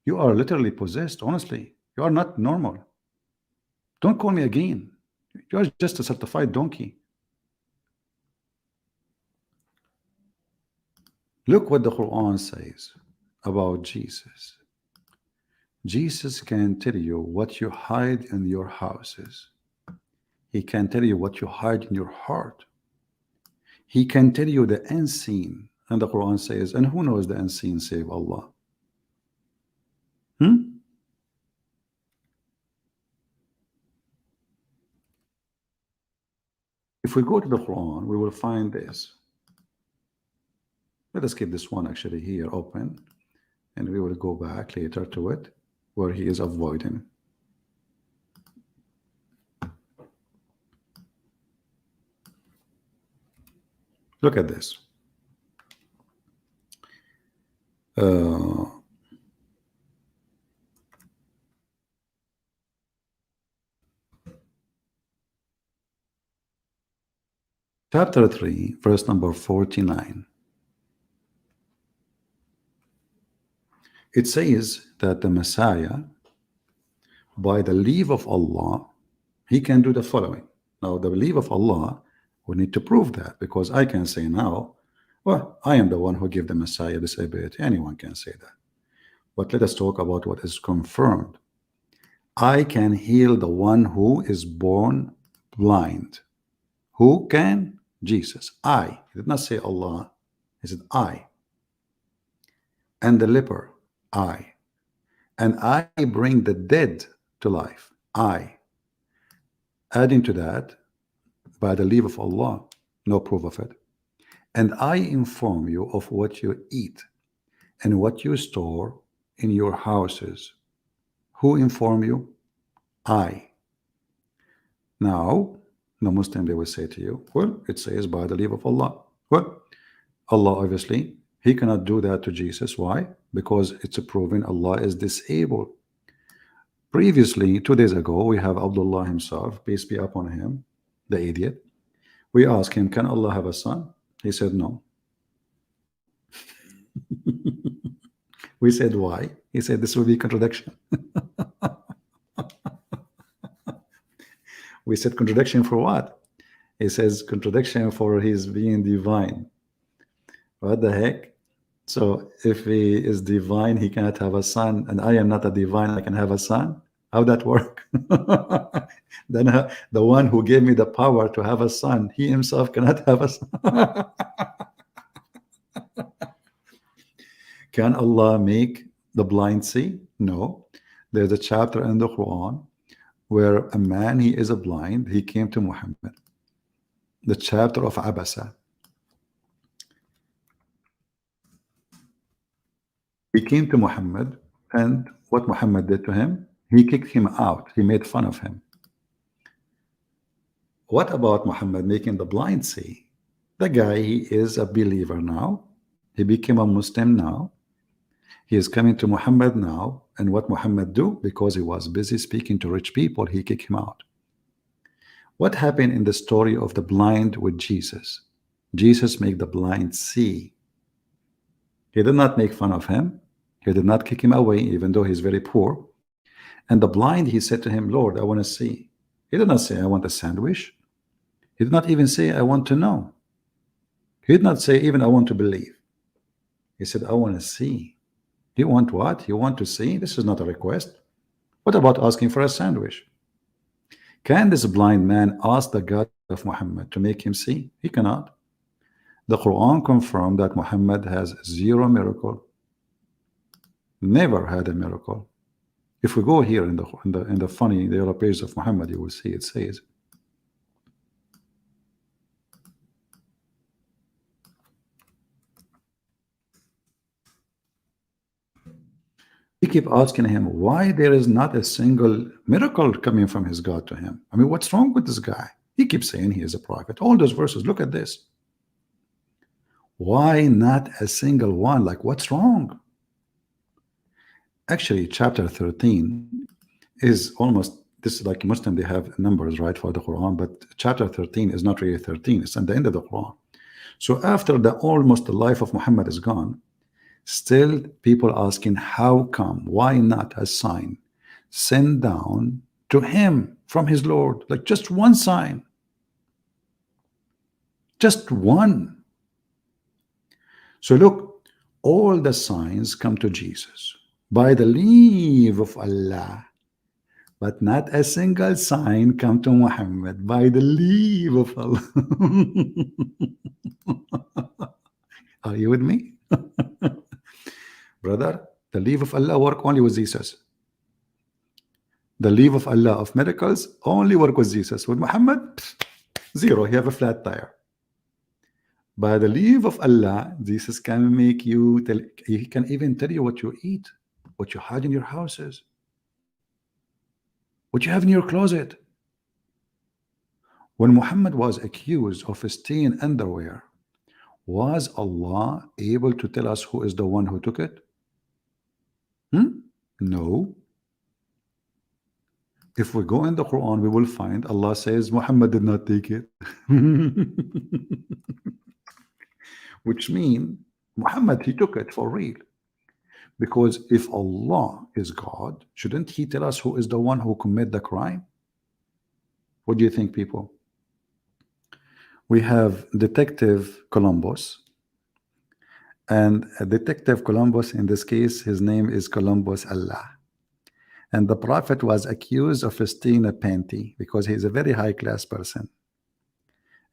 You are literally possessed, honestly. You are not normal. Don't call me again. You are just a certified donkey. Look what the Quran says about Jesus. Jesus can tell you what you hide in your houses. He can tell you what you hide in your heart. He can tell you the unseen. And the Quran says, and who knows the unseen save Allah? If we go to the Quran, we will find this. Let us keep this one actually here open, and we will go back later to it where he is avoiding. Look at this. Chapter 3, verse number 49. It says that the Messiah, by the leave of Allah, he can do the following. Now, the leave of Allah, we need to prove that, because I can say now, well, I am the one who gave the Messiah this ability. Anyone can say that. But let us talk about what is confirmed. I can heal the one who is born blind. Who can? Jesus. I. He did not say Allah. He said I. And the leper. I. And I bring the dead to life. I. Adding to that, by the leave of Allah, no proof of it. And I inform you of what you eat and what you store in your houses. Who inform you? I. Now, the Muslim, they will say to you, well, it says by the leave of Allah. Well, Allah, obviously, he cannot do that to Jesus. Why? Because it's proven Allah is disabled. Previously, 2 days ago, we have Abdullah himself, peace be upon him, the idiot. We asked him, can Allah have a son? He said no. We said why? He said this will be contradiction. We said contradiction for what? He says contradiction for his being divine. What the heck? So if he is divine, he cannot have a son, and I am not a divine, I can have a son? How that work? Then the one who gave me the power to have a son, he himself cannot have a son. Can Allah make the blind see? No. There's a chapter in the Quran where a man, he is a blind, he came to Muhammad. The chapter of Abasa. He came to Muhammad, and what Muhammad did to him, he kicked him out. He made fun of him. What about Muhammad making the blind see? The guy, he is a believer now. He became a Muslim now. He is coming to Muhammad now, and what Muhammad do? Because he was busy speaking to rich people, he kicked him out. What happened in the story of the blind with Jesus? Jesus made the blind see. He did not make fun of him. He did not kick him away, even though he's very poor. And the blind, he said to him, Lord, I want to see. He did not say, I want a sandwich. He did not even say, I want to know. He did not say, even, I want to believe. He said, I want to see. You want what? You want to see? This is not a request. What about asking for a sandwich? Can this blind man ask the God of Muhammad to make him see? He cannot. The Quran confirmed that Muhammad has zero miracle. Never had a miracle. If we go here in the funny yellow page of Muhammad, you will see it says, he keep asking him why there is not a single miracle coming from his God to him. I mean, what's wrong with this guy? He keeps saying he is a prophet. All those verses, look at this. Why not a single one? Like, what's wrong? Actually, chapter 13 is almost, this is like Muslim, they have numbers, right, for the Quran, but chapter 13 is not really 13. It's at the end of the Quran. So after almost the life of Muhammad is gone, still people asking, how come, why not a sign sent down to him from his Lord? Like just one sign, just one. So look, all the signs come to Jesus by the leave of Allah, but not a single sign come to Muhammad by the leave of Allah. Are you with me? Brother, the leave of Allah work only with Jesus. The leave of Allah of miracles only work with Jesus. With Muhammad, zero. He have a flat tire. By the leave of Allah, Jesus can make you tell, he can even tell you what you eat, what you hide in your houses, what you have in your closet. When Muhammad was accused of stealing underwear, was Allah able to tell us who is the one who took it? No. If we go in the Quran, we will find Allah says Muhammad did not take it. Which means Muhammad, he took it for real. Because if Allah is God, shouldn't he tell us who is the one who committed the crime? What do you think, people? We have Detective Columbus, and Detective Columbus, in this case, his name is Columbus Allah. And the Prophet was accused of stealing a panty because he's a very high-class person.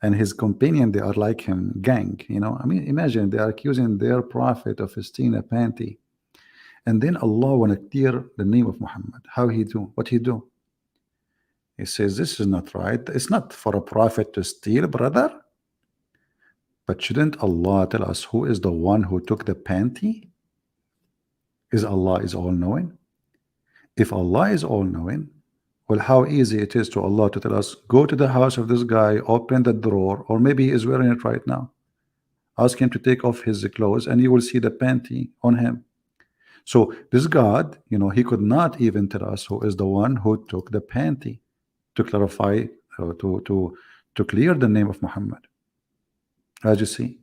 And his companion, they are like him, gang, you know. I mean, imagine they are accusing their Prophet of stealing a panty. And then Allah want to clear the name of Muhammad. How he do? What he do? He says, this is not right. It's not for a prophet to steal, brother. But shouldn't Allah tell us who is the one who took the panty? Is Allah is all-knowing? If Allah is all-knowing, well, how easy it is to Allah to tell us, go to the house of this guy, open the drawer, or maybe he is wearing it right now. Ask him to take off his clothes and you will see the panty on him. So this God, you know, he could not even tell us who is the one who took the panty to clarify, to clear the name of Muhammad. As you see,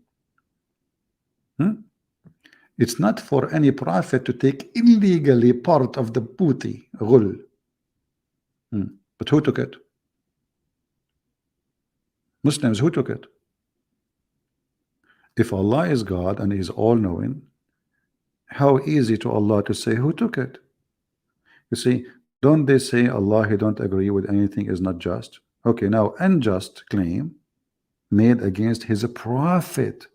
it's not for any prophet to take illegally part of the booty, ghul. But who took it? Muslims, who took it? If Allah is God and He is all-knowing, how easy to Allah to say who took it? You see, don't they say Allah, He don't agree with anything is not just? Okay, now unjust claim made against His prophet.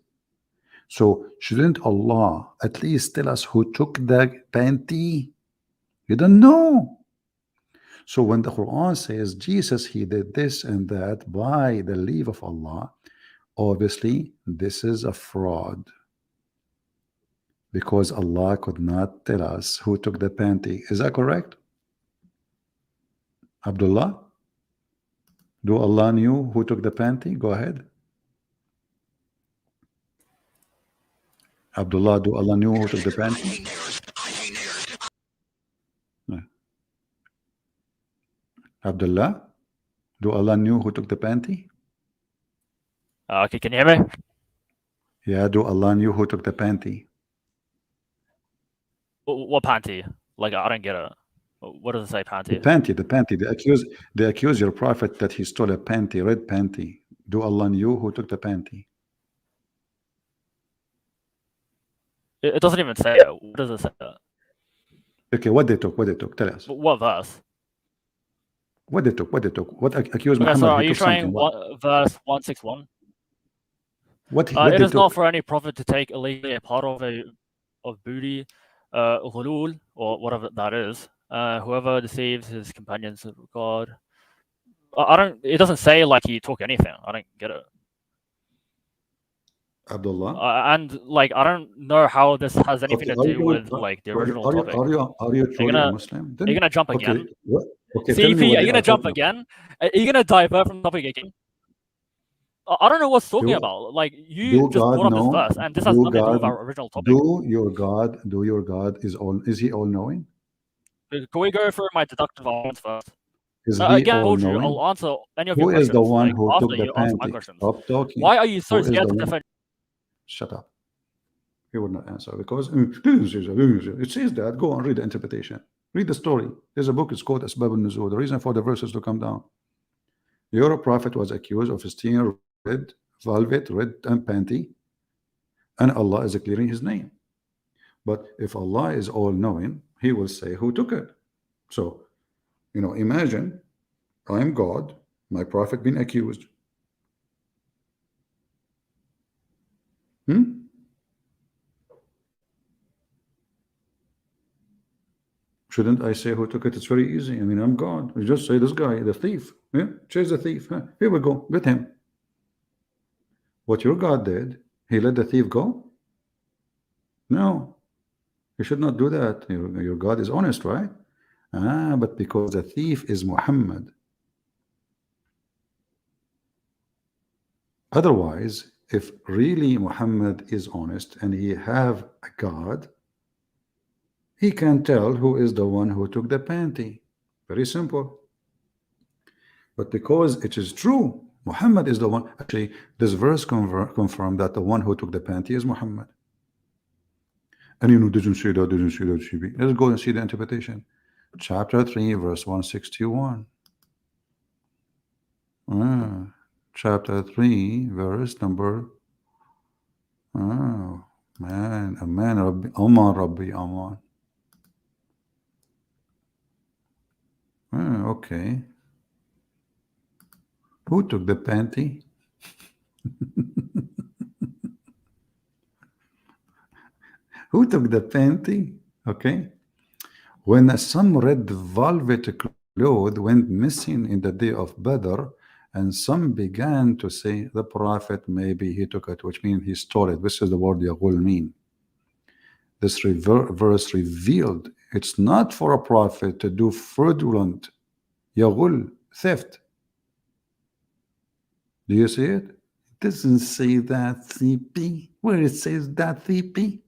So shouldn't Allah at least tell us who took the panty? You don't know. So when the Quran says Jesus, he did this and that by the leave of Allah, obviously this is a fraud, because Allah could not tell us who took the panty. Is that correct, Abdullah? Do Allah knew who took the panty? Go ahead. Abdullah, do Allah knew who took the panty? No. Abdullah, do Allah knew who took the panty? Okay, can you hear me? Yeah, do Allah knew who took the panty? What panty? Like, I don't get it. What does it say, The panty? panty. They accuse your prophet that he stole a panty, red panty. Do Allah knew who took the panty? It doesn't even say it. What does it say? Okay, what they took? What they took? Tell us. What verse? What they took? What they took? What accused Okay, Muhammad? so are He you took something. showing What? verse 161? What It they is not took? for any prophet to take illegally a part of booty, ghulul, or whatever that is. Whoever deceives his companions of God. I don't. It doesn't say like he took anything. I don't get it. Abdullah. And like I don't know how this has anything Okay, to are you do going- with like the are you- original are you, topic. are you truly gonna- a Muslim? Are you gonna jump Okay, again? what? Okay, tell me CP, what are they you gonna jump talking about. again? Are you gonna divert from the topic again? I don't know what's talking Do- about. Like you do just God brought up this know? verse, and this has Do nothing to do with God- our original topic. Do your God is he all knowing? Can we go through my deductive arguments first? Is he Again, I all told you, knowing? I'll answer any of Who your is questions. the one like, who after took the you answer my panty? questions. Stop talking. Why are you so Who is scared the to one- defend? Shut up. He would not answer because it says that. Go and read the interpretation. Read the story. There's a book. It's called Asbab al-Nuzul. The reason for the verses to come down. Your prophet was accused of stealing red velvet, red and panty, and Allah is clearing his name. But if Allah is all knowing, he will say who took it. So, imagine I'm God, my prophet being accused. Shouldn't I say who took it? It's very easy. I mean, I'm God. You just say this guy, the thief. Yeah, chase the thief. Here we go. Get him. What your God did, he let the thief go? No. You should not do that. Your God is honest, right? But because the thief is Muhammad. Otherwise, if really Muhammad is honest and he have a God, he can tell who is the one who took the panty. Very simple. But because it is true, Muhammad is the one. Actually, this verse confirmed that the one who took the panty is Muhammad. And didn't say that, CP. Let's go and see the interpretation. Chapter 3, verse 161. Chapter 3, verse number. Oh, man, Aman, Rabbi, Aman, Rabbi, Aman. Okay. Who took the panty? Who took the panty? Okay. When some red velvet cloth went missing in the day of Badr, and some began to say the prophet maybe he took it, which means he stole it. This is the word Yaghul mean. This verse revealed it's not for a prophet to do fraudulent Yaghul, theft. Do you see it? It doesn't say that, CP. Where it says that, CP?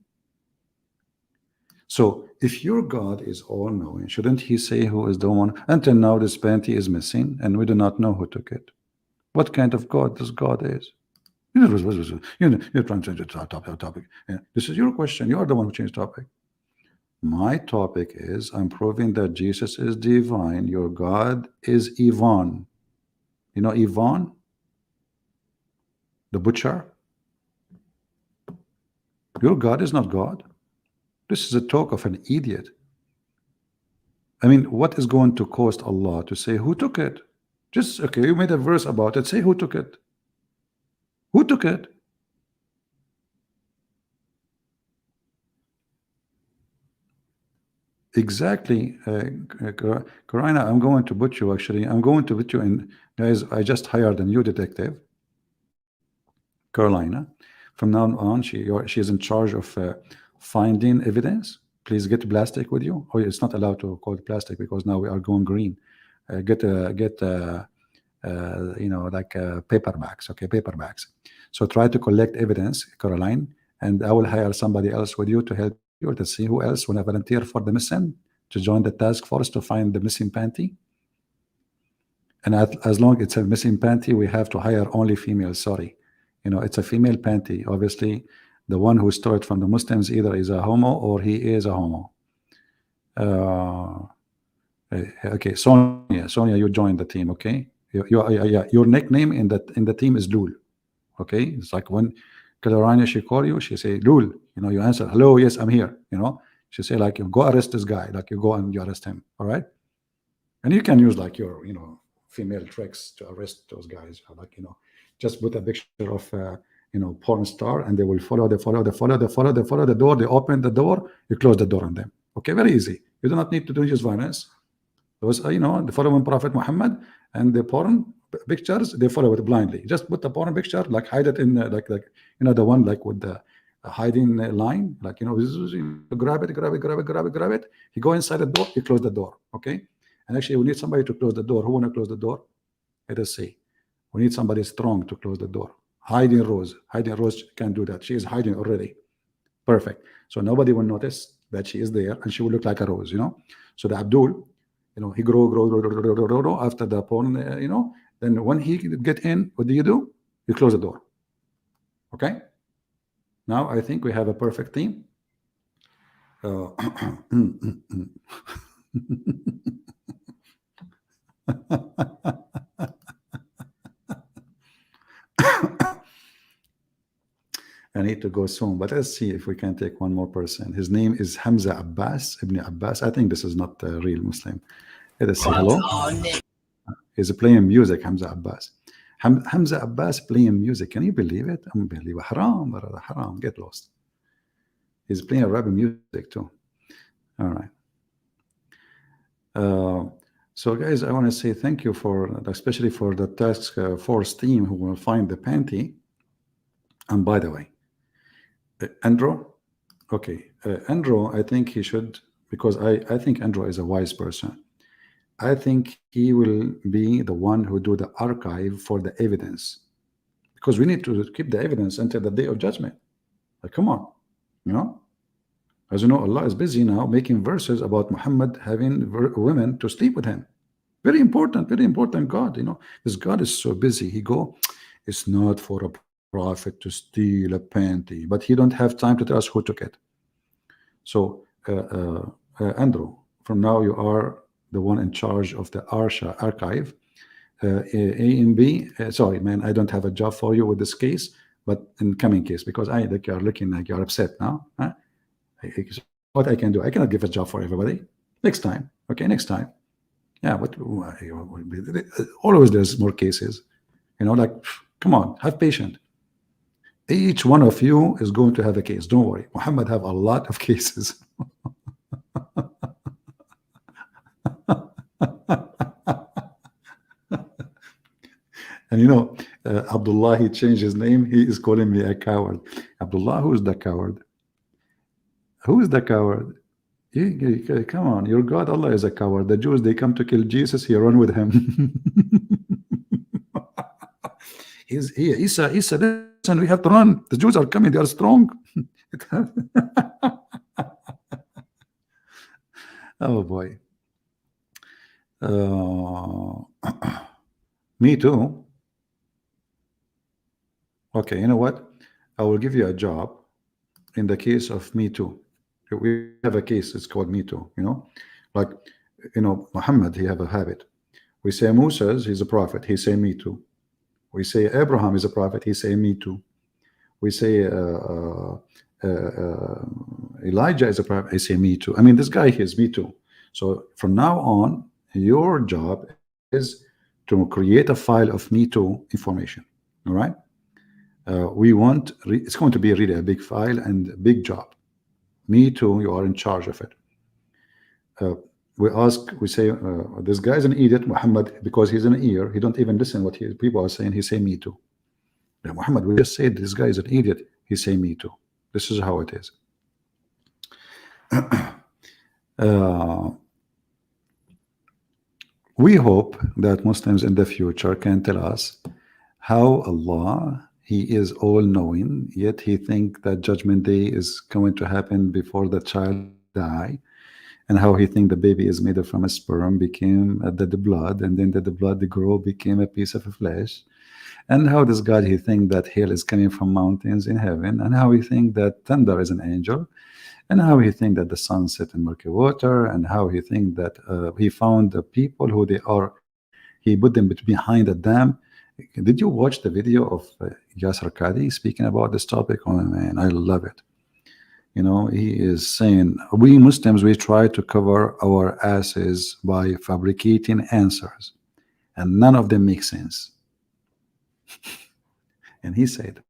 So if your God is all-knowing, shouldn't he say who is the one? Until now this panty is missing and we do not know who took it. What kind of God this God is? You're trying to change the topic. Yeah. This is your question. You are the one who changed topic. My topic is I'm proving that Jesus is divine. Your God is Ivan. You know Ivan? The butcher? Your God is not God. This is a talk of an idiot. I mean, what is going to cost Allah to say who took it? Just, okay, you made a verse about it. Say who took it. Who took it? Exactly, Karina. I'm going to put you. Actually, I'm going to put you in. Guys, I just hired a new detective, Carolina. From now on, she is in charge of finding evidence. Please get plastic with you. Oh, it's not allowed to call it plastic because now we are going green. Get you know, like paperbacks. Okay, paperbacks. So try to collect evidence, Caroline, and I will hire somebody else with you to help you to see who else want to volunteer for the mission to join the task force to find the missing panty. And as long it's a missing panty, we have to hire only females. Sorry, you know, it's a female panty. Obviously, the one who stole it from the Muslims either is a homo or he is a homo. Okay, Sonia, you joined the team. Okay, yeah, your nickname in the team is Lul. Okay, it's like when Carolina, she call you, she say Lul. You know, you answer hello, yes, I'm here. You know, she say like, you go arrest this guy. Like you go and you arrest him. All right, and you can use like your, you know, female tricks to arrest those guys. Like, you know, just put a picture of you know, porn star, and they will follow the door. They open the door, you close the door on them. Okay, very easy. You do not need to do use violence. Those are, you know, the following Prophet Muhammad, and the porn pictures, they follow it blindly. Just put the porn picture, like hide it in like you know, the one like with the hiding line, like, you know, grab it. You go inside the door, you close the door. Okay, and actually we need somebody to close the door. Who want to close the door? Let us see. We need somebody strong to close the door. Hiding Rose can do that. She is hiding already. Perfect. So nobody will notice that she is there, and she will look like a rose, you know. So the Abdul, you know, he grow after the porn, you know. Then when he get in, what do? You close the door. Okay. Now I think we have a perfect team. I need to go soon, but let's see if we can take one more person. His name is Hamza Abbas, Ibn Abbas. I think this is not a real Muslim. Let us say hello. He's playing music, Hamza Abbas. Hamza Abbas playing music. Can you believe it? Unbelievable. Haram, brother, haram. Get lost. He's playing rap music too. All right. So guys, I want to say thank you for, especially for the task force team who will find the panty. And by the way, Andrew, okay, Andrew, I think he should, because I think Andrew is a wise person. I think he will be the one who do the archive for the evidence, because we need to keep the evidence until the day of judgment. Like, come on, you know. As you know, Allah is busy now making verses about Muhammad having women to sleep with him. Very important God, you know. This God is so busy. He go, it's not for a prophet to steal a panty, but he don't have time to tell us who took it. So Andrew, from now you are the one in charge of the Arsha archive. A and B, sorry man, I don't have a job for you with this case, but in coming case, because I like you are looking like you're upset now, huh? What I can do, I cannot give a job for everybody. Next time, okay, next time. Yeah, but always there's more cases, you know, like, come on, have patience. Each one of you is going to have a case. Don't worry. Muhammad have a lot of cases. And you know, Abdullah, he changed his name. He is calling me a coward. Abdullah, who is the coward? Who is the coward? Come on, your God, Allah is a coward. The Jews, they come to kill Jesus. He run with him. Isa, listen, we have to run. The Jews are coming. They are strong. Oh boy. Me too. Okay, you know what? I will give you a job in the case of Me Too. We have a case, it's called Me Too, you know? Like, you know, Muhammad, he have a habit. We say Moses, he's a prophet, he say Me Too. We say Abraham is a prophet, he say Me Too. We say Elijah is a prophet, he say Me Too. I mean, this guy is Me Too. So from now on, your job is to create a file of Me Too information, all right? We want, it's going to be really a big file and a big job. Me Too, you are in charge of it. uh, we ask, we say, this guy's an idiot, Muhammad, because he's an ear. He don't even listen what people are saying. He say me too. Yeah, Muhammad, we just said this guy is an idiot. He say me too. This is how it is. Uh, we hope that Muslims in the future can tell us how Allah, He is all knowing, yet He think that Judgment Day is going to happen before the child die, and how He think the baby is made from a sperm, became the blood, and then the blood grow became a piece of flesh, and how this God He think that hail is coming from mountains in heaven, and how He think that thunder is an angel, and how He think that the sun set in murky water, and how He think that He found the people who they are, He put them behind a dam. Did you watch the video of Yasser Qadi speaking about this topic? Oh man, I love it. You know, he is saying, we Muslims, we try to cover our asses by fabricating answers, and none of them make sense. And he said,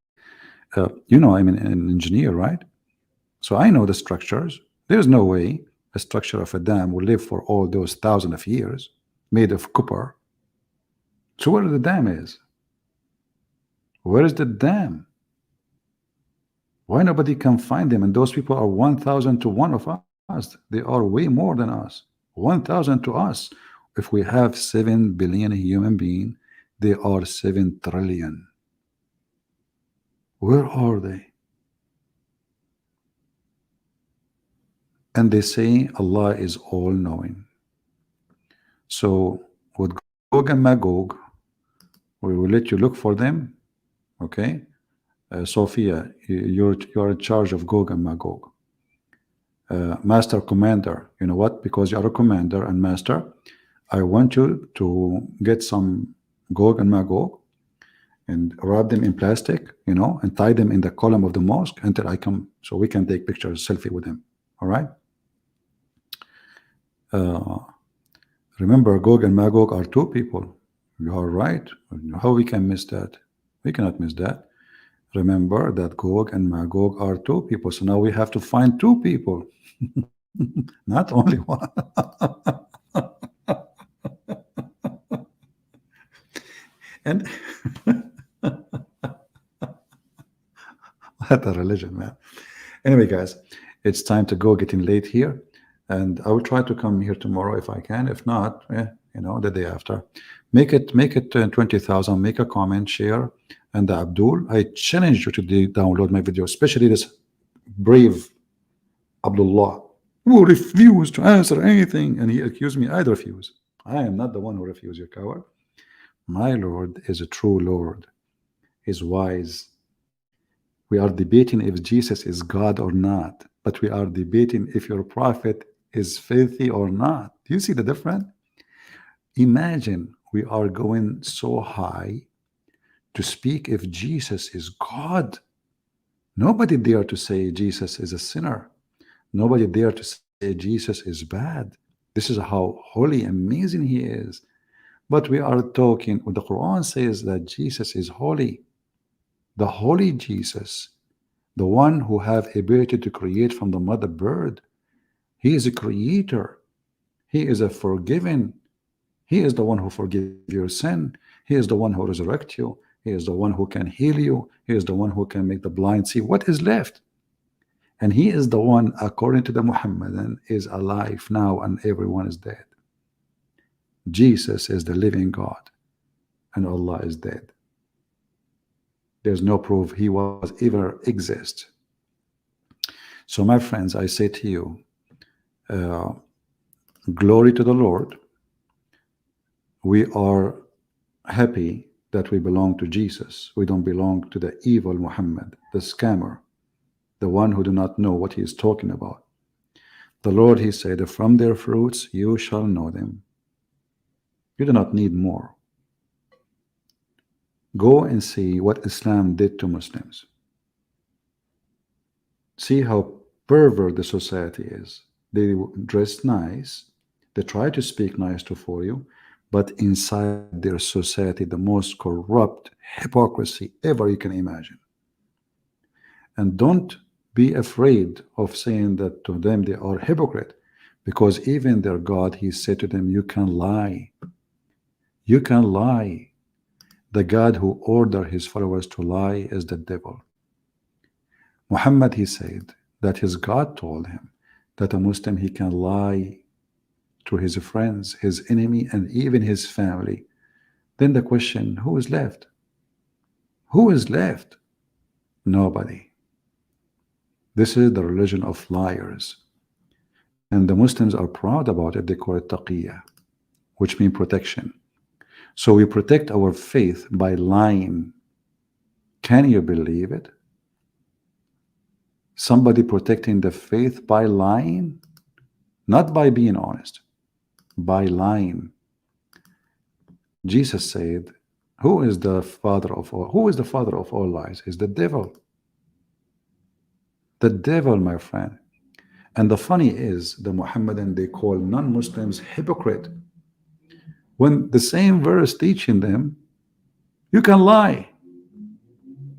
you know, I'm an engineer, right? So I know the structures. There's no way a structure of a dam will live for all those thousands of years, made of copper. So where the dam is? Where is the dam? Why nobody can find them? And those people are 1,000 to 1 of us. They are way more than us. 1,000 to us. If we have 7 billion human beings, they are 7 trillion. Where are they? And they say Allah is all knowing. So with Gog and Magog, we will let you look for them. Okay, Sophia, you're in charge of Gog and Magog. Master Commander, you know what? Because you are a commander and master, I want you to get some Gog and Magog and wrap them in plastic, you know, and tie them in the column of the mosque until I come, so we can take pictures, selfie with them. All right. Remember, Gog and Magog are 2 people. You are right. How we can miss that? We cannot miss that. Remember that Gog and Magog are 2 people. So now we have to find 2 people, not only 1. And what a religion, man. Anyway, guys, it's time to go, getting late here. And I will try to come here tomorrow if I can. If not, you know, the day after. Make it 20,000. Make a comment, share. And Abdul, I challenge you to download my video, especially this brave Abdullah, who refused to answer anything, and he accused me. I refuse. I am not the one who refused, you coward. My Lord is a true Lord. He's wise. We are debating if Jesus is God or not, but we are debating if your prophet is filthy or not. Do you see the difference? Imagine we are going so high to speak if Jesus is God. Nobody dare to say Jesus is a sinner. Nobody dare to say Jesus is bad. This is how holy, amazing he is. But we are talking, when the Quran says that Jesus is holy, the holy Jesus, the one who have ability to create from the mother bird. He is a creator. He is a forgiving. He is the one who forgives your sin. He is the one who resurrects you. He is the one who can heal you. He is the one who can make the blind see what is left. And he is the one, according to the Muhammadan, is alive now and everyone is dead. Jesus is the living God and Allah is dead. There's no proof he was ever exist. So my friends, I say to you, glory to the Lord. We are happy that we belong to Jesus. We don't belong to the evil Muhammad, the scammer, the one who do not know what he is talking about. The Lord, he said, from their fruits you shall know them. You do not need more. Go and see what Islam did to Muslims. See how pervert the society is. They dress nice, they try to speak nice for you, but inside their society, the most corrupt hypocrisy ever you can imagine. And don't be afraid of saying that to them they are hypocrite, because even their God, he said to them, you can lie. You can lie. The God who ordered his followers to lie is the devil. Muhammad, he said that his God told him that a Muslim, he can lie to his friends, his enemy, and even his family. Then the question, who is left? Who is left? Nobody. This is the religion of liars. And the Muslims are proud about it. They call it taqiyya, which means protection. So we protect our faith by lying. Can you believe it? Somebody protecting the faith by lying? Not by being honest, by lying. Jesus said, who is the father of all? Who is the father of all lies? Is the devil. The devil, my friend. And the funny is, the Muhammadan, they call non-Muslims hypocrite, when the same verse teaching them, you can lie.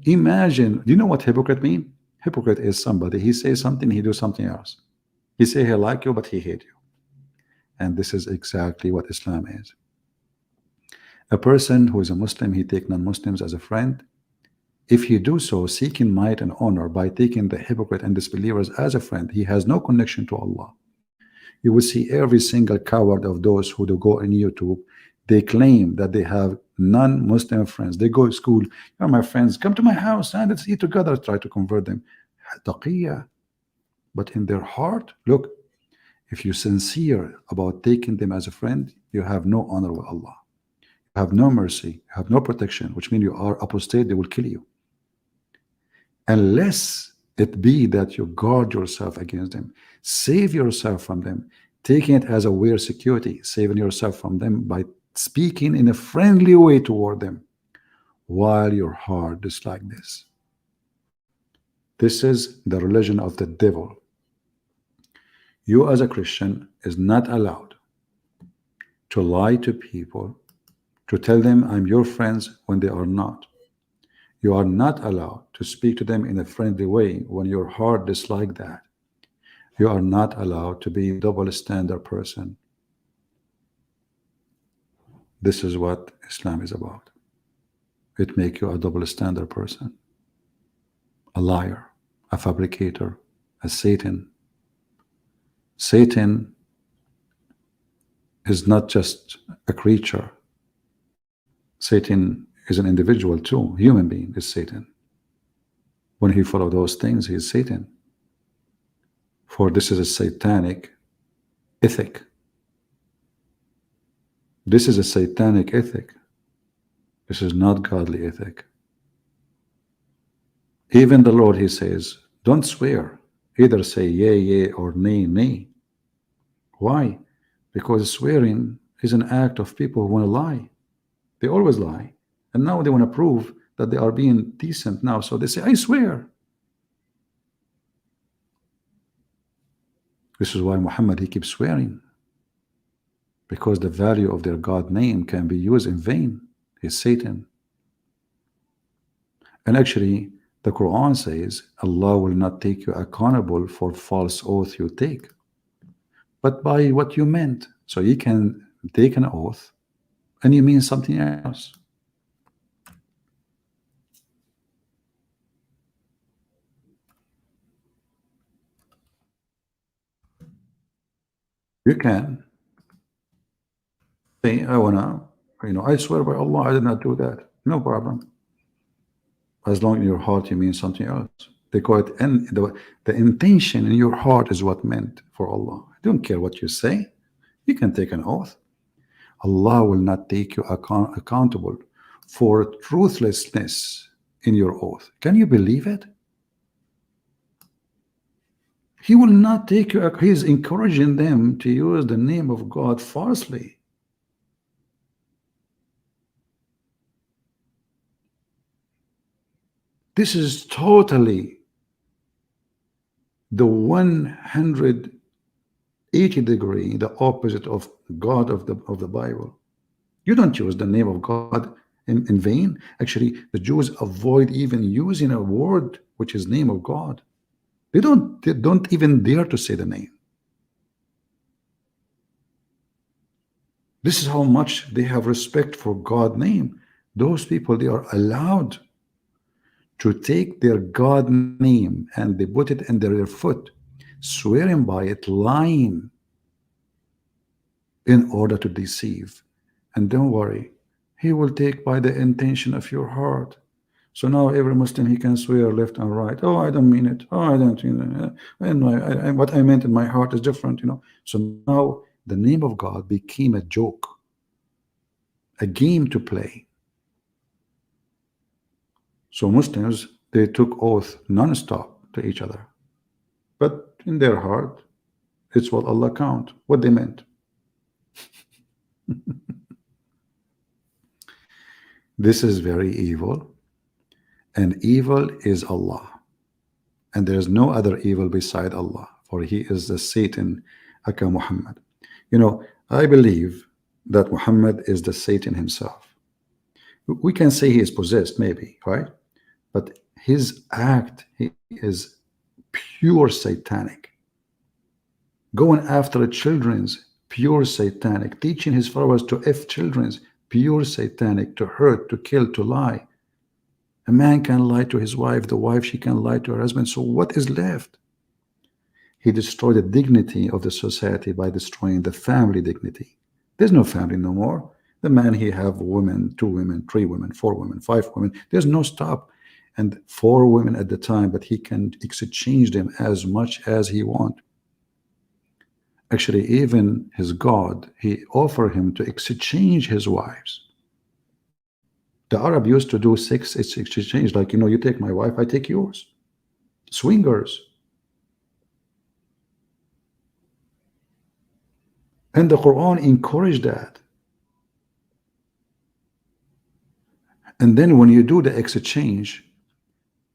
Imagine, do you know what hypocrite mean? Hypocrite is somebody, he says something, he do something else. He say he like you, but he hate you. And this is exactly what Islam is. A person who is a Muslim, he take non-Muslims as a friend. If he do so seeking might and honor by taking the hypocrite and disbelievers as a friend, he has no connection to Allah. You will see every single coward of those who do go on YouTube, they claim that they have non-Muslim friends. They go to school, you're my friends, come to my house and let's eat together, try to convert them. Taqiyya. But in their heart, look, if you're sincere about taking them as a friend, you have no honor with Allah. You have no mercy, you have no protection, which means you are apostate, they will kill you. Unless it be that you guard yourself against them, save yourself from them, taking it as a weird security, saving yourself from them by speaking in a friendly way toward them, while your heart is like this. This is the religion of the devil. You as a Christian is not allowed to lie to people, to tell them I'm your friends when they are not. You are not allowed to speak to them in a friendly way when your heart is like that. You are not allowed to be a double standard person. This is what Islam is about. It makes you a double standard person, a liar, a fabricator, a Satan. Satan is not just a creature. Satan is an individual too. Human being is Satan. When he follows those things, he is Satan. For this is a satanic ethic. This is a satanic ethic. This is not godly ethic. Even the Lord, he says, don't swear. Either say yea, yea, or nay, nay. Why? Because swearing is an act of people who want to lie. They always lie. And now they want to prove that they are being decent now. So they say, I swear. This is why Muhammad, he keeps swearing. Because the value of their God name can be used in vain. He's Satan. And actually, the Quran says, Allah will not take you accountable for false oath you take, but by what you meant. So you can take an oath and you mean something else. You can say, I wanna, I swear by Allah, I did not do that. No problem. As long in your heart you mean something else. They call it, and the intention in your heart is what meant for Allah. I don't care what you say. You can take an oath. Allah will not take you accountable for truthlessness in your oath. Can you believe it? He will not take you. He is encouraging them to use the name of God falsely. This is totally the 180-degree, the opposite of God of the Bible. You don't use the name of God in vain. Actually, the Jews avoid even using a word which is name of God. They don't even dare to say the name. This is how much they have respect for God's name. Those people, they are allowed to take their God name and they put it under their foot, swearing by it, lying in order to deceive. And don't worry, he will take by the intention of your heart. So now every Muslim, he can swear left and right. Oh, I don't mean it. Oh, I don't mean it. And what I meant in my heart is different, you know. So now the name of God became a joke, a game to play. So Muslims, they took oath non-stop to each other. But in their heart, it's what Allah count, what they meant. This is very evil. And evil is Allah. And there is no other evil beside Allah, for he is the Satan, aka Muhammad. You know, I believe that Muhammad is the Satan himself. We can say he is possessed, maybe, right? But his act, he is pure satanic. Going after children's, pure satanic. Teaching his followers to F children's, pure satanic. To hurt, to kill, to lie. A man can lie to his wife, the wife, she can lie to her husband. So what is left? He destroyed the dignity of the society by destroying the family dignity. There's no family no more. The man, he have women, 2 women, 3 women, 4 women, 5 women. There's no stop. And 4 women at the time, but he can exchange them as much as he want. Actually, even his God, he offered him to exchange his wives. The Arab used to do sex exchange, like, you know, you take my wife, I take yours. Swingers. And the Quran encouraged that. And then when you do the exchange,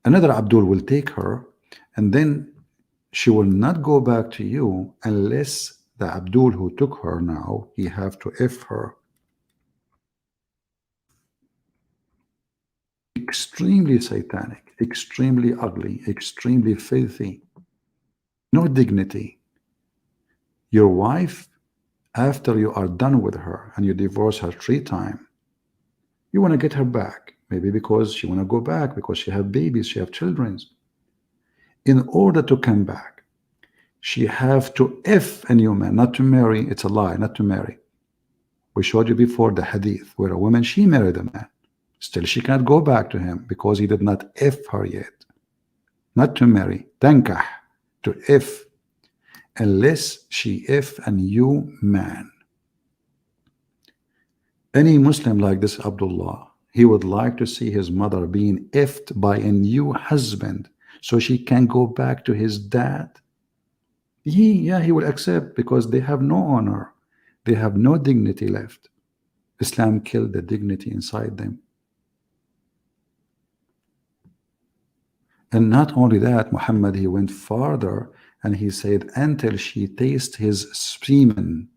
another Abdul will take her, and then she will not go back to you unless the Abdul who took her now, he have to F her. Extremely satanic, extremely ugly, extremely filthy. No dignity. Your wife, after you are done with her and you divorce her 3 times, you want to get her back. Maybe because she want to go back, because she have babies, she have children. In order to come back, she have to F a new man, not to marry. It's a lie, not to marry. We showed you before the hadith where a woman, she married a man. Still, she cannot go back to him because he did not F her yet. Not to marry, tankah, to F, unless she F a new man. Any Muslim like this Abdullah, he would like to see his mother being F'd by a new husband so she can go back to his dad. He will accept, because they have no honor. They have no dignity left. Islam killed the dignity inside them. And not only that, Muhammad, he went farther and he said, until she tastes his semen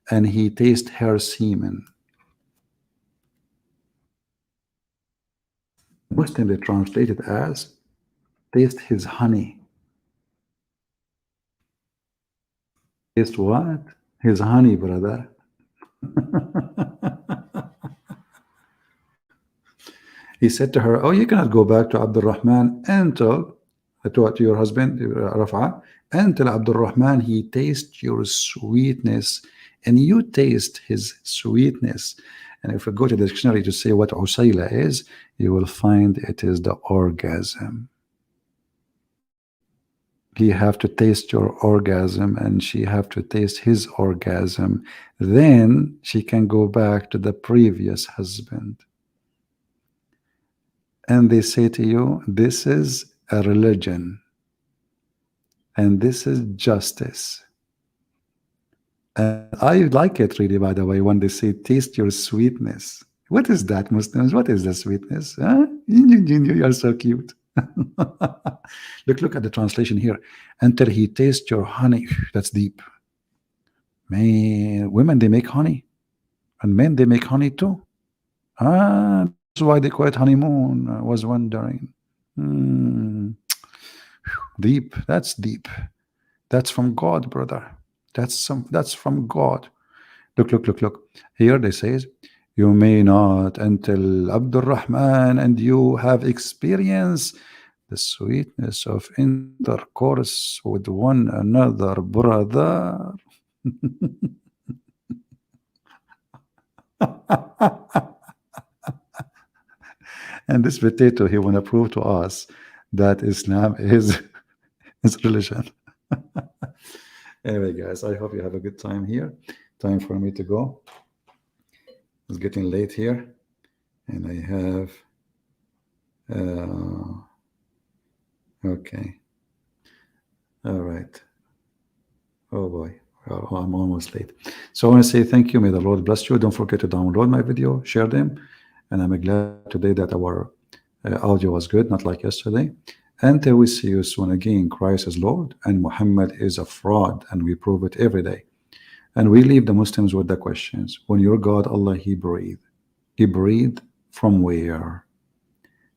and he tastes her semen. Muslim, they translate it as taste his honey. Taste what? His honey, brother. He said to her, oh, you cannot go back to Abdul Rahman until, to your husband, Rafa, until Abdul Rahman, he tastes your sweetness and you taste his sweetness. And if we go to the dictionary to say what Usayla is, you will find it is the orgasm. He have to taste your orgasm and she have to taste his orgasm. Then she can go back to the previous husband. And they say to you, this is a religion. And this is justice. And I like it really, by the way, when they say, taste your sweetness. What is that, Muslims? What is the sweetness? Huh? You are so cute. Look at the translation here. Until he tastes your honey. That's deep. Man, women, they make honey. And men, they make honey too. That's why they call it honeymoon. I was wondering. Deep. That's deep. That's from God, brother. That's from God. Look. Here they says, you may not until Abdul Rahman, and you have experienced the sweetness of intercourse with one another, brother. And this potato, he want to prove to us that Islam is his religion. Anyway, guys, I hope you have a good time here. Time for me to go. It's getting late here, and I have okay. All right. Oh boy. Oh, I'm almost late. So I want to say thank you. May the Lord bless you. Don't forget to download my video, share them. And I'm glad today that our audio was good, not like yesterday. Until we see you soon again, Christ is Lord and Muhammad is a fraud, and we prove it every day. And we leave the Muslims with the questions. When your God, Allah, He breathed from where?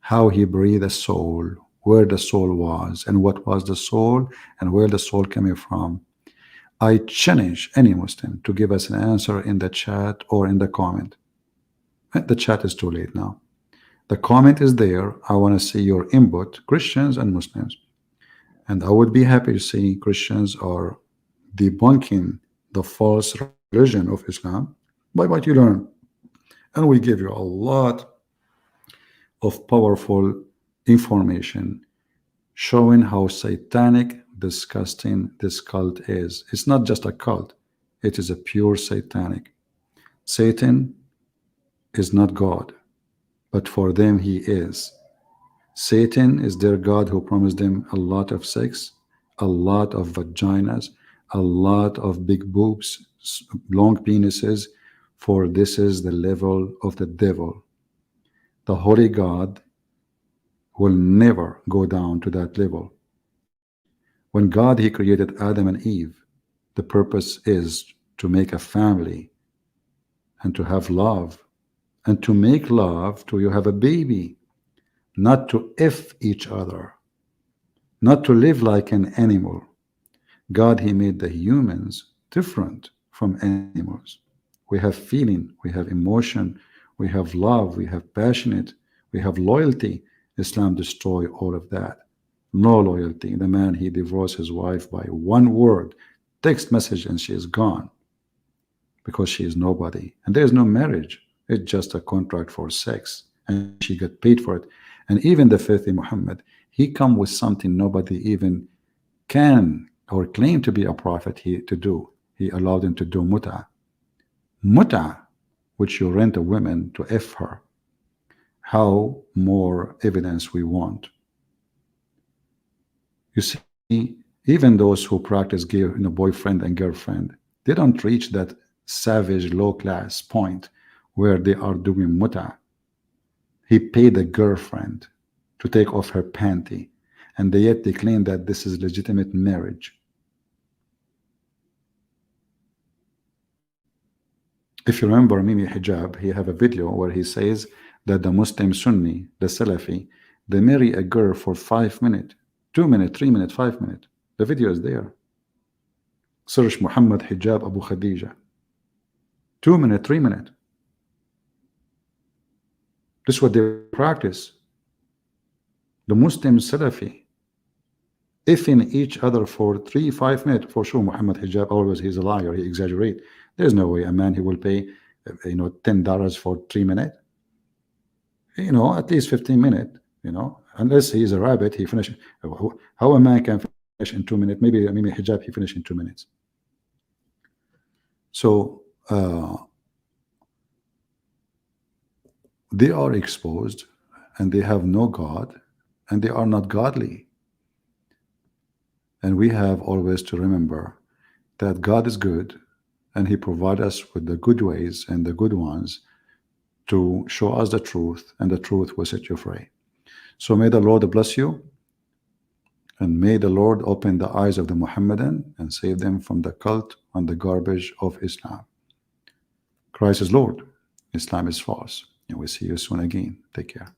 How He breathed a soul, where the soul was, and what was the soul, and where the soul coming from. I challenge any Muslim to give us an answer in the chat or in the comment. The chat is too late now. The comment is there. I want to see your input, Christians and Muslims. And I would be happy to see Christians are debunking the false religion of Islam by what you learn. And we give you a lot of powerful information showing how satanic, disgusting this cult is. It's not just a cult. It is a pure satanic. Satan is not God, but for them he is. Satan is their God who promised them a lot of sex, a lot of vaginas, a lot of big boobs, long penises, for this is the level of the devil. The holy God will never go down to that level. When God, He created Adam and Eve, the purpose is to make a family and to have love, and to make love to you have a baby, not to F each other, not to live like an animal. God, He made the humans different from animals. We have feeling, we have emotion, we have love, we have passionate, we have loyalty. Islam destroy all of that. No loyalty. The man, he divorced his wife by one word, text message, and she is gone because she is nobody. And there is no marriage. It's just a contract for sex, and she got paid for it. And even the faithful Muhammad, he come with something nobody even can or claim to be a prophet to do. He allowed him to do muta, which you rent a woman to F her. How more evidence we want? You see, even those who practice gay, boyfriend and girlfriend, they don't reach that savage low class point where they are doing muta. He paid the girlfriend to take off her panty, and yet they claim that this is legitimate marriage. If you remember Mimi Hijab, he have a video where he says that the Muslim Sunni, the Salafi, they marry a girl for 5 minutes, 2 minutes, 3 minutes, 5 minutes. The video is there. Search Muhammad Hijab Abu Khadija. 2 minutes, 3 minutes. This is what they practice. The Muslim Salafi, effing each other for 3-5 minutes. For sure, Muhammad Hijab always, he's a liar. He exaggerate. There's no way a man, he will pay $10 for 3 minutes. At least 15 minutes. Unless he's a rabbit, he finishes. How a man can finish in 2 minutes? Maybe Hijab, he finished in 2 minutes. So they are exposed, and they have no God, and they are not godly. And we have always to remember that God is good, and He provides us with the good ways and the good ones to show us the truth, and the truth will set you free. So may the Lord bless you, and may the Lord open the eyes of the Muhammadan and save them from the cult and the garbage of Islam. Christ is Lord, Islam is false, and we'll see you soon again. Take care.